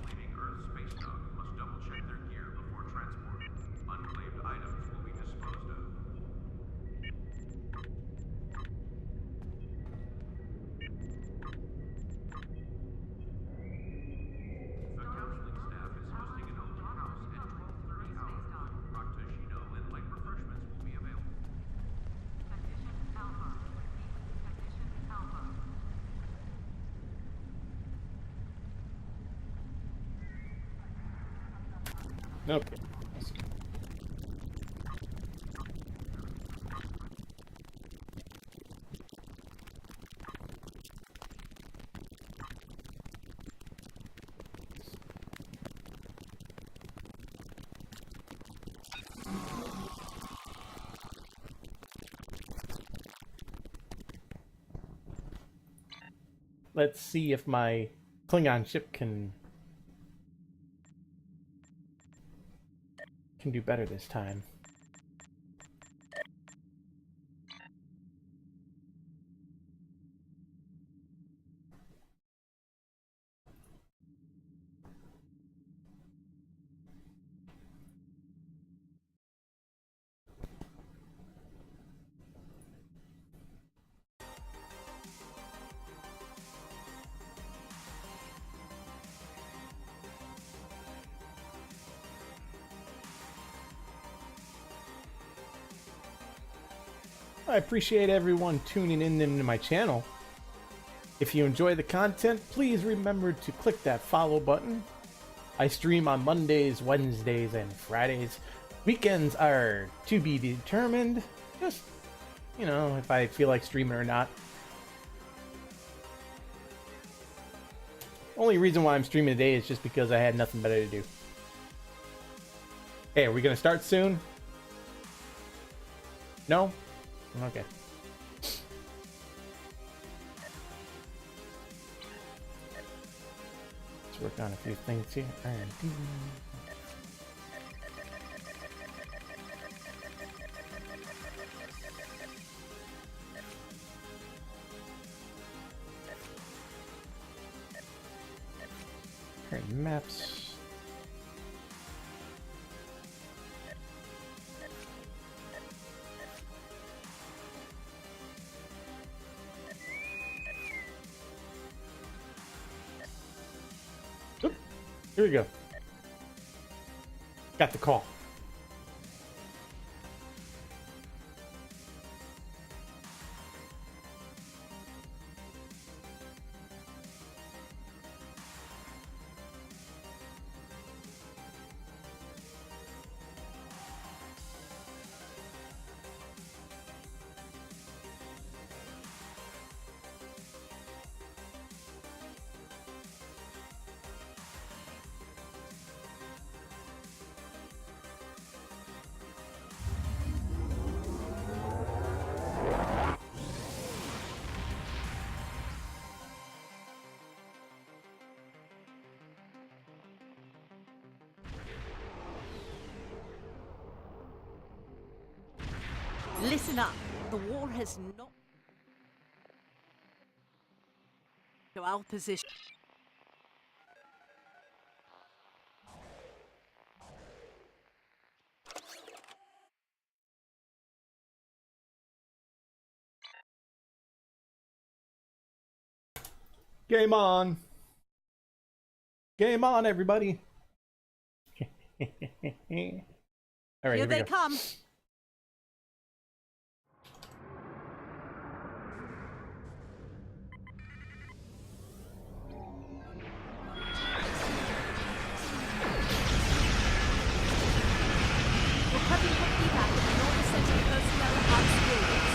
Leaving Earth space dock must double-check their gear before transport. Unclaimed items will be disposed of. The counseling staff is hosting an open house at 12:30 hour. Rakta and light refreshments will be available. Technician Alpha. Technician Alpha. Okay. Let's see if my Klingon ship can do better this time. I appreciate everyone tuning in to my channel. If you enjoy the content, please remember to click that follow button. I stream on Mondays, Wednesdays, and Fridays. Weekends are to be determined. Just, you know, if I feel like streaming or not. Only reason why I'm streaming today is just because I had nothing better to do. Hey, are we gonna start soon? No? Okay. Let's work on a few things here. Alright, maps. Here we go. Got the call. Listen up. The war has not to our position. Game on. Game on, everybody. All right, Here we they go. come. We're prepping for evac with non-essential personnel and auxiliaries.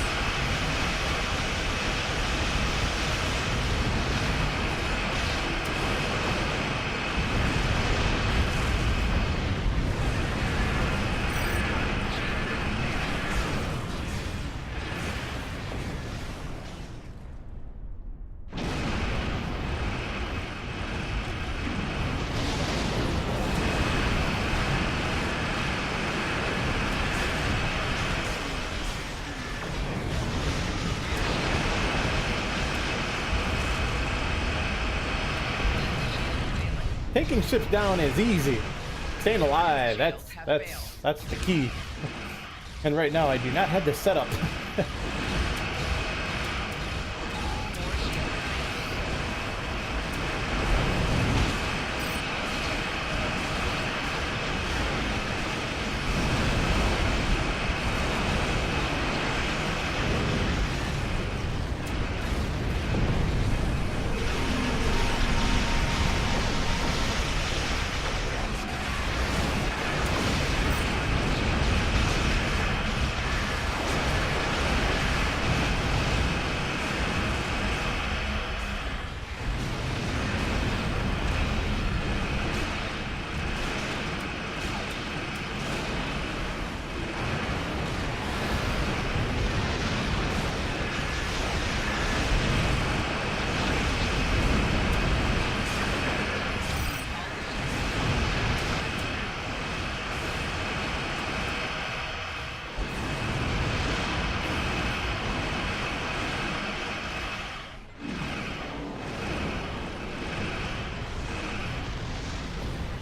Taking ships down is easy. Staying alive, that's the key. And right now I do not have this set up.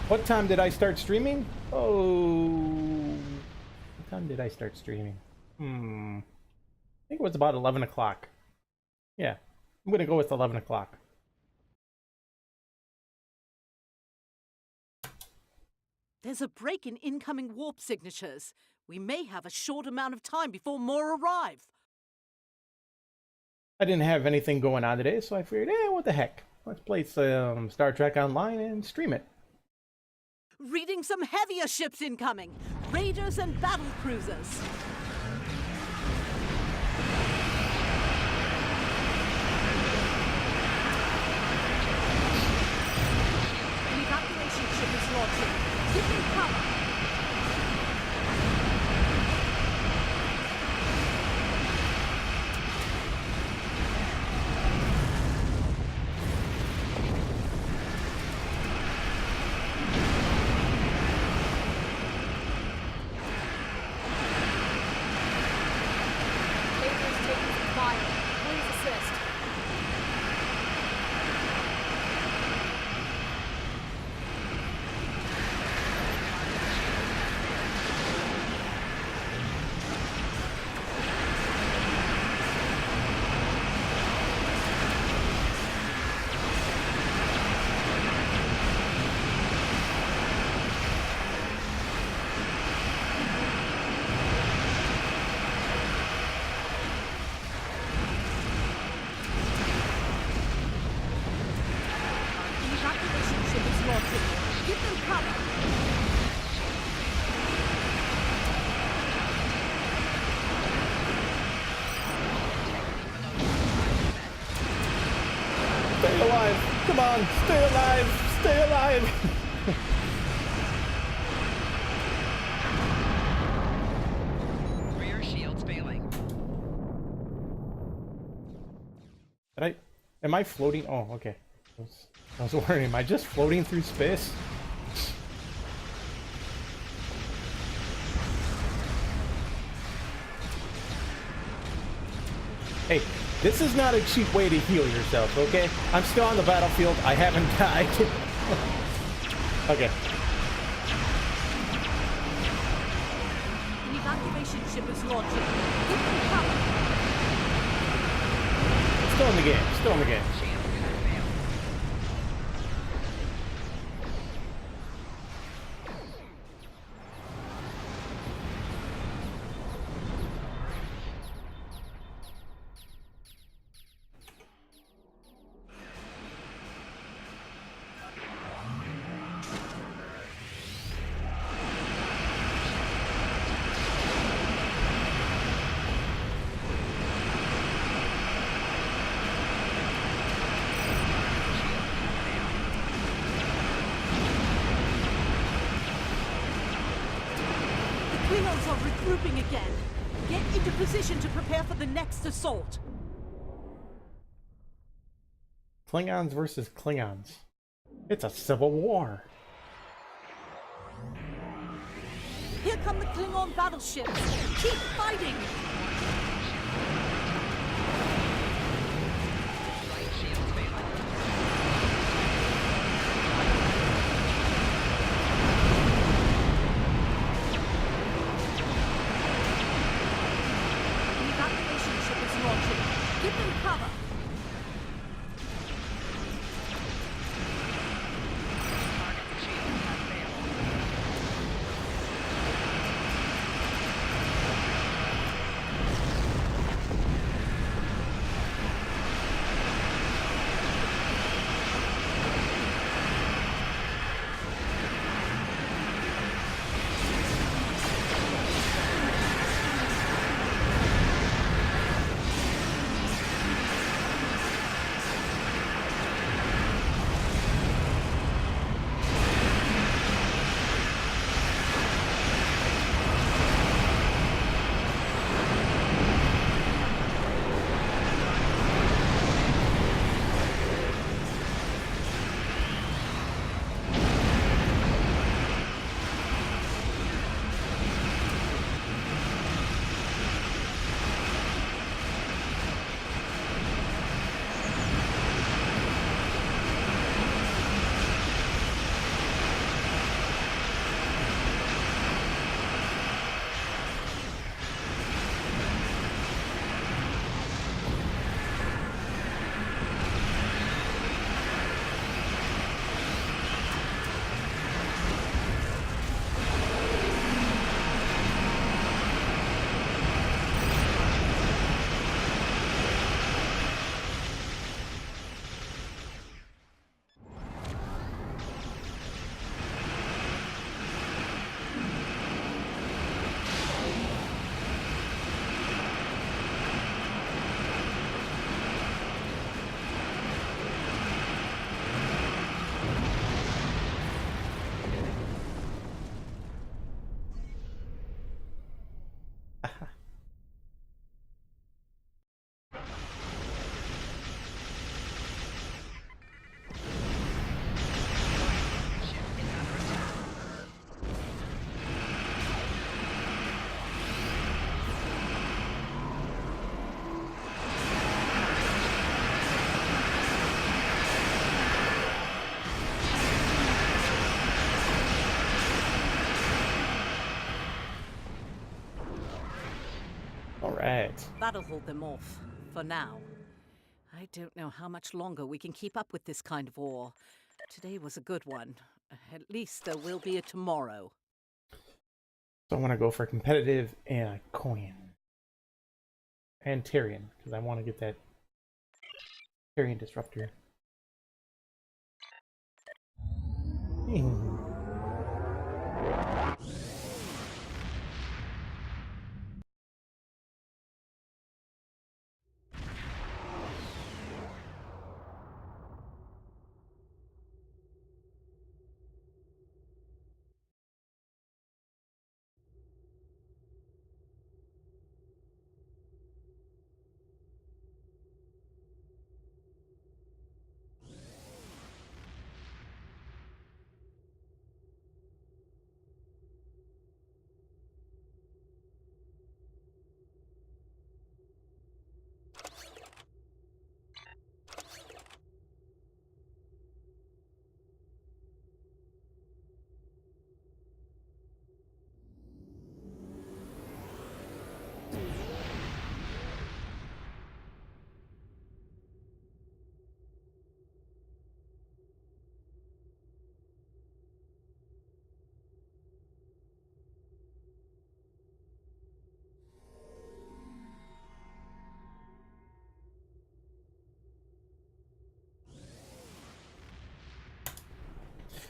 What time did I start streaming? Oh, what time did I start streaming? I think it was about 11 o'clock. Yeah, I'm gonna go with 11 o'clock. There's a break in incoming warp signatures. We may have a short amount of time before more arrive. I didn't have anything going on today, so I figured, what the heck? Let's play some Star Trek Online and stream it. Reading some heavier ships incoming. Raiders and battle cruisers. An evacuation ship is launching. Give them cover. Lasers taking some fire. Please assist. An evacuation ship is launching. Give them cover. Stay alive! Come on, stay alive! Stay alive! Rear shields failing. Am I floating? Oh, okay. I was wondering, am I just floating through space? Hey, this is not a cheap way to heal yourself, okay? I'm still on the battlefield. I haven't died. Okay. An evacuation ship is launching. Give them cover. Still in the game. Still in the game. Shield has failed. The Klingons are regrouping again. Get into position to prepare for the next assault. Klingons versus Klingons. It's a civil war. Here come the Klingon battleships. Keep fighting. Right shield failing. An evacuation ship is launching. Give them cover. Target shield has failed. Ship is under attack. All right. That'll hold them off. For now. I don't know how much longer we can keep up with this kind of war. Today was a good one. At least there will be a tomorrow. So I want to go for competitive and a coin. And Tyrion, because I want to get that Tyrion disruptor.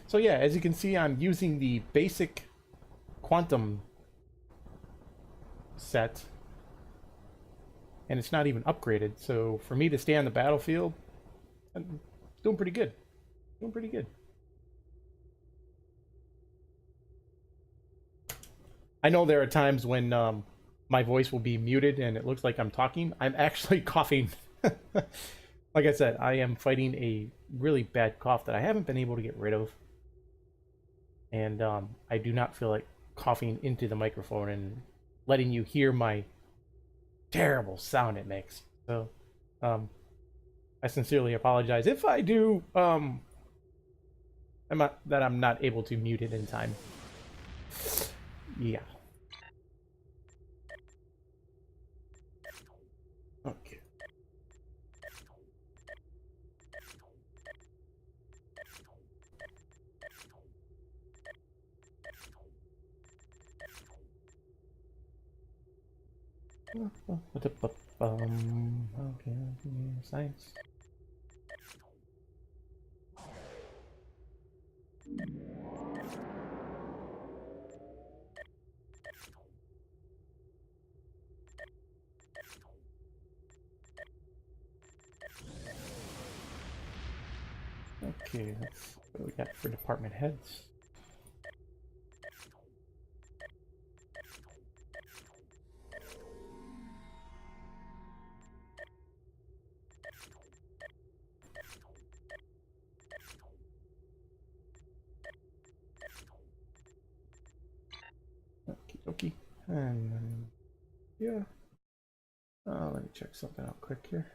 So yeah, as you can see, I'm using the basic quantum set, and it's not even upgraded. So for me to stay on the battlefield, I'm doing pretty good. Doing pretty good. I know there are times when my voice will be muted and it looks like I'm talking. I'm actually coughing. Like I said, I am fighting a really bad cough that I haven't been able to get rid of. And I do not feel like coughing into the microphone and letting you hear my terrible sound it makes. So I sincerely apologize if I do I'm not able to mute it in time. Yeah. Okay. Okay, science. Okay, that's what we got for department heads. Okie dokie. And then, yeah. Let me check something out quick here.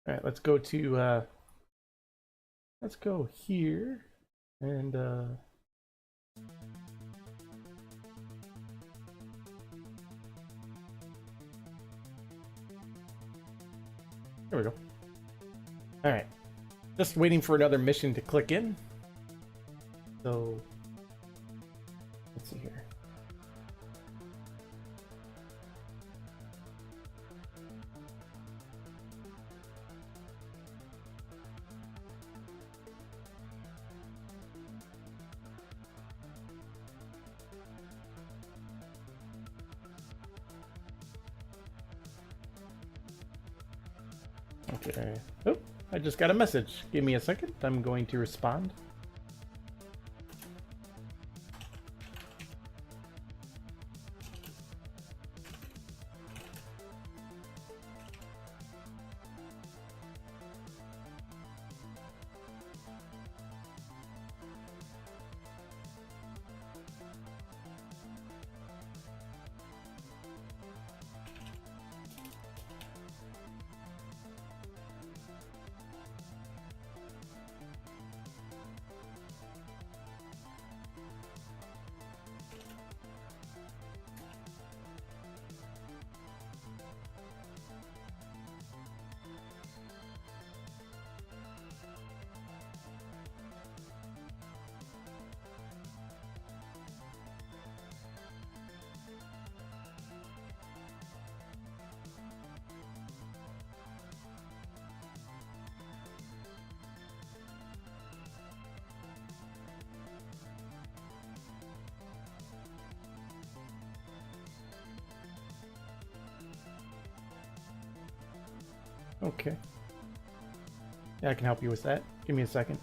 All right, let's go here and here we go. All right, just waiting for another mission to click in. So let's see here. Okay. Oh, I just got a message. Give me a second. I'm going to respond. Okay. Yeah, I can help you with that. Give me a second.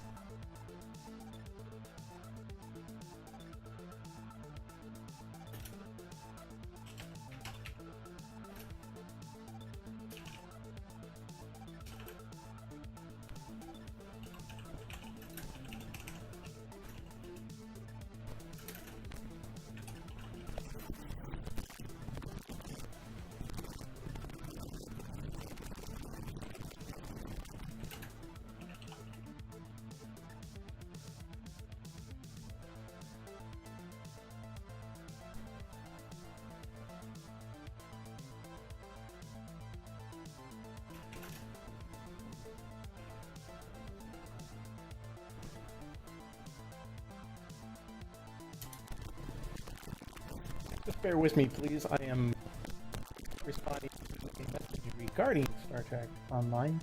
Just bear with me, please. I am responding to a message regarding Star Trek Online.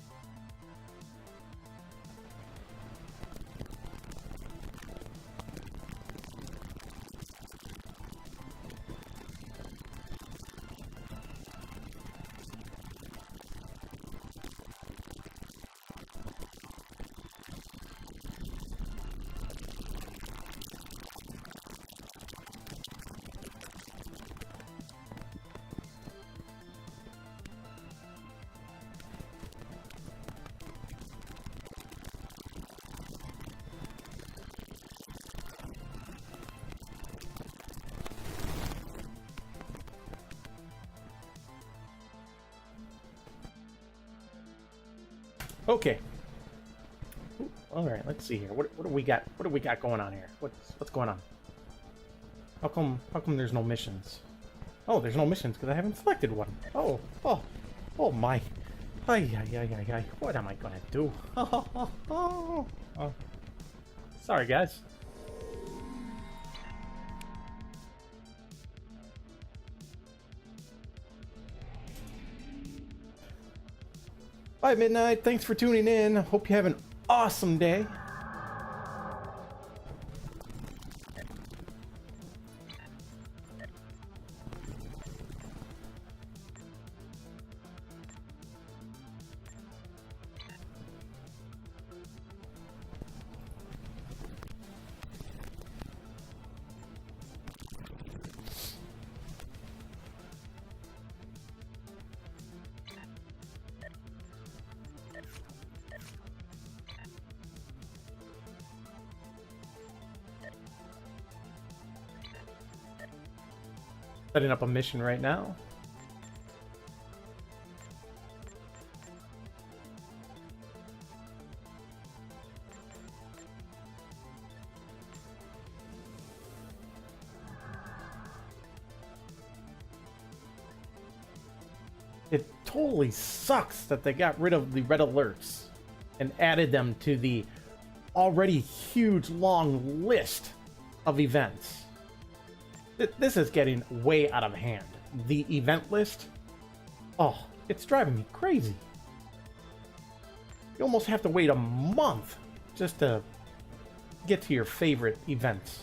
Okay. All right. Let's see here. What do we got? What do we got going on here? What's going on? How come there's no missions? Oh, there's no missions because I haven't selected one. Oh my. Ay. What am I gonna do? Oh. Sorry, guys. Bye, Midnight. Thanks for tuning in. Hope you have an awesome day. Setting up a mission right now. It totally sucks that they got rid of the red alerts and added them to the already huge long list of events. This is getting way out of hand. The event list, oh, it's driving me crazy. You almost have to wait a month just to get to your favorite events.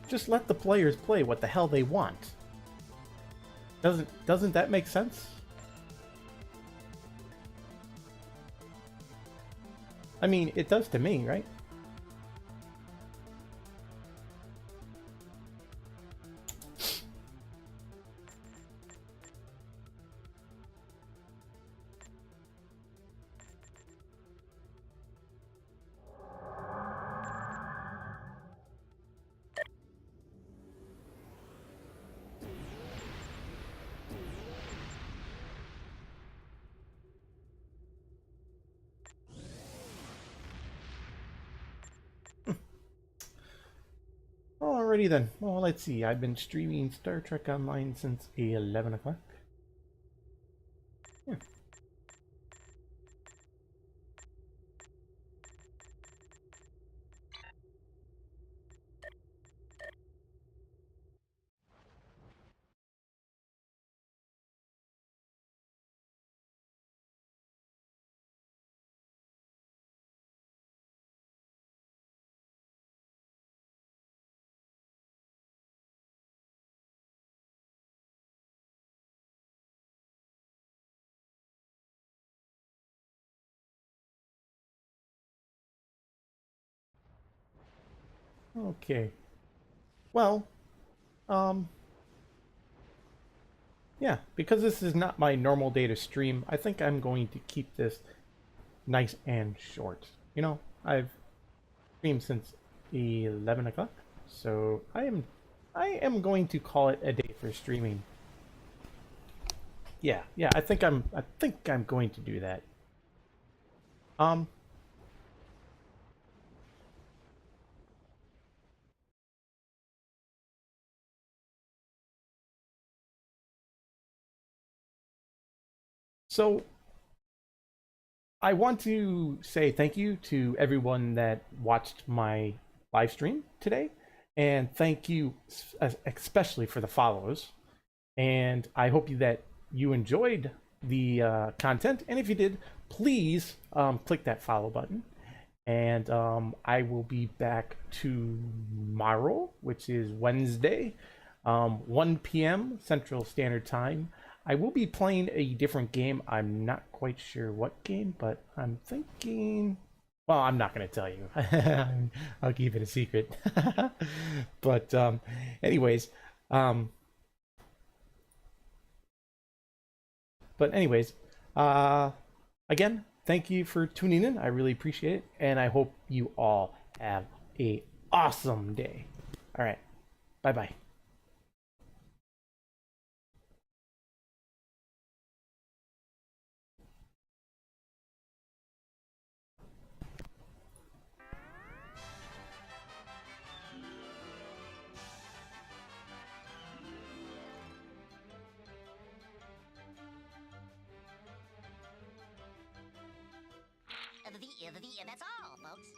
Just let the players play what the hell they want. Doesn't that make sense? I mean, it does to me, right? Alrighty then. Well, let's see. I've been streaming Star Trek Online since 11 o'clock. Yeah. Okay. Well, yeah, because this is not my normal day to stream, I think I'm going to keep this nice and short. You know, I've streamed since 11 o'clock, so I am going to call it a day for streaming. Yeah, I think I'm going to do that. So I want to say thank you to everyone that watched my live stream today, and thank you especially for the follows. And I hope that you enjoyed the content, and if you did, please click that follow button. And I will be back tomorrow, which is Wednesday, 1 p.m. Central Standard Time. I will be playing a different game. I'm not quite sure what game, but I'm thinking... Well, I'm not going to tell you. I'll keep it a secret. But anyways... again, thank you for tuning in. I really appreciate it, and I hope you all have a awesome day. All right, bye bye. That's all, folks.